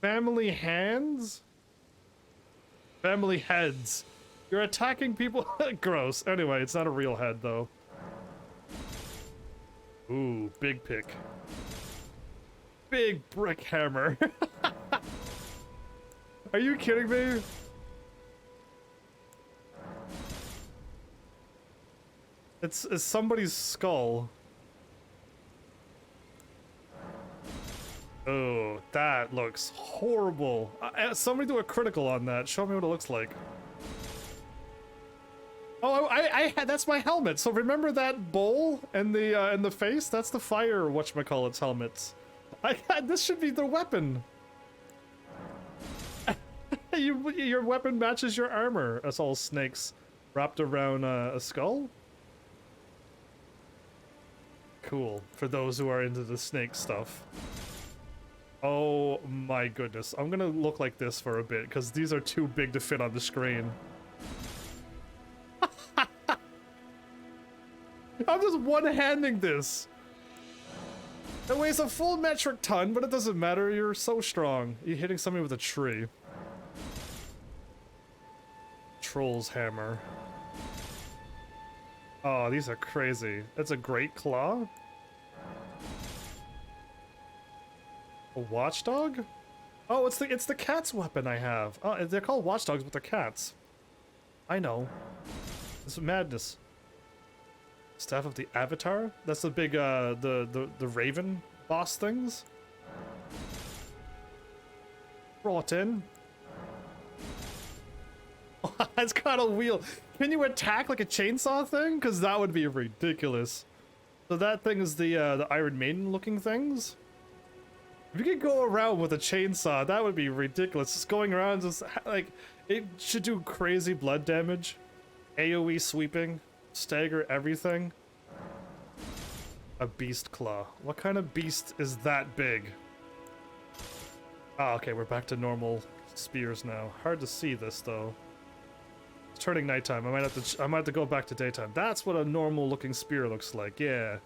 Family hands? Family heads. You're attacking people. Gross. Anyway, it's not a real head though. Ooh, big pick. Big brick hammer. Are you kidding me? It's somebody's skull. Oh, that looks horrible. Somebody do a critical on that. Show me what it looks like. Oh, I that's my helmet. So remember that bowl and the face? That's the fire whatchamacallit's helmets. This should be the weapon. Your weapon matches your armor. That's all snakes wrapped around a skull. Cool. For those who are into the snake stuff. Oh my goodness. I'm gonna look like this for a bit because these are too big to fit on the screen. I'm just one-handing this. It weighs a full metric ton, but it doesn't matter. You're so strong. You're hitting somebody with a tree. Troll's hammer. Oh, these are crazy. That's a great claw. A watchdog? Oh, it's the cat's weapon I have. Oh, they're called watchdogs, but they're cats. I know. This is madness. Staff of the Avatar? That's the big, the Raven boss things? Brought in. It's got a wheel. Can you attack like a chainsaw thing? Because that would be ridiculous. So that thing is the Iron Maiden looking things? If you could go around with a chainsaw, that would be ridiculous. Just going around, just like, it should do crazy blood damage. AoE sweeping. Stagger everything. A beast claw. What kind of beast is that big? Ah, okay, we're back to normal spears now. Hard to see this though. It's turning nighttime. I might have to go back to daytime. That's what a normal looking spear looks like. Yeah.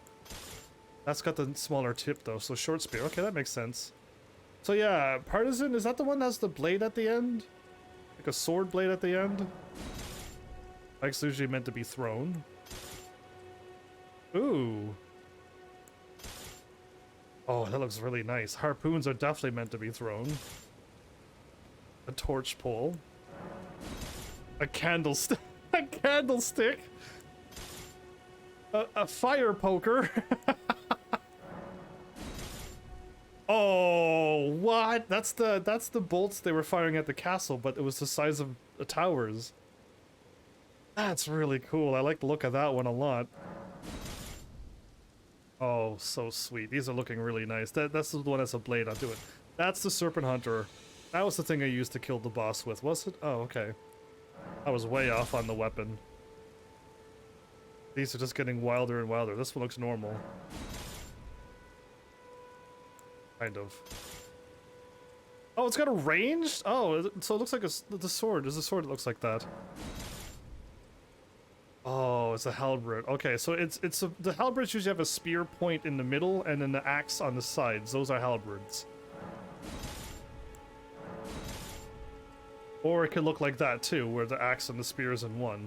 That's got the smaller tip though, so short spear. Okay, that makes sense. So yeah, Partisan, is that the one that has the blade at the end? Like a sword blade at the end? Like it's usually meant to be thrown. Ooh. Oh, that looks really nice. Harpoons are definitely meant to be thrown. A torch pole. A candlestick. A candlestick. A fire poker. Oh, what? That's the bolts they were firing at the castle, but it was the size of the towers. That's really cool. I like the look of that one a lot. Oh, so sweet. These are looking really nice. That's the one that's a blade. I'll do it. That's the Serpent Hunter. That was the thing I used to kill the boss with, was it? Oh, okay. I was way off on the weapon. These are just getting wilder and wilder. This one looks normal. Kind of. Oh, it's got a range? Oh, so it looks like the sword. There's a sword that looks like that. Oh, it's a halberd. Okay, so the halberds usually have a spear point in the middle and then the axe on the sides. Those are halberds. Or it could look like that too, where the axe and the spear is in one.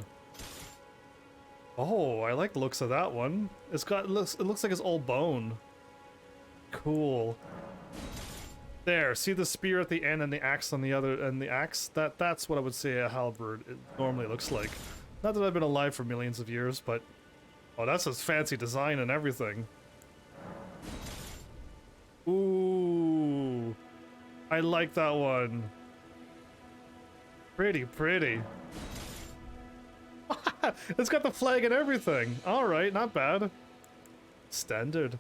Oh, I like the looks of that one. It looks like it's all bone. Cool. There, see the spear at the end and the axe on the other, and the axe? That's what I would say a halberd normally looks like. Not that I've been alive for millions of years, but... Oh, that's a fancy design and everything. Ooh. I like that one. Pretty, pretty. It's got the flag and everything. Alright, not bad. Standard.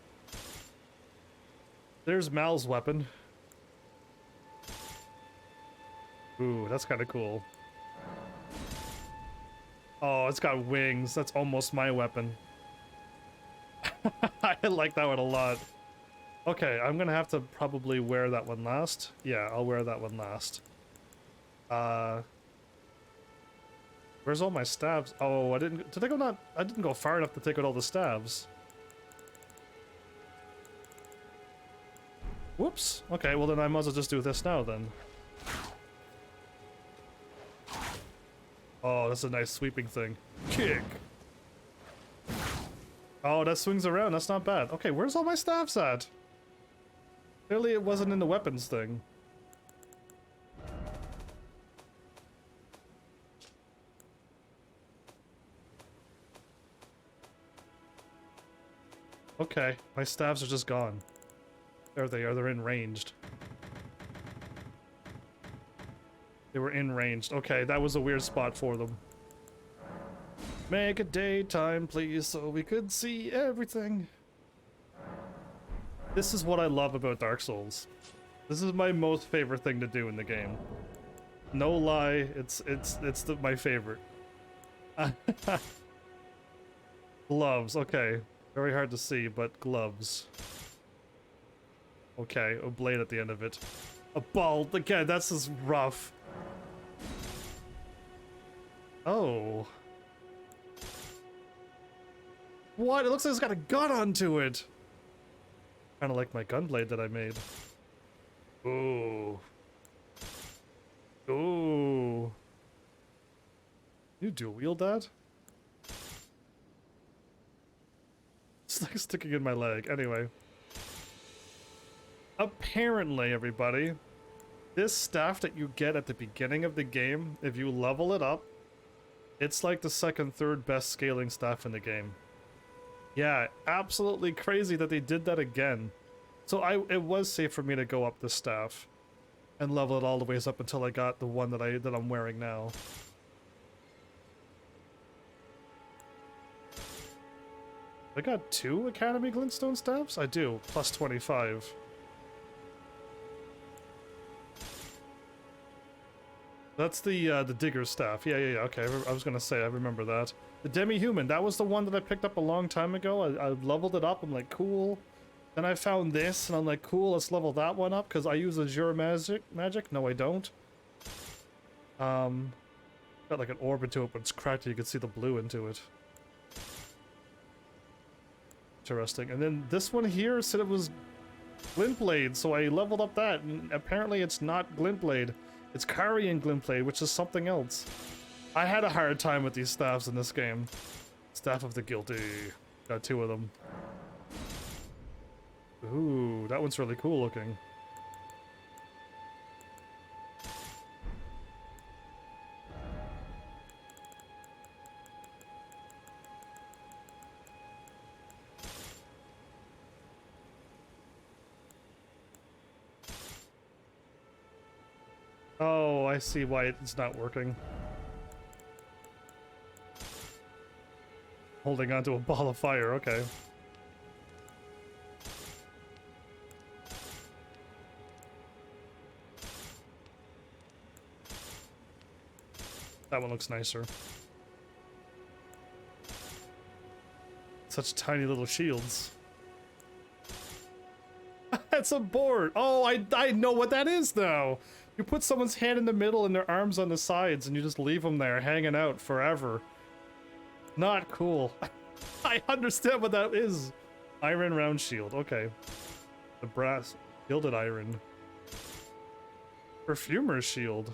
There's Mal's weapon. Ooh, that's kind of cool. Oh, it's got wings. That's almost my weapon. I like that one a lot. Okay, I'm gonna have to probably wear that one last. Yeah, I'll wear that one last. Where's all my stabs? Oh, I didn't go far enough to take out all the stabs. Whoops. Okay, well then I might as well just do this now then. Oh, that's a nice sweeping thing. Kick! Oh, that swings around. That's not bad. Okay, where's all my staffs at? Clearly it wasn't in the weapons thing. Okay, my staffs are just gone. There they are. They're in ranged. They were in ranged. Okay, that was a weird spot for them. Make it daytime, please, so we could see everything. This is what I love about Dark Souls. This is my most favorite thing to do in the game. No lie, it's my favorite. Gloves, okay. Very hard to see, but gloves. Okay, a blade at the end of it. A ball, again, that's just rough. Oh. What? It looks like it's got a gun onto it. Kind of like my gunblade that I made. Ooh. Ooh. You dual wield that? It's like sticking in my leg. Anyway. Apparently, everybody, this staff that you get at the beginning of the game, if you level it up, it's like the second, third best scaling staff in the game. Yeah, absolutely crazy that they did that again. So it was safe for me to go up the staff and level it all the ways up until I got the one that I'm wearing now. I got 2 Academy Glintstone staffs? I do, plus 25. That's the digger staff. Yeah, okay, I was gonna say, I remember that. The demi-human, that was the one that I picked up a long time ago. I leveled it up, I'm like, cool. Then I found this, and I'm like, cool, let's level that one up, because I use Azure magic. No, I don't. Got like an orb into it, but it's cracked, and you can see the blue into it. Interesting. And then this one here said it was Glint Blade, so I leveled up that, and apparently it's not Glint Blade. It's Carrion Glint Blade, which is something else. I had a hard time with these staffs in this game. Staff of the Guilty. Got 2 of them. Ooh, that one's really cool looking. Oh, I see why it's not working. Holding onto a ball of fire, okay. That one looks nicer. Such tiny little shields. That's a board! Oh, I know what that is now! You put someone's hand in the middle and their arms on the sides and you just leave them there hanging out forever. Not cool. I understand what that is. Iron round shield, okay. The brass gilded iron. Perfumer's shield.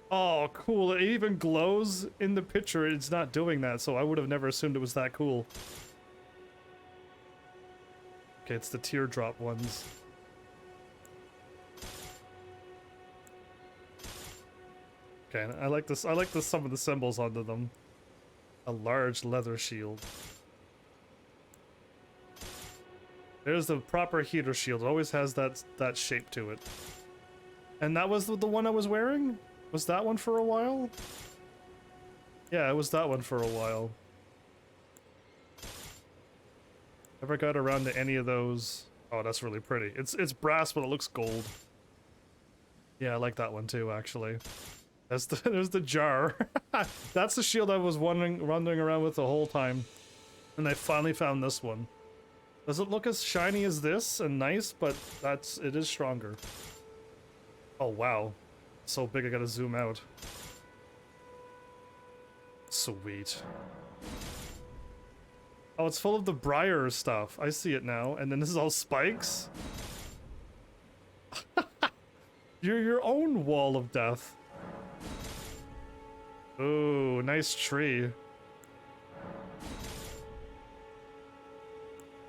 Oh, cool. It even glows in the picture. It's not doing that, so I would have never assumed it was that cool. Okay, it's the teardrop ones. Okay, I like this. I like some of the symbols under them. A large leather shield. There's the proper heater shield. It always has that shape to it. And that was the one I was wearing? Was that one for a while? Yeah, it was that one for a while. Never got around to any of those. Oh, that's really pretty. It's brass, but it looks gold. Yeah, I like that one too, actually. There's the jar. That's the shield I was wandering around with the whole time. And I finally found this one. Does it look as shiny as this and nice, but it is stronger. Oh wow. So big I gotta zoom out. Sweet. Oh, it's full of the briar stuff. I see it now. And then this is all spikes? You're your own wall of death. Ooh, nice tree.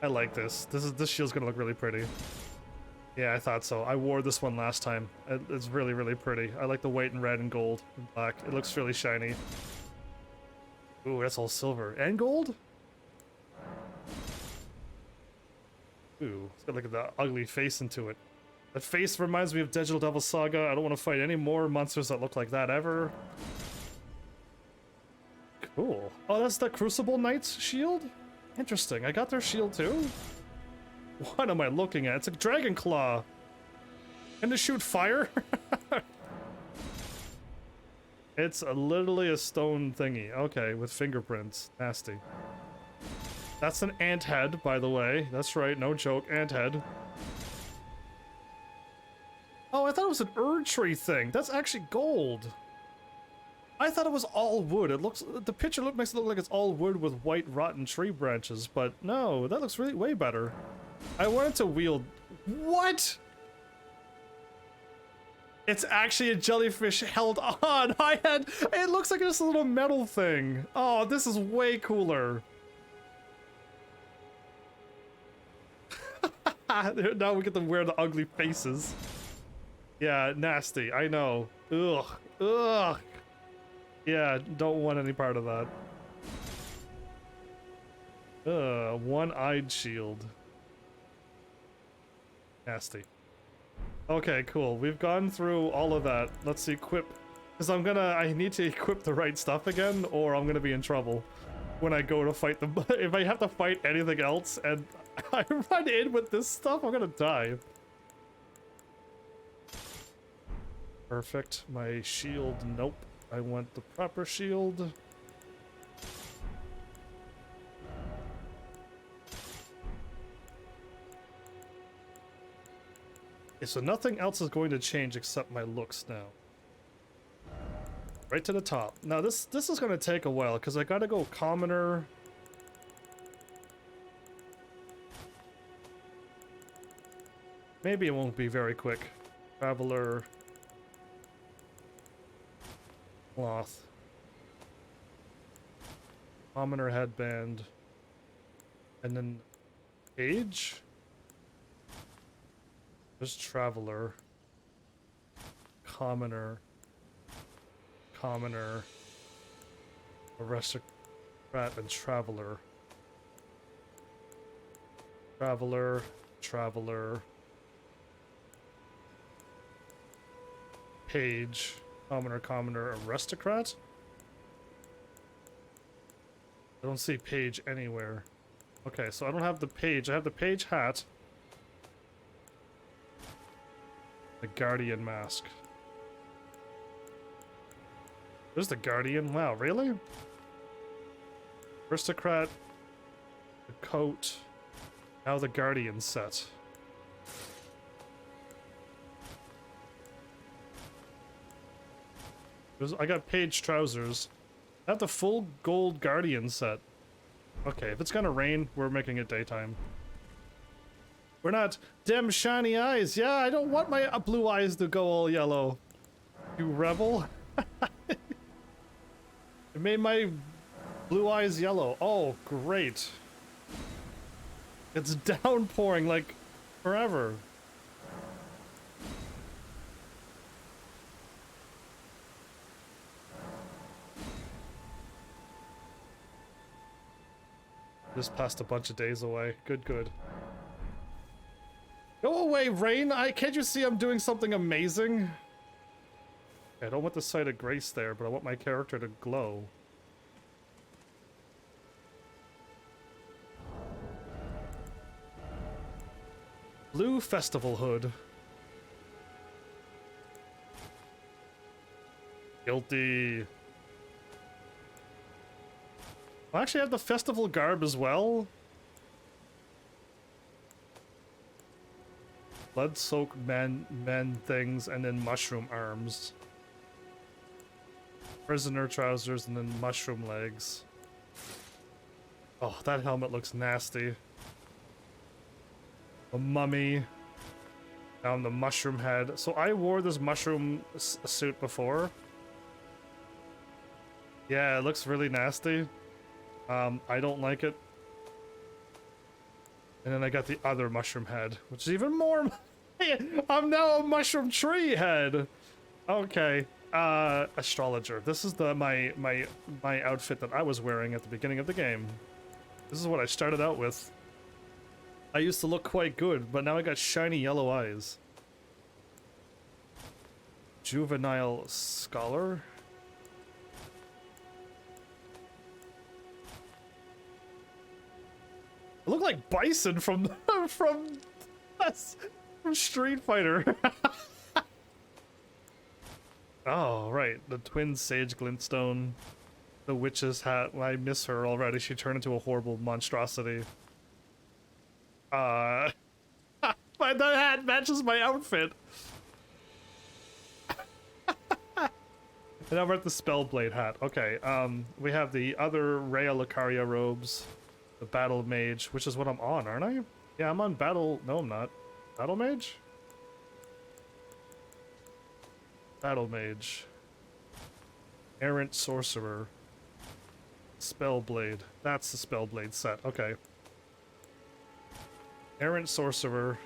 I like this. This shield's gonna look really pretty. Yeah, I thought so. I wore this one last time. It's really, really pretty. I like the white and red and gold and black. It looks really shiny. Ooh, that's all silver. And gold? Ooh, it's got like the ugly face into it. That face reminds me of Digital Devil Saga. I don't want to fight any more monsters that look like that ever. Cool. Oh, that's the Crucible Knight's shield? Interesting. I got their shield too? What am I looking at? It's a dragon claw. Can it shoot fire? It's literally a stone thingy. Okay, with fingerprints. Nasty. That's an ant head, by the way. That's right, no joke. Ant head. Oh, I thought it was an Erdtree thing. That's actually gold. I thought it was all wood. The picture makes it look like it's all wood with white rotten tree branches, but no, that looks really way better. I wanted to wield... What? It's actually a jellyfish held on. It looks like this little metal thing. Oh, this is way cooler. Now we get to wear the ugly faces. Yeah, nasty. I know. Ugh. Ugh. Yeah, don't want any part of that. One-eyed shield. Nasty. Okay, cool. We've gone through all of that. Let's equip. Because I need to equip the right stuff again, or I'm gonna be in trouble when I go to fight them. If I have to fight anything else and I run in with this stuff, I'm gonna die. Perfect. My shield, nope. I want the proper shield. Okay, so nothing else is going to change except my looks now. Right to the top. Now this is going to take a while because I got to go commoner. Maybe it won't be very quick. Traveler. Cloth. Commoner headband. And then page? There's traveler. Commoner. Commoner. Aristocrat and traveler. Traveler. Traveler. Page. Commoner, commoner, aristocrat? I don't see page anywhere. Okay, so I don't have the page. I have the page hat. The guardian mask. There's the guardian. Wow, really? Aristocrat. The coat. Now the guardian set. I got page trousers. I have the full gold guardian set. Okay, if it's gonna rain, we're making it daytime. We're not dim shiny eyes. Yeah, I don't want my blue eyes to go all yellow. You rebel. It made my blue eyes yellow. Oh, great. It's downpouring like forever. Just passed a bunch of days away. Good, good. Go away, rain! Can't you see I'm doing something amazing? I don't want the sight of grace there, but I want my character to glow. Blue festival hood. Guilty. I actually have the festival garb as well. Blood-soaked men things, and then mushroom arms. Prisoner trousers, and then mushroom legs. Oh, that helmet looks nasty. A mummy. Down the mushroom head. So I wore this mushroom suit before. Yeah, it looks really nasty. I don't like it. And then I got the other mushroom head, which is even more. I'm now a mushroom tree head. Okay. Astrologer. This is my outfit that I was wearing at the beginning of the game. This is what I started out with. I used to look quite good, but now I got shiny yellow eyes. Juvenile scholar. I look like Bison from Street Fighter. Oh, right. The twin sage glintstone. The witch's hat. I miss her already. She turned into a horrible monstrosity. But that hat matches my outfit. And now we're at the Spellblade hat. Okay, we have the other Rhea Lucaria robes. The Battle Mage, which is what I'm on, aren't I? Yeah, I'm on Battle... No, I'm not. Battle Mage? Battle Mage. Errant Sorcerer. Spellblade. That's the Spellblade set. Okay. Errant Sorcerer.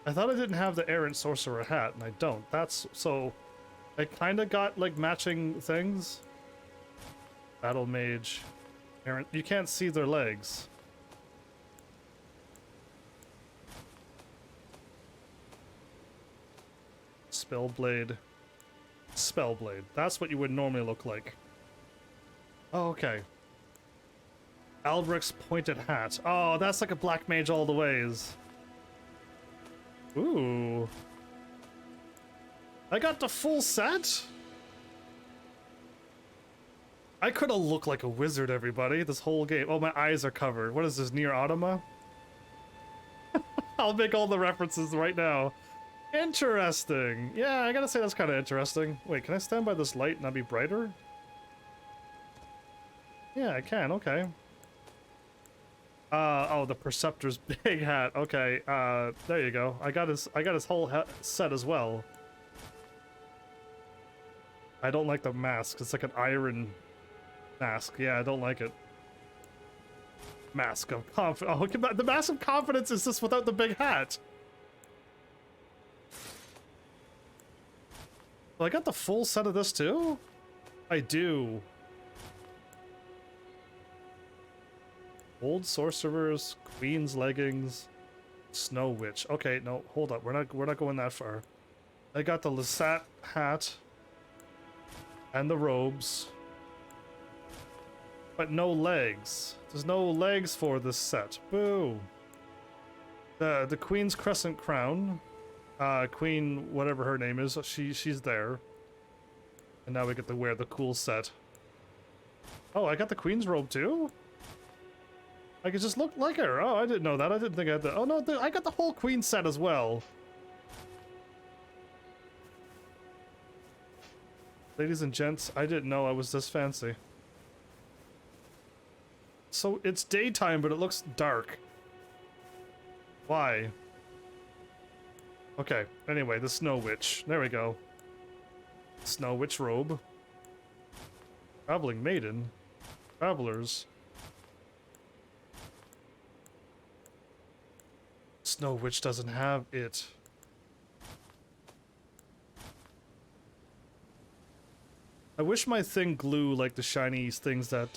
I thought I didn't have the Errant Sorcerer hat, and I don't. That's... So... I kinda got, like, matching things. Battle Mage. Errant... You can't see their legs. Spellblade. Spellblade. That's what you would normally look like. Oh, okay. Albrecht's pointed hat. Oh, that's like a black mage all the ways. Ooh. I got the full set? I could have looked like a wizard, everybody, this whole game. Oh, my eyes are covered. What is this, Nier Automata? I'll make all the references right now. Interesting. Yeah, I gotta say that's kind of interesting. Wait, can I stand by this light and not be brighter? Yeah, I can. Okay. Oh, the Preceptor's big hat. Okay. There you go. I got his whole set as well. I don't like the mask. It's like an iron mask. Yeah, I don't like it. Mask of confidence. Oh, the mask of confidence is just without the big hat. Well, I got the full set of this too? I do. Old sorcerers, queen's leggings, snow witch. Okay, no, hold up. We're not going that far. I got the Lissat hat and the robes, but no legs. There's no legs for this set. Boo. The queen's crescent crown, queen whatever her name is, she's there. And now we get to wear the cool set. Oh, I got the queen's robe too? I could just look like her. Oh, I didn't know that. I didn't think I had the... Oh, no, I got the whole queen set as well. Ladies and gents, I didn't know I was this fancy. So, it's daytime, but it looks dark. Why? Okay, anyway, the Snow Witch. There we go. Snow Witch robe. Traveling Maiden. Travelers. Snow Witch doesn't have it. I wish my thing glue like the shiny things that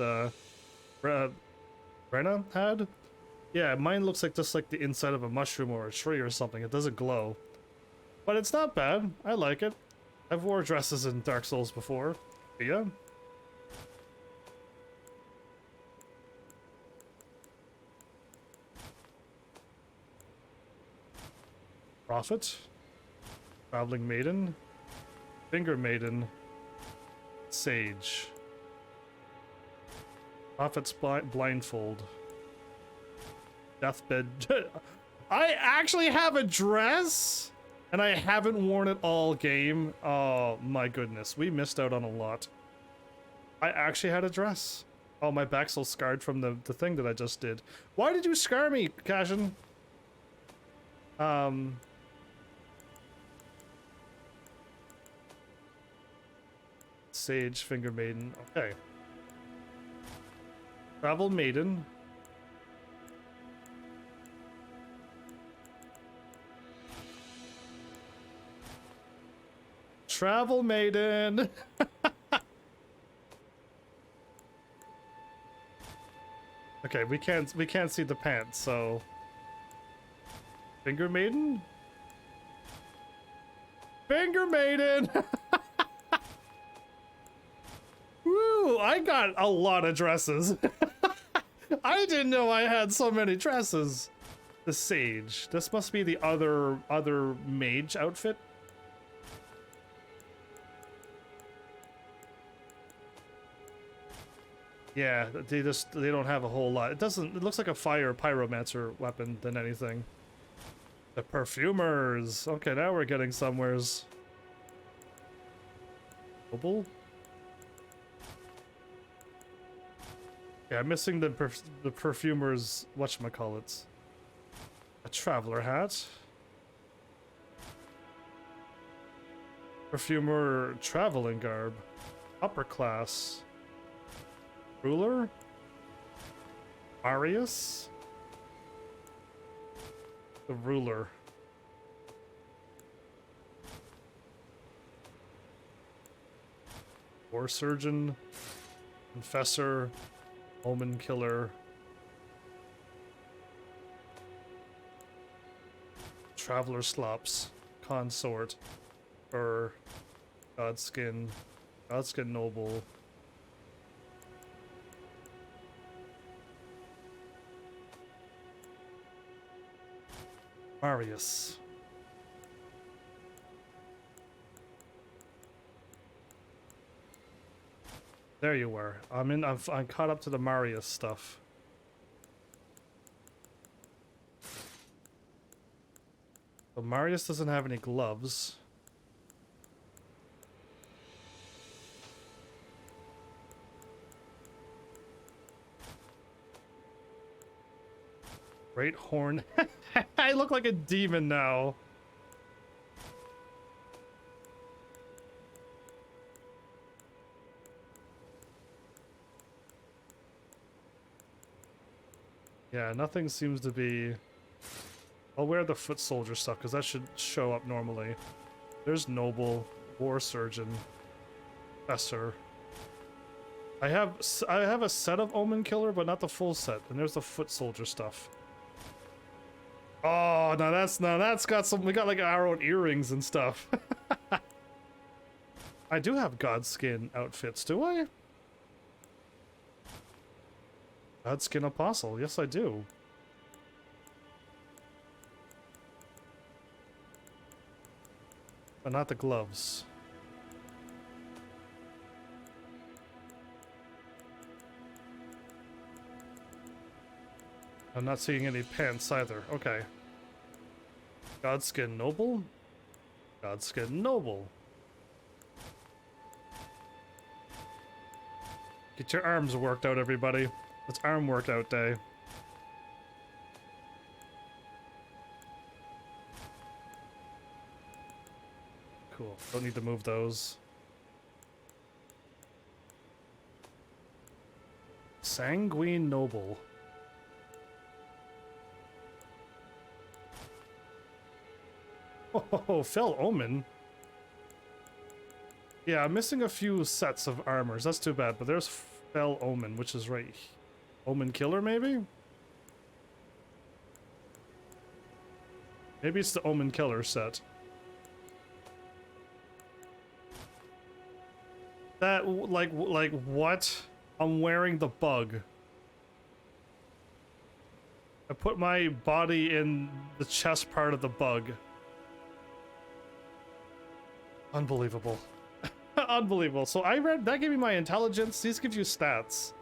Brenna had. Yeah, mine looks like just like the inside of a mushroom or a tree or something. It doesn't glow. But it's not bad. I like it. I've wore dresses in Dark Souls before. But yeah. Prophet, Traveling Maiden, Finger Maiden, Sage, Prophet's Blindfold, Deathbed. I actually have a dress, and I haven't worn it all game. Oh my goodness, we missed out on a lot. I actually had a dress. Oh, my back's so scarred from the thing that I just did. Why did you scar me, Cashin? Sage, Finger Maiden. Okay. Travel Maiden. Travel Maiden. Okay, we can't see the pants, so Finger Maiden? Finger Maiden. Woo, I got a lot of dresses. I didn't know I had so many dresses. The Sage. This must be the other mage outfit. Yeah, they don't have a whole lot. It looks like a fire pyromancer weapon than anything. The perfumers. Okay, now we're getting somewheres. Noble? Yeah, I'm missing the perfumer's whatchamacallits. A traveler hat. Perfumer traveling garb. Upper class. Ruler. Marius. The ruler. War surgeon. Confessor. Omen killer. Traveler slops. Consort. Fur. Godskin. Godskin noble. Marius. There you were. I'm caught up to the Marius stuff. So Marius doesn't have any gloves. Great horn. I look like a demon now. Yeah, nothing seems to be... I'll wear the foot soldier stuff because that should show up normally. There's Noble, War Surgeon, Professor. I have a set of Omen Killer, but not the full set. And there's the foot soldier stuff. Oh, now that's got some. We got like our own earrings and stuff. I do have Godskin outfits, do I? Godskin Apostle, yes I do. But not the gloves. I'm not seeing any pants either. Okay. Godskin Noble? Godskin Noble. Get your arms worked out, everybody. It's arm workout day. Cool. Don't need to move those. Sanguine Noble. Oh, Fell Omen. Yeah, I'm missing a few sets of armors. That's too bad, but there's Fell Omen, which is right. Omen Killer, maybe? Maybe it's the Omen Killer set. That, like what? I'm wearing the bug. I put my body in the chest part of the bug. Unbelievable. Unbelievable. So I read, that gave me my intelligence. These give you stats.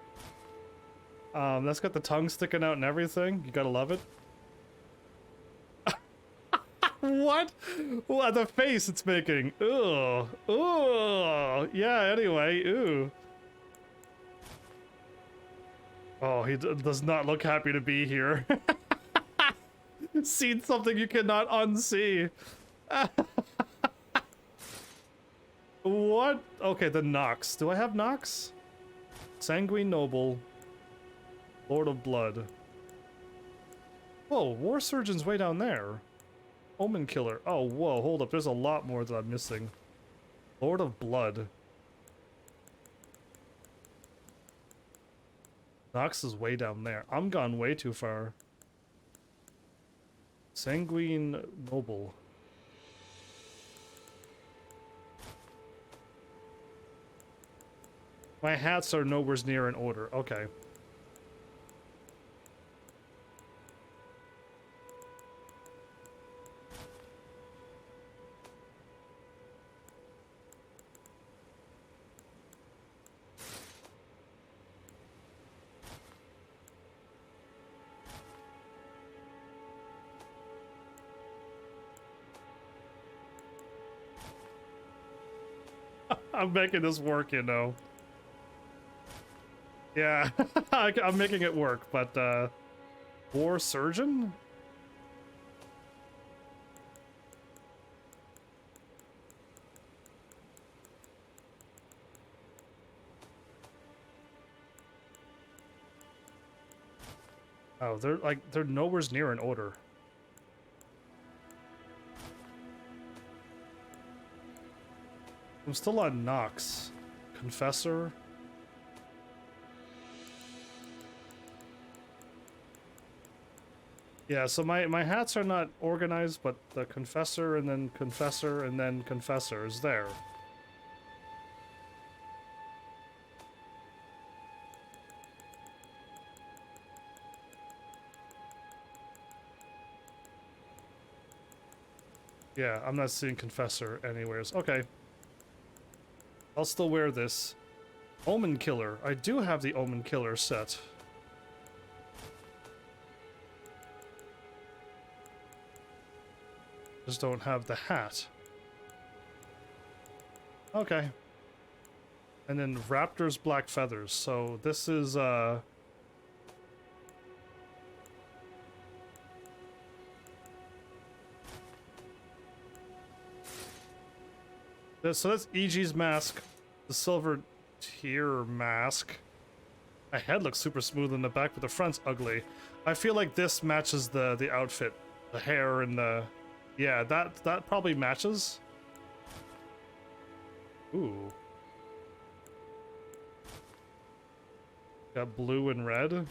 That's got the tongue sticking out and everything. You gotta love it. What? What? The face it's making. Ugh. Ugh. Yeah, anyway. Ooh. Oh, he does not look happy to be here. Seen something you cannot unsee. What? Okay, the Nox. Do I have Nox? Sanguine Noble. Lord of Blood. Whoa, War Surgeon's way down there. Omen Killer. Oh, whoa, hold up. There's a lot more that I'm missing. Lord of Blood. Nox is way down there. I'm gone way too far. Sanguine Noble. My hats are nowhere near in order. Okay. I'm making this work, you know. Yeah, I'm making it work, but, War Surgeon? Oh, they're nowhere near in order. I'm still on Nox. Confessor. Yeah, so my hats are not organized, but the Confessor and then Confessor and then Confessor is there. Yeah, I'm not seeing Confessor anywheres. Okay. I'll still wear this. Omen Killer. I do have the Omen Killer set. Just don't have the hat. Okay. And then Raptor's Black Feathers. So this is, So that's EG's mask, the silver tier mask. My head looks super smooth in the back, but the front's ugly. I feel like this matches the outfit, the hair and the, yeah, that probably matches. Ooh. Got blue and red.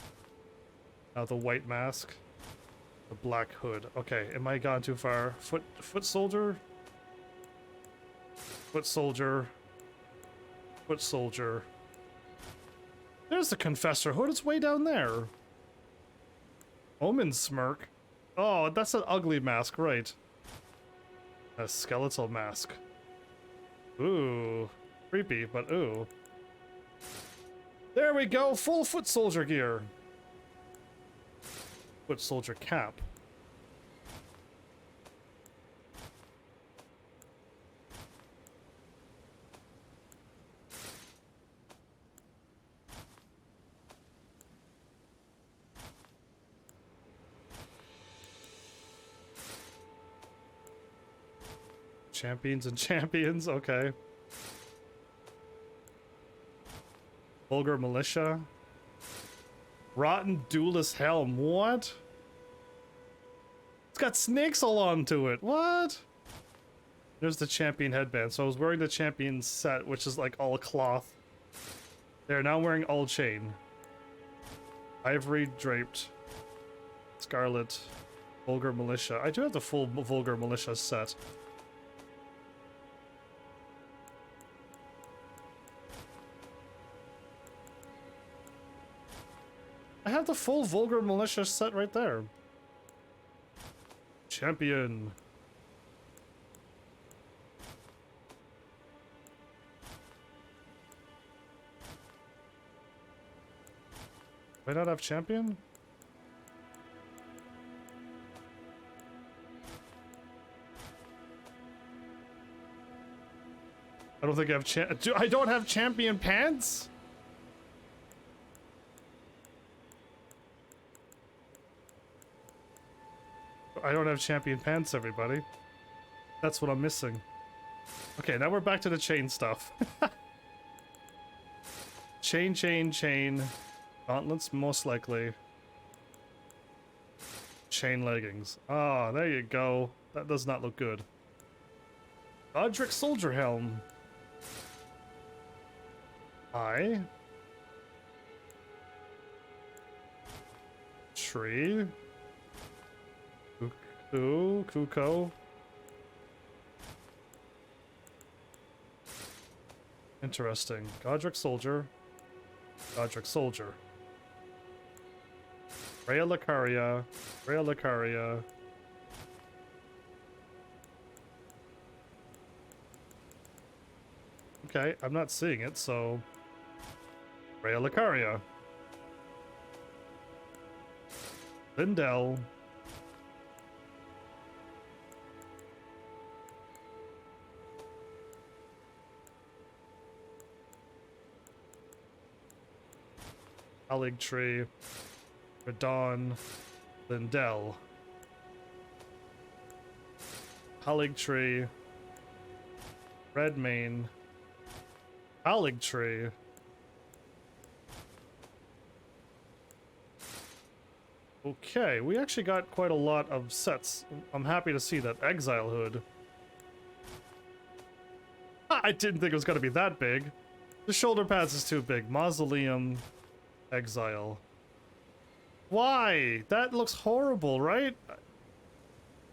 Now the white mask. The black hood. Okay, am I gone too far? Foot soldier? Foot soldier. Foot soldier. There's the Confessor hood. It's way down there. Omen smirk. Oh, that's an ugly mask, right? A skeletal mask. Ooh. Creepy, but ooh. There we go. Full foot soldier gear. Foot soldier cap. Champions and champions, okay. Vulgar militia. Rotten duelist helm, what? It's got snakes all onto it, what? There's the champion headband. So I was wearing the champion set, which is like all cloth. There, now I'm wearing all chain. Ivory draped. Scarlet. Vulgar militia. I do have the full vulgar militia set. I have the full vulgar militia set right there. Champion. Do I not have champion? I don't think I have I don't have champion pants? I don't have champion pants, everybody. That's what I'm missing. Okay, now we're back to the chain stuff. Chain, chain, chain. Gauntlets, most likely. Chain leggings. Ah, there you go. That does not look good. Godric soldier helm. Eye. Tree. Ooh, Kuko. Interesting. Godric soldier. Godric soldier. Rhea Lucaria. Rhea Lucaria. Okay, I'm not seeing it, so... Rhea Lucaria. Lindell. Colleague Tree, Radon, Lindell, Colleague Tree, Redmane, Colleague Tree, okay, we actually got quite a lot of sets. I'm happy to see that. Exile Hood. I didn't think it was going to be that big. The shoulder pads is too big. Mausoleum. Exile. Why? That looks horrible, right?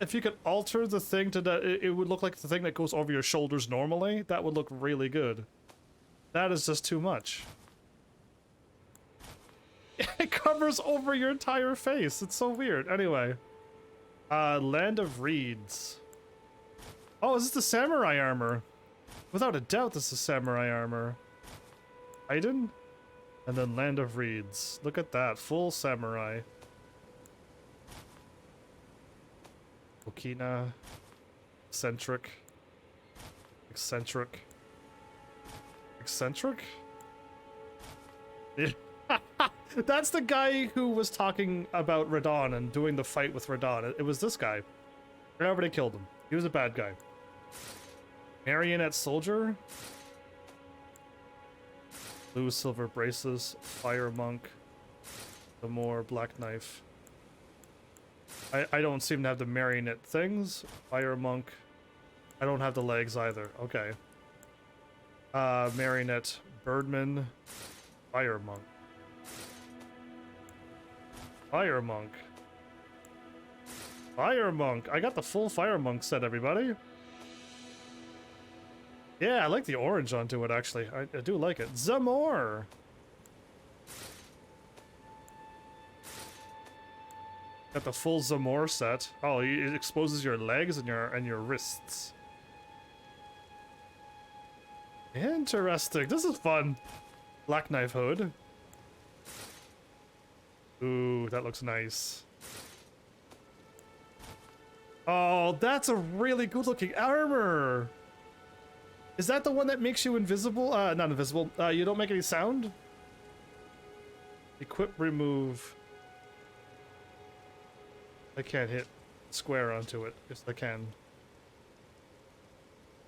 If you could alter the thing to that, it would look like the thing that goes over your shoulders normally. That would look really good. That is just too much. It covers over your entire face. It's so weird. Anyway. Land of Reeds. Oh, is this the samurai armor? Without a doubt, this is samurai armor. Aiden? And then Land of Reeds. Look at that. Full samurai. Okina. Eccentric. Eccentric. Eccentric? That's the guy who was talking about Radon and doing the fight with Radon. It was this guy. I already killed him. He was a bad guy. Marionette soldier. Blue silver braces. Fire monk. The more black knife. I don't seem to have the marionette things. Fire monk. I don't have the legs either. Okay. Marionette birdman. Fire monk. Fire monk. Fire monk. I got the full fire monk set, everybody. Yeah, I like the orange onto it, actually. I do like it. Zamor! Got the full Zamor set. Oh, it exposes your legs and your wrists. Interesting. This is fun. Black knife hood. Ooh, that looks nice. Oh, that's a really good looking armor. Is that the one that makes you invisible? Not invisible. You don't make any sound? Equip, remove. I can't hit square onto it. Yes, I can.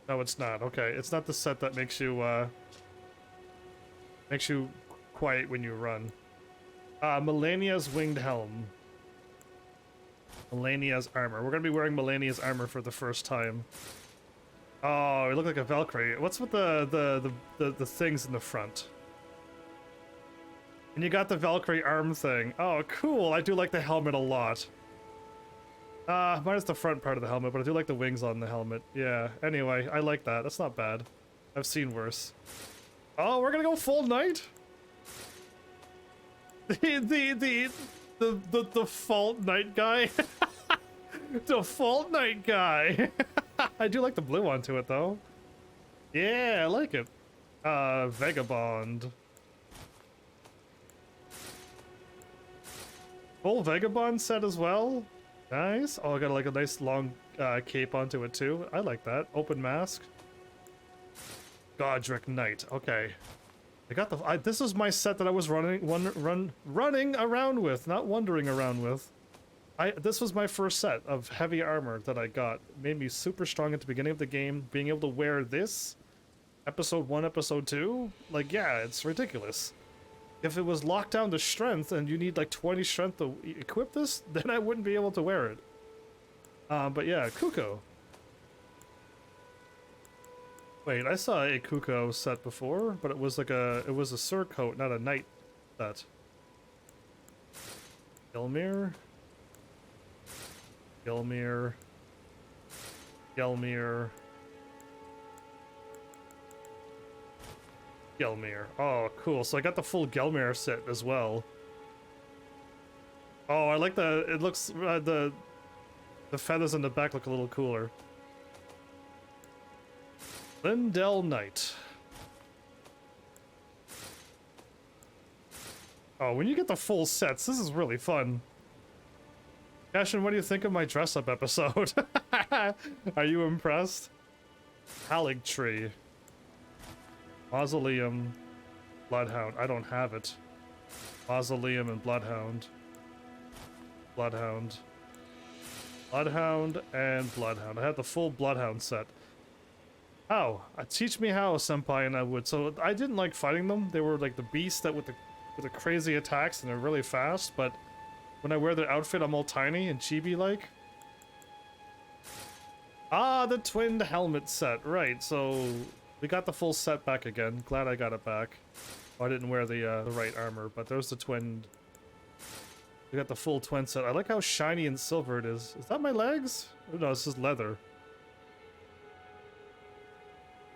No, it's not. Okay, it's not the set that makes you quiet when you run. Malenia's winged helm. Malenia's armor. We're gonna be wearing Malenia's armor for the first time. Oh, it looked like a Valkyrie. What's with the things in the front? And you got the Valkyrie arm thing. Oh, cool. I do like the helmet a lot. Minus the front part of the helmet, but I do like the wings on the helmet. Yeah, anyway, I like that. That's not bad. I've seen worse. Oh, we're gonna go full knight? The default knight guy? Default knight guy! I do like the blue onto it, though. Yeah, I like it. Vagabond. Full Vagabond set as well? Nice. Oh, I got like a nice long cape onto it too. I like that. Open mask. Godric Knight. Okay. I got the. This is my set that I was running around with, not wandering around with. This was my first set of heavy armor that I got. Made me super strong at the beginning of the game. Being able to wear this, episode 1, episode 2, like yeah, it's ridiculous. If it was locked down to strength and you need like 20 strength to equip this, then I wouldn't be able to wear it. But yeah, Kuko. Wait, I saw a Kuko set before, but it was like a surcoat, not a knight set. Gelmir. Gelmir. Gelmir. Gelmir. Oh, cool. So I got the full Gelmir set as well. Oh, I like the. It looks the feathers in the back look a little cooler. Lindell Knight. Oh, when you get the full sets, this is really fun. Cashin, what do you think of my dress-up episode? Are you impressed? Halig Tree. Mausoleum, Bloodhound. I don't have it. Mausoleum and Bloodhound. Bloodhound. Bloodhound and Bloodhound. I had the full Bloodhound set. How? Teach me how, Senpai, and I would. So I didn't like fighting them. They were like the beasts that with the crazy attacks and they're really fast, but when I wear their outfit, I'm all tiny and chibi-like. Ah, the twinned helmet set. Right, so we got the full set back again. Glad I got it back. Oh, I didn't wear the right armor, but there's the twinned. We got the full twin set. I like how shiny and silver it is. Is that my legs? Oh, no, this is leather.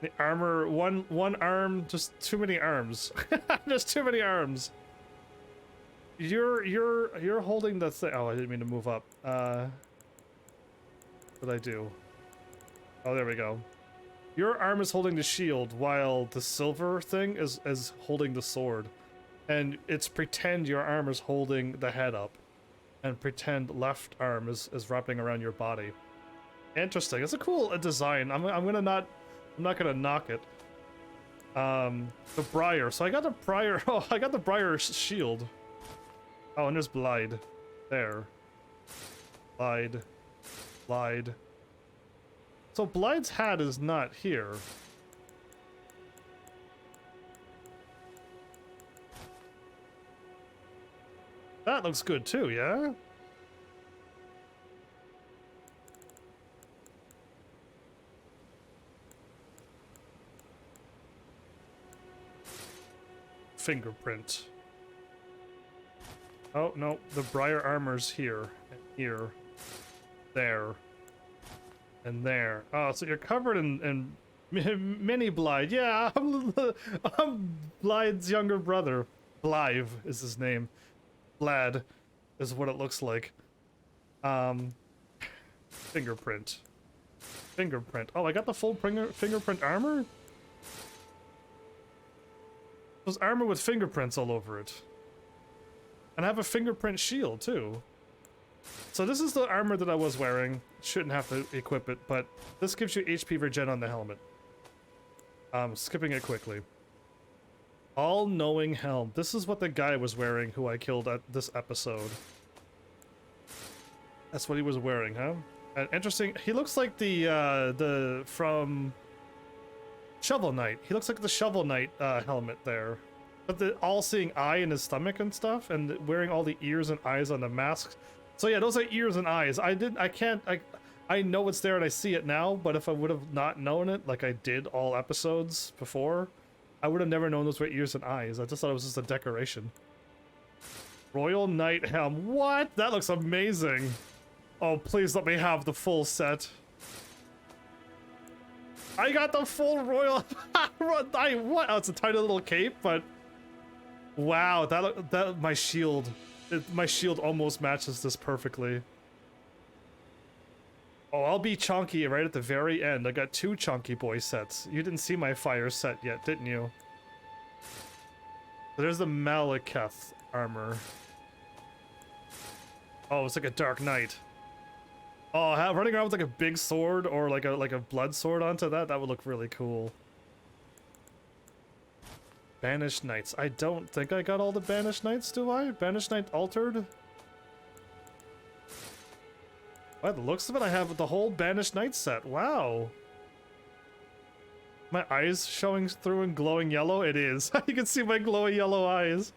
The armor, one arm, just too many arms. Just too many arms. You're holding the thing. Oh, I didn't mean to move up. What did I do? Oh, there we go. Your arm is holding the shield while the silver thing is holding the sword. And it's pretend your arm is holding the head up. And pretend left arm is wrapping around your body. Interesting. It's a cool design. I'm not gonna knock it. The Briar. So I got the Briar. Oh, I got the Briar shield. Oh, and there's Blide. There. Blide. Blide. So Blide's hat is not here. That looks good too, yeah? Fingerprint. Oh, no, the Briar armor's here, and here, there, and there. Oh, so you're covered in mini Blide. Yeah, I'm Blide's younger brother. Blythe is his name. Blad is what it looks like. Fingerprint. Fingerprint. Oh, I got the full fingerprint armor? There's armor with fingerprints all over it. And I have a fingerprint shield, too. So this is the armor that I was wearing. Shouldn't have to equip it, but this gives you HP regen on the helmet. Skipping it quickly. All-knowing helm. This is what the guy was wearing who I killed at this episode. That's what he was wearing, huh? And interesting. He looks like the from Shovel Knight. He looks like the Shovel Knight helmet there. But the all-seeing eye in his stomach and stuff, and wearing all the ears and eyes on the mask. So yeah, those are ears and eyes. I know it's there and I see it now, but if I would have not known it, like I did all episodes before, I would have never known those were ears and eyes. I just thought it was just a decoration. Royal Knight helm. What? That looks amazing. Oh, please let me have the full set. I got the full royal. What? Oh, it's a tiny little cape, but wow, that my shield almost matches this perfectly. Oh, I'll be chunky right at the very end. I got 2 chunky boy sets. You didn't see my fire set yet, didn't you? There's the Malekith armor. Oh, it's like a Dark Knight. Oh, running around with like a big sword or like a blood sword onto that would look really cool. Banished Knights. I don't think I got all the Banished Knights, do I? Banished Knight Altered? By the looks of it, I have the whole Banished Knight set. Wow. My eyes showing through in glowing yellow? It is. You can see my glowing yellow eyes.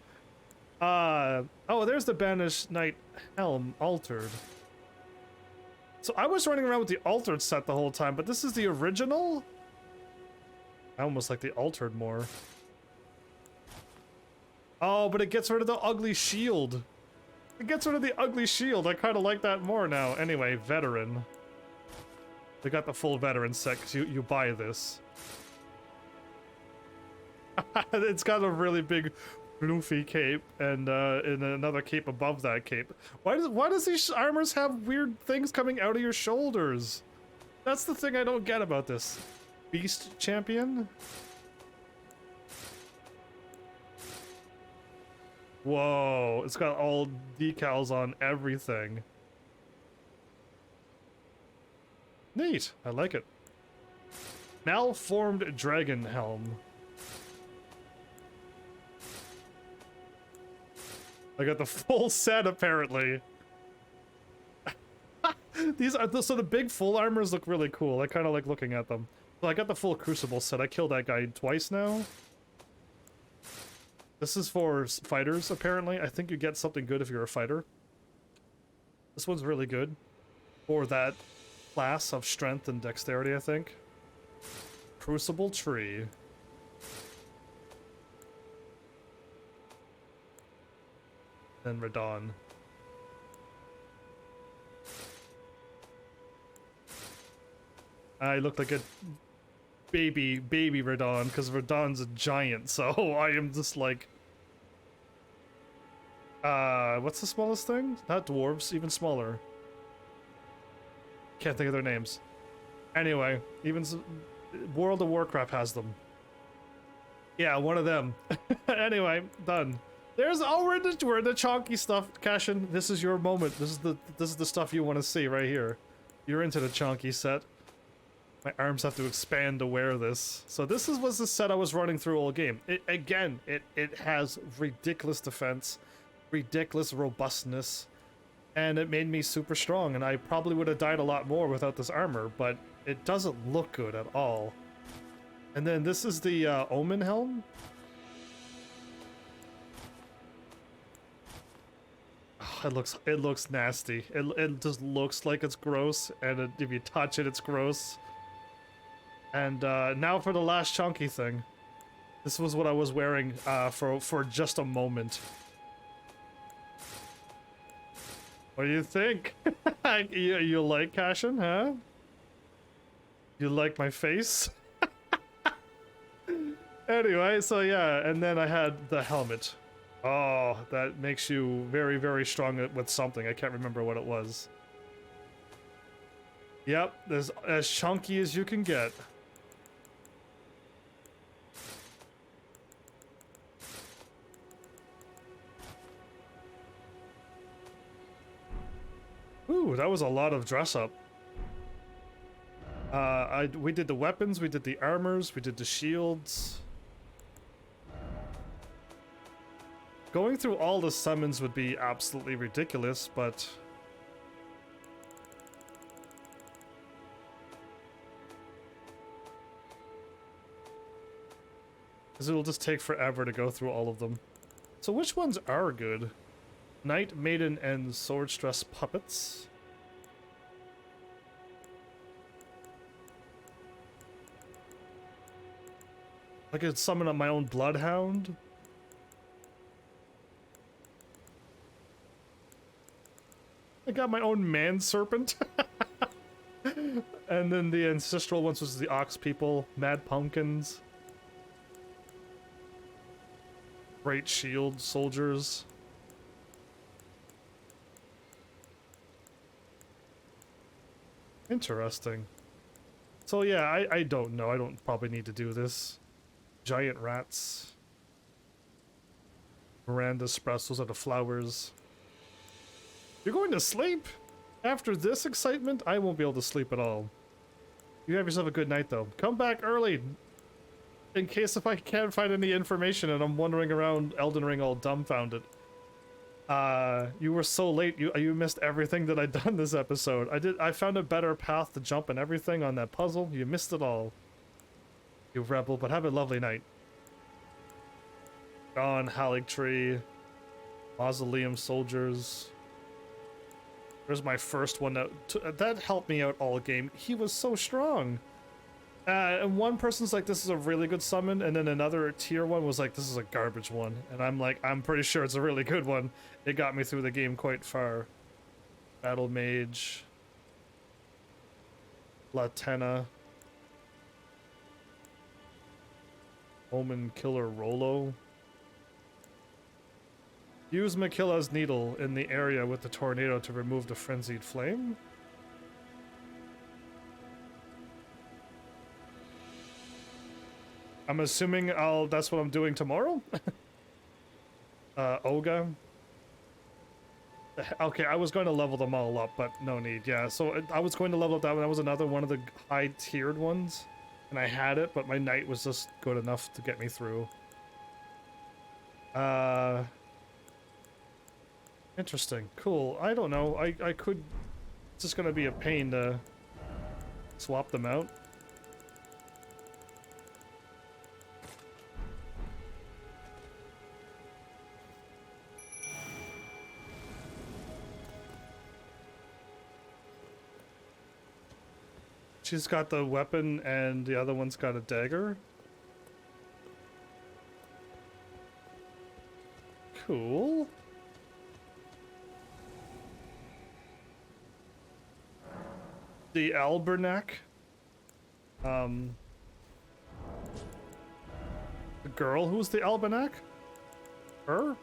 Oh, there's the Banished Knight helm altered. So I was running around with the altered set the whole time, but this is the original? I almost like the altered more. Oh, but it gets rid of the ugly shield. It gets rid of the ugly shield. I kind of like that more now. Anyway, veteran. They got the full veteran set because you buy this. It's got a really big floofy cape and another cape above that cape. Why does these armors have weird things coming out of your shoulders? That's the thing I don't get about this. Beast champion? Whoa, it's got all decals on everything. Neat, I like it. Malformed dragon helm. I got the full set apparently. These are so the big full armors look really cool. I kind of like looking at them. So I got the full crucible set. I killed that guy twice now. This is for fighters, apparently. I think you get something good if you're a fighter. This one's really good. For that class of strength and dexterity, I think. Crucible tree. Then Radon. I look like a baby Radon, because Radon's a giant, so I am just like... what's the smallest thing? Not dwarves, even smaller. Can't think of their names. Anyway, even World of Warcraft has them. Yeah, one of them. Anyway, done. There's we're in the chonky stuff, Cashin. This is your moment. This is the stuff you want to see right here. You're into the chonky set. My arms have to expand to wear this. So this was the set I was running through all game. It has ridiculous defense, ridiculous robustness, and it made me super strong. And I probably would have died a lot more without this armor, but It doesn't look good at all. And then this is the Omen helm. Oh, it looks nasty. It just looks like it's gross, and if you touch it, it's gross. And now for the last chunky thing. This was what I was wearing for just a moment. What do you think? you like Cashin, huh? You like my face? Anyway, so yeah, and then I had the helmet. Oh, that makes you very, very strong with something. I can't remember what it was. Yep, there's as chunky as you can get. Ooh, that was a lot of dress up. We did the weapons, we did the armors, we did the shields. Going through all the summons would be absolutely ridiculous, but... because it'll just take forever to go through all of them. So which ones are good? Knight, Maiden, and Swordstress Puppets. I could summon up my own Bloodhound. I got my own Man Serpent. And then the ancestral ones was the Ox People, Mad Pumpkins. Great Shield Soldiers. Interesting. So yeah, I don't know. I don't probably need to do this. Giant rats. Miranda Spress, those are the flowers. You're going to sleep? After this excitement, I won't be able to sleep at all. You have yourself a good night though. Come back early. In case if I can't find any information and I'm wandering around Elden Ring all dumbfounded. You were so late. You missed everything that I'd done this episode. I found a better path to jump and everything on that puzzle. You missed it all. You rebel, but have a lovely night. Gone, Haligtree. Mausoleum Soldiers. There's my first one that helped me out all game. He was so strong. And one person's like, this is a really good summon, and then another tier one was like, this is a garbage one. And I'm like, I'm pretty sure it's a really good one. It got me through the game quite far. Battle Mage. Latenna. Omen Killer Rolo. Use Miquella's needle in the area with the tornado to remove the frenzied flame. I'm assuming that's what I'm doing tomorrow? Olga. Okay, I was going to level them all up, but no need. Yeah, so I was going to level up that one. That was another one of the high-tiered ones. And I had it, but my knight was just good enough to get me through. Interesting. Cool. I don't know. I could... It's just gonna be a pain to swap them out. She's got the weapon and the other one's got a dagger. Cool. The Albernac. The girl who's the Albernac? Her?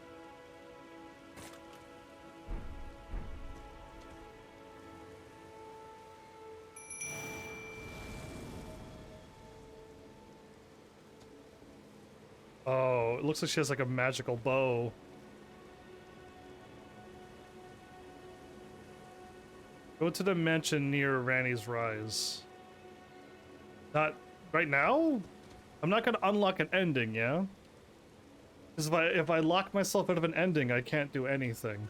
Oh, it looks like she has like a magical bow. Go to the mansion near Ranni's Rise. Not right now? I'm not gonna unlock an ending, yeah? Because if I lock myself out of an ending, I can't do anything.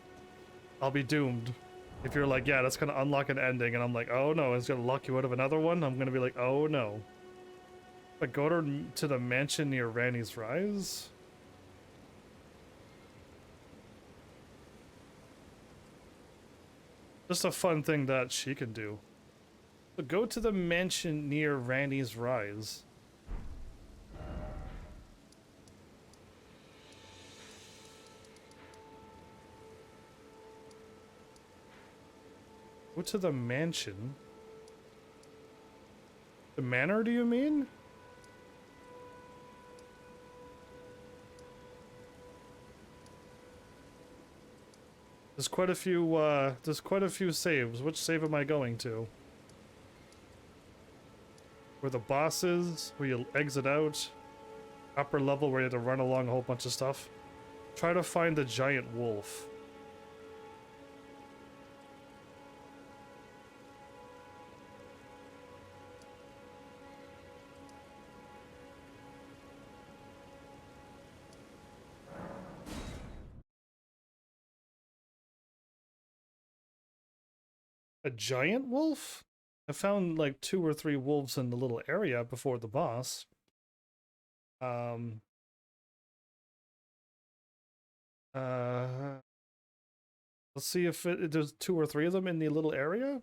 I'll be doomed. If you're like, yeah, that's gonna unlock an ending, and I'm like, oh no, it's gonna lock you out of another one, I'm gonna be like, oh no. But go to the mansion near Ranni's Rise? Just a fun thing that she can do. So go to the mansion near Ranni's Rise. Go to the mansion. The manor, do you mean? There's quite a few saves. Which save am I going to? Where the boss is, where you exit out. Upper level where you have to run along a whole bunch of stuff. Try to find the giant wolf. A giant wolf? I found like 2 or 3 wolves in the little area before the boss. Let's see if there's 2 or 3 of them in the little area.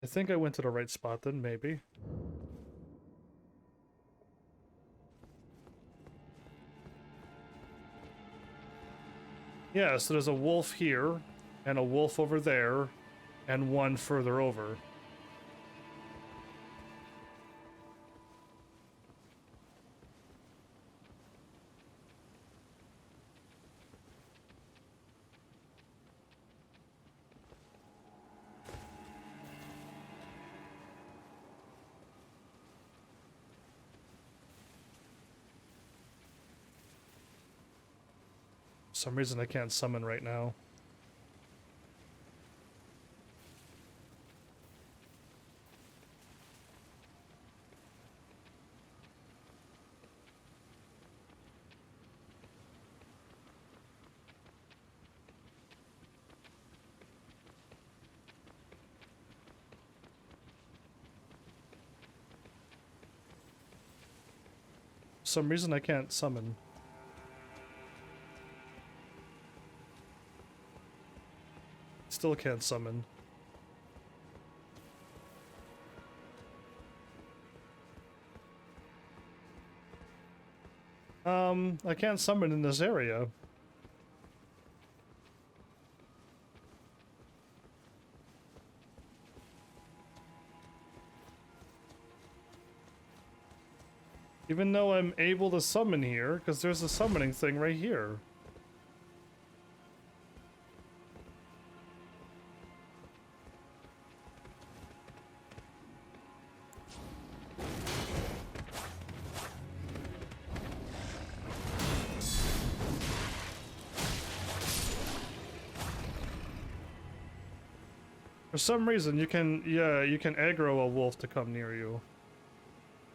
I think I went to the right spot then, maybe. Yeah, so there's a wolf here, and a wolf over there, and one further over. For some reason I can't summon right now. For some reason I can't summon. Still can't summon. I can't summon in this area. Even though I'm able to summon here, because there's a summoning thing right here. For some reason, you can aggro a wolf to come near you.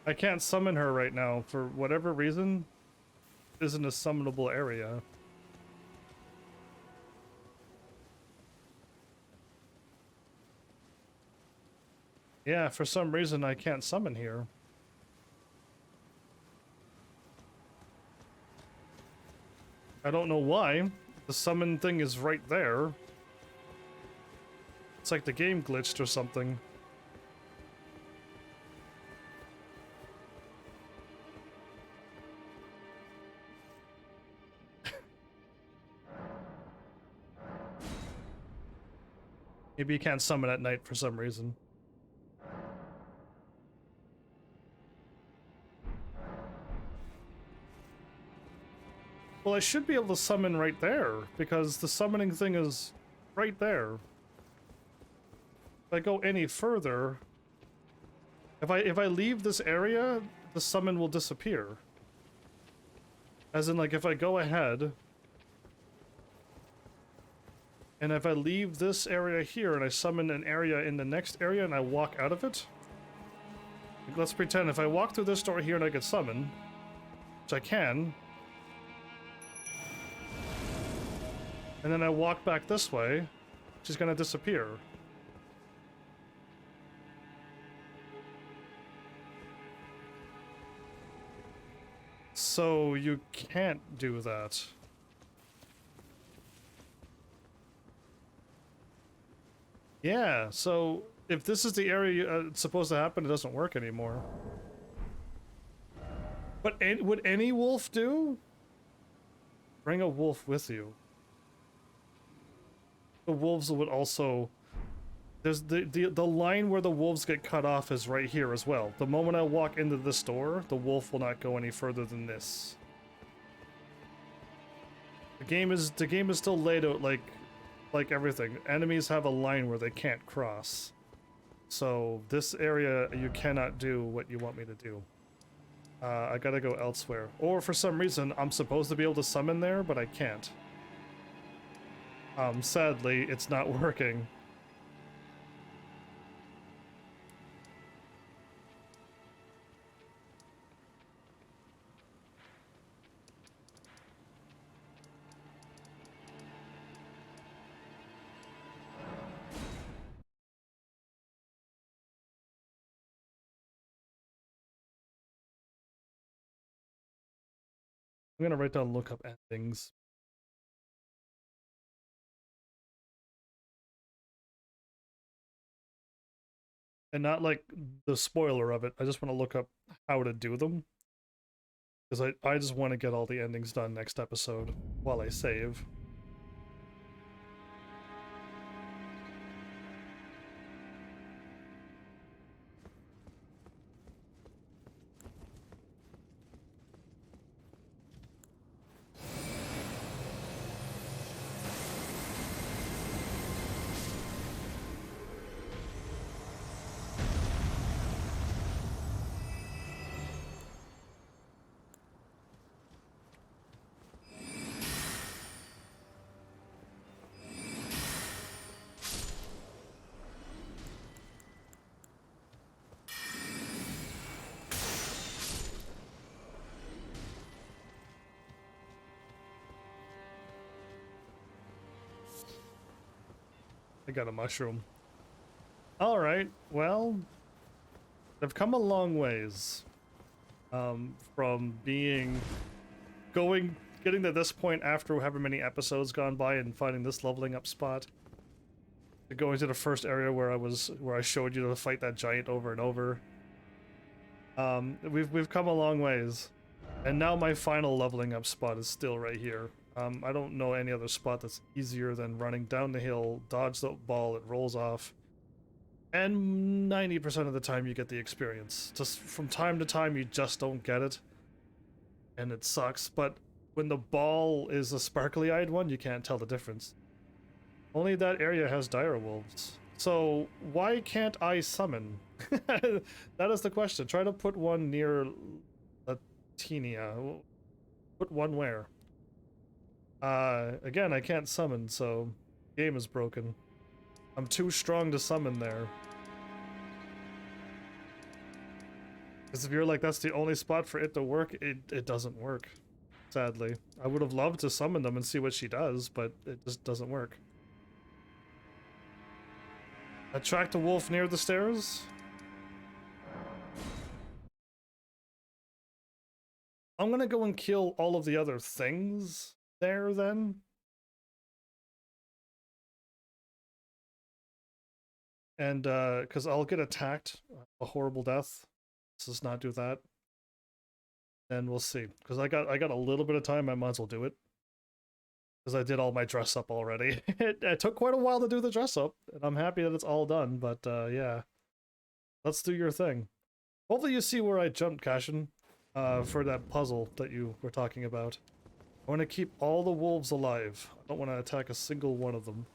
I can't summon her right now for whatever reason. Isn't a summonable area. Yeah, for some reason I can't summon here. I don't know why. The summon thing is right there. It's like the game glitched or something. Maybe you can't summon at night for some reason. Well, I should be able to summon right there, because the summoning thing is right there. If I go any further, if I leave this area, the summon will disappear. As in, like, if I go ahead, and if I leave this area here and I summon an area in the next area and I walk out of it, like, let's pretend if I walk through this door here and I get summoned, which I can. and then I walk back this way, she's gonna disappear. So you can't do that. Yeah, so if this is the area it's supposed to happen, it doesn't work anymore. But would any wolf do? Bring a wolf with you. The wolves would also... There's the line where the wolves get cut off is right here as well. The moment I walk into this door, the wolf will not go any further than this. The game is still laid out like everything. Enemies have a line where they can't cross. So this area you cannot do what you want me to do. I gotta go elsewhere. Or for some reason I'm supposed to be able to summon there, but I can't. Sadly, it's not working. I'm gonna write down lookup endings. And not like the spoiler of it. I just want to look up how to do them. Because I just want to get all the endings done next episode while I save. I got a mushroom. Alright, well, they've come a long ways. From getting to this point after however many episodes gone by and finding this leveling up spot. To going to the first area where I showed you to fight that giant over and over. We've come a long ways. And now my final leveling up spot is still right here. I don't know any other spot that's easier than running down the hill, dodge the ball, it rolls off. And 90% of the time you get the experience. Just from time to time you just don't get it. And it sucks, but when the ball is a sparkly-eyed one, you can't tell the difference. Only that area has dire wolves. So why can't I summon? That is the question. Try to put one near Latenia. Put one where? Again, I can't summon, so the game is broken. I'm too strong to summon there. Because if you're like, that's the only spot for it to work, it doesn't work. Sadly. I would have loved to summon them and see what she does, but it just doesn't work. Attract a wolf near the stairs? I'm gonna go and kill all of the other things there then. And because I'll get attacked a horrible death. Let's just not do that. And we'll see. Because I got a little bit of time, I might as well do it. Because I did all my dress up already. It took quite a while to do the dress up, and I'm happy that it's all done, but yeah. Let's do your thing. Hopefully you see where I jumped, Cashin, for that puzzle that you were talking about. I want to keep all the wolves alive. I don't want to attack a single one of them.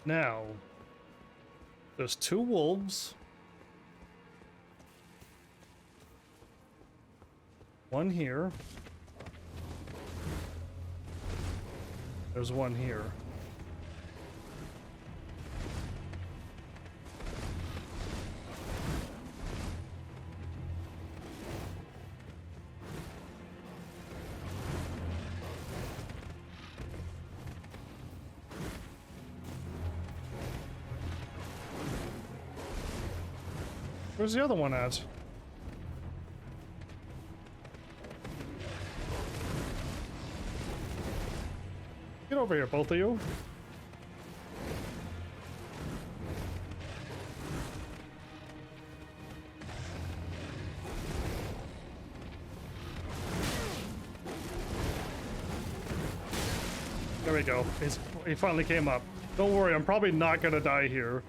Now, there's 2 wolves. One here. There's one here. Where's the other one at? Get over here, both of you. There we go. He finally came up. Don't worry, I'm probably not gonna die here.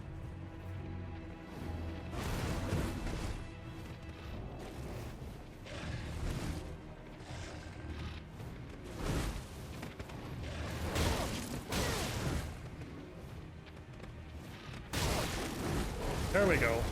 There we go.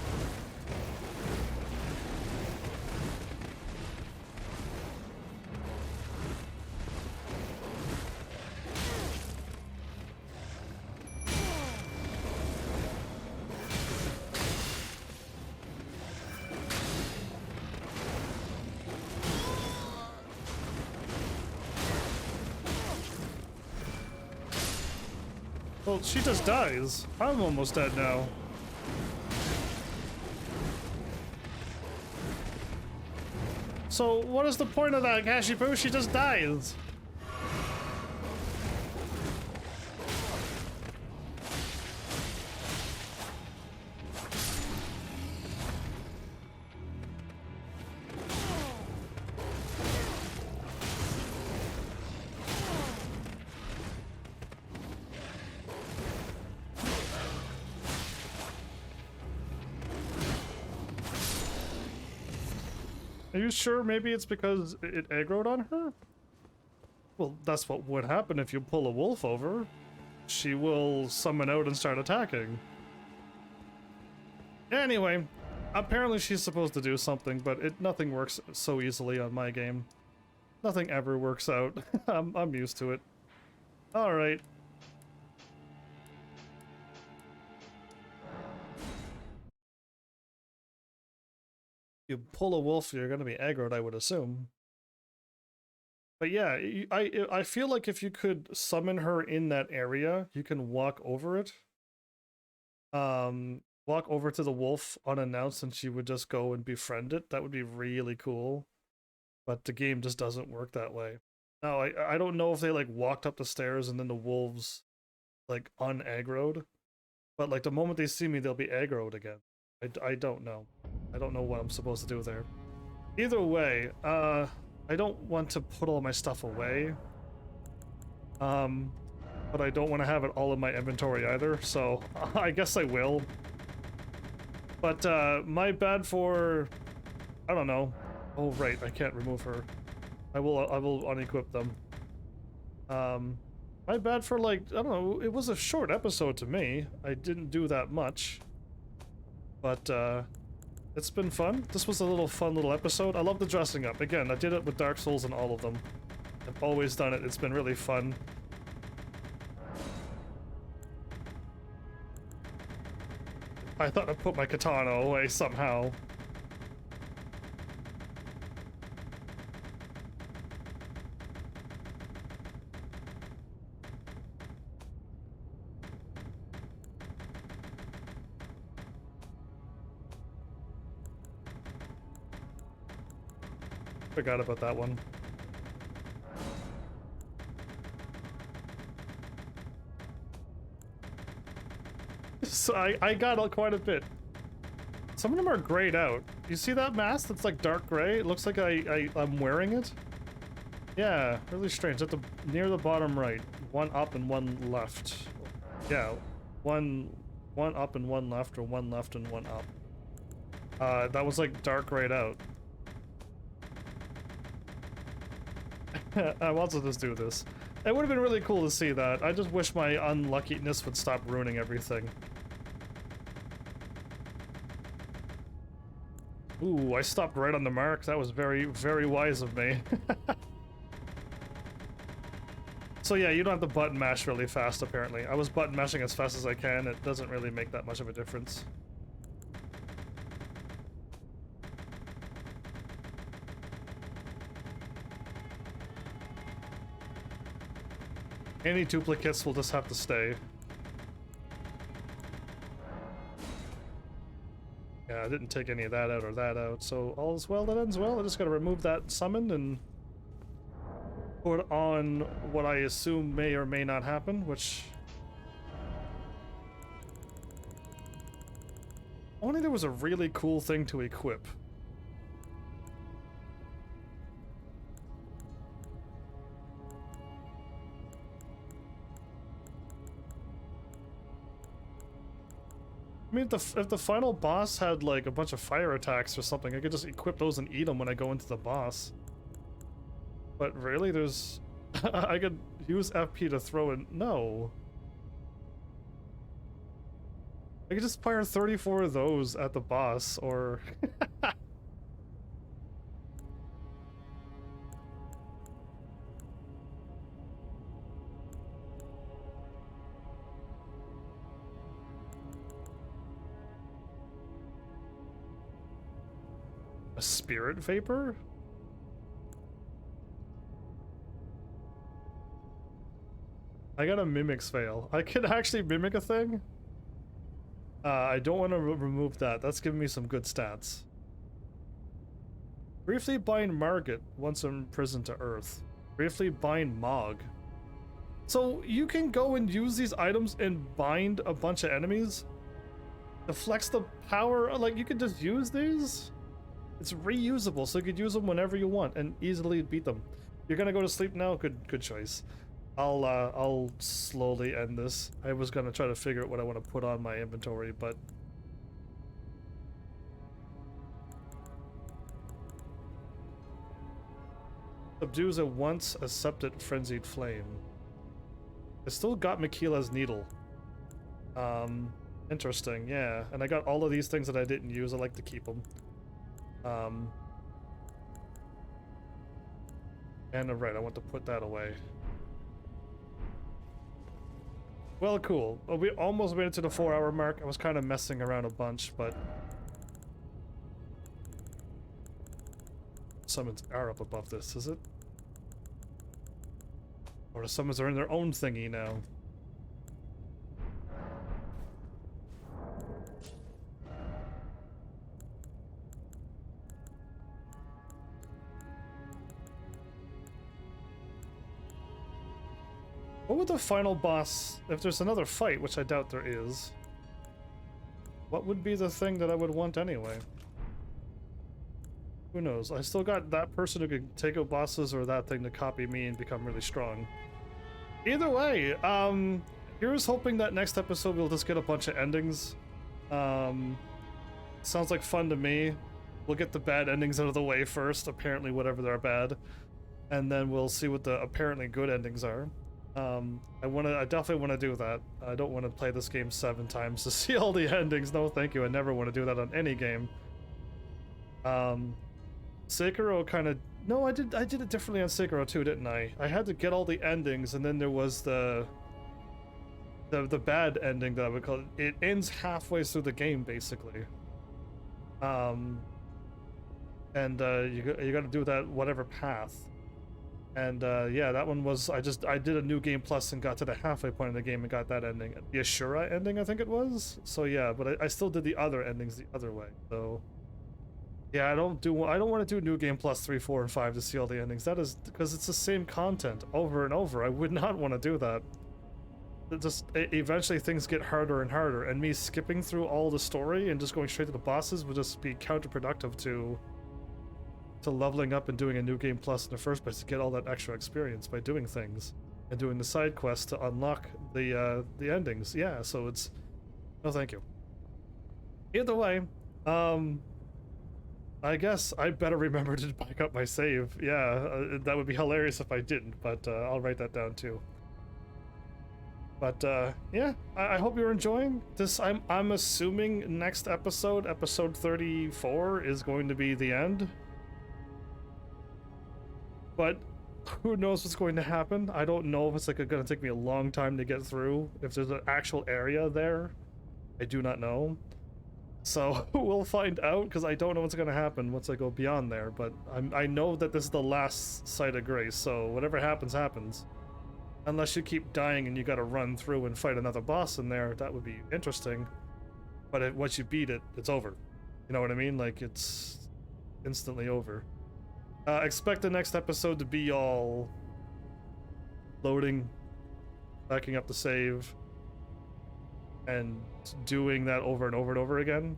Well, she just dies. I'm almost dead now. So, what is the point of that, Cashipu? She just dies. Are you sure maybe it's because it aggroed on her? Well, that's what would happen if you pull a wolf over. She will summon out and start attacking. Anyway, apparently she's supposed to do something, but nothing works so easily on my game. Nothing ever works out. I'm used to it. Alright. You pull a wolf, you're gonna be aggroed, I would assume. But yeah, I feel like if you could summon her in that area, you can walk over it. Walk over to the wolf unannounced and she would just go and befriend it. That would be really cool. But the game just doesn't work that way. Now, I don't know if they like walked up the stairs and then the wolves like unaggroed. But like the moment they see me, they'll be aggroed again. I don't know. I don't know what I'm supposed to do there. Either way, I don't want to put all my stuff away. But I don't want to have it all in my inventory either, so I guess I will. But my bad for, I don't know. Oh right, I can't remove her. I will unequip them. My bad for like, I don't know, it was a short episode to me. I didn't do that much. But it's been fun. This was a fun little episode. I love the dressing up. Again, I did it with Dark Souls and all of them. I've always done it. It's been really fun. I thought I put my katana away somehow. Forgot about that one. So I got quite a bit. Some of them are grayed out. You see that mask that's like dark gray? It looks like I'm wearing it. Yeah, really strange. At the near the bottom right, one up and one left. Yeah, one up and one left, or one left and one up. That was like dark grayed out. I want to just do this. It would have been really cool to see that. I just wish my unluckiness would stop ruining everything. Ooh, I stopped right on the mark. That was very, very wise of me. So yeah, you don't have to button mash really fast, apparently. I was button mashing as fast as I can. It doesn't really make that much of a difference. Any duplicates will just have to stay. Yeah, I didn't take any of that out or that out, so all is well that ends well. I just gotta remove that summon and put on what I assume may or may not happen, which... Only there was a really cool thing to equip. I mean, if the final boss had, like, a bunch of fire attacks or something, I could just equip those and eat them when I go into the boss. But really, there's... I could use FP to throw in... No. I could just fire 34 of those at the boss, or... A spirit vapor? I got a mimic's veil. I can actually mimic a thing? I don't want to remove that. That's giving me some good stats. Briefly bind Margit once imprisoned to Earth. Briefly bind Mog. So you can go and use these items and bind a bunch of enemies? To flex the power? Like, you could just use these? It's reusable, so you could use them whenever you want and easily beat them. You're gonna go to sleep now? Good choice. I'll slowly end this. I was gonna try to figure out what I want to put on my inventory, but... Subdues a once accepted frenzied flame. I still got Miquella's needle. Interesting, yeah. And I got all of these things that I didn't use. I like to keep them. And right, I want to put that away. Well, cool. Well, we almost made it to the 4-hour mark. I was kind of messing around a bunch, but... Summons are up above this, is it? Or the summons are in their own thingy now. What would the final boss, if there's another fight, which I doubt there is, what would be the thing that I would want anyway? Who knows? I still got that person who could take out bosses or that thing to copy me and become really strong. Either way, here's hoping that next episode we'll just get a bunch of endings. Sounds like fun to me. We'll get the bad endings out of the way first, apparently whatever they're bad. And then we'll see what the apparently good endings are. I definitely want to do that. I don't want to play this game 7 times to see all the endings. No, thank you. I never want to do that on any game. Sekiro kind of... No, I did it differently on Sekiro too, didn't I? I had to get all the endings, and then there was the bad ending that I would call it. It ends halfway through the game, basically. You got to do that whatever path. And yeah, that one was, I did a new game plus and got to the halfway point of the game and got that ending. The Ashura ending, I think it was. So yeah, but I still did the other endings the other way. So yeah, I don't want to do new game plus 3, 4, and 5 to see all the endings. That is because it's the same content over and over. I would not want to do that. Eventually things get harder and harder, and me skipping through all the story and just going straight to the bosses would just be counterproductive to leveling up and doing a new game plus in the first place, to get all that extra experience by doing things and doing the side quests to unlock the endings. Yeah, so it's... No, thank you. Either way, I guess I better remember to back up my save. Yeah, that would be hilarious if I didn't, but I'll write that down too. But yeah, I hope you're enjoying this. I'm assuming next episode, episode 34, is going to be the end. But who knows what's going to happen? I don't know if it's like going to take me a long time to get through. If there's an actual area there, I do not know. So we'll find out, because I don't know what's going to happen once I go beyond there. But I know that this is the last site of grace, so whatever happens, happens. Unless you keep dying and you got to run through and fight another boss in there, that would be interesting. But once you beat it, it's over. You know what I mean? Like, it's instantly over. Expect the next episode to be all loading, backing up the save, and doing that over and over and over again.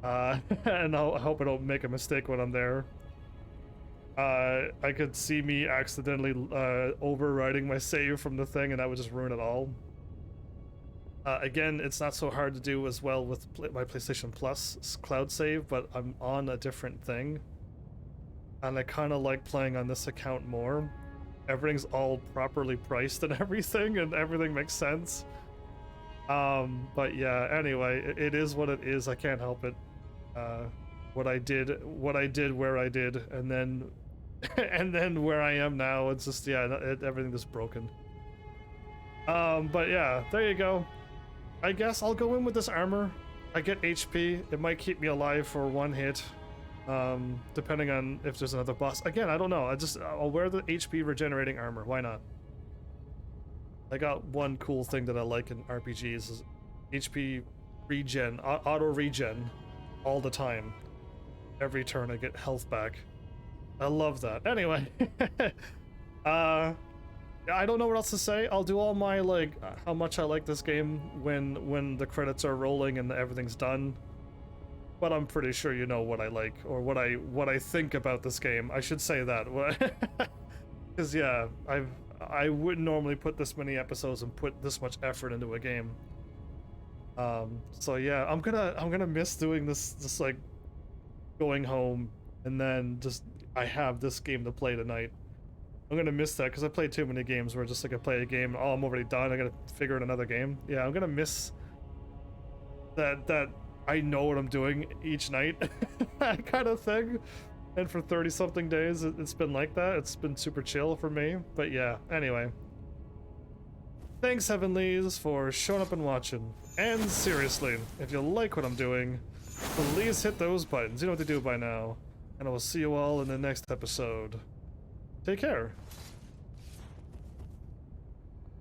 And I hope I don't make a mistake when I'm there. I could see me accidentally overriding my save from the thing, and that would just ruin it all. Again, it's not so hard to do as well with my PlayStation Plus cloud save, but I'm on a different thing. And I kind of like playing on this account more. Everything's all properly priced and everything makes sense. But yeah, anyway, it is what it is. I can't help it. What I did where I did, and then and then where I am now, it's just, yeah, everything is broken. But yeah, there you go. I guess I'll go in with this armor. I get HP. It might keep me alive for one hit. Depending on if there's another boss. Again, I don't know. I'll wear the HP regenerating armor. Why not? I got one cool thing that I like in RPGs is HP regen, auto regen, all the time. Every turn I get health back. I love that. Anyway, I don't know what else to say. I'll do all my, like, how much I like this game when the credits are rolling and everything's done. But I'm pretty sure you know what I like, or what I think about this game. I should say that. Because yeah, I wouldn't normally put this many episodes and put this much effort into a game. So yeah, I'm gonna miss doing this like going home and then just I have this game to play tonight. I'm gonna miss that because I played too many games where just like I play a game, oh, I'm already done, I gotta figure out another game. Yeah, I'm gonna miss that I know what I'm doing each night kind of thing. And for 30 something days it's been like that. It's been super chill for me. But yeah, anyway, thanks Heavenlies for showing up and watching. And seriously, if you like what I'm doing, please hit those buttons. You know what to do by now. And I will see you all in the next episode. Take care.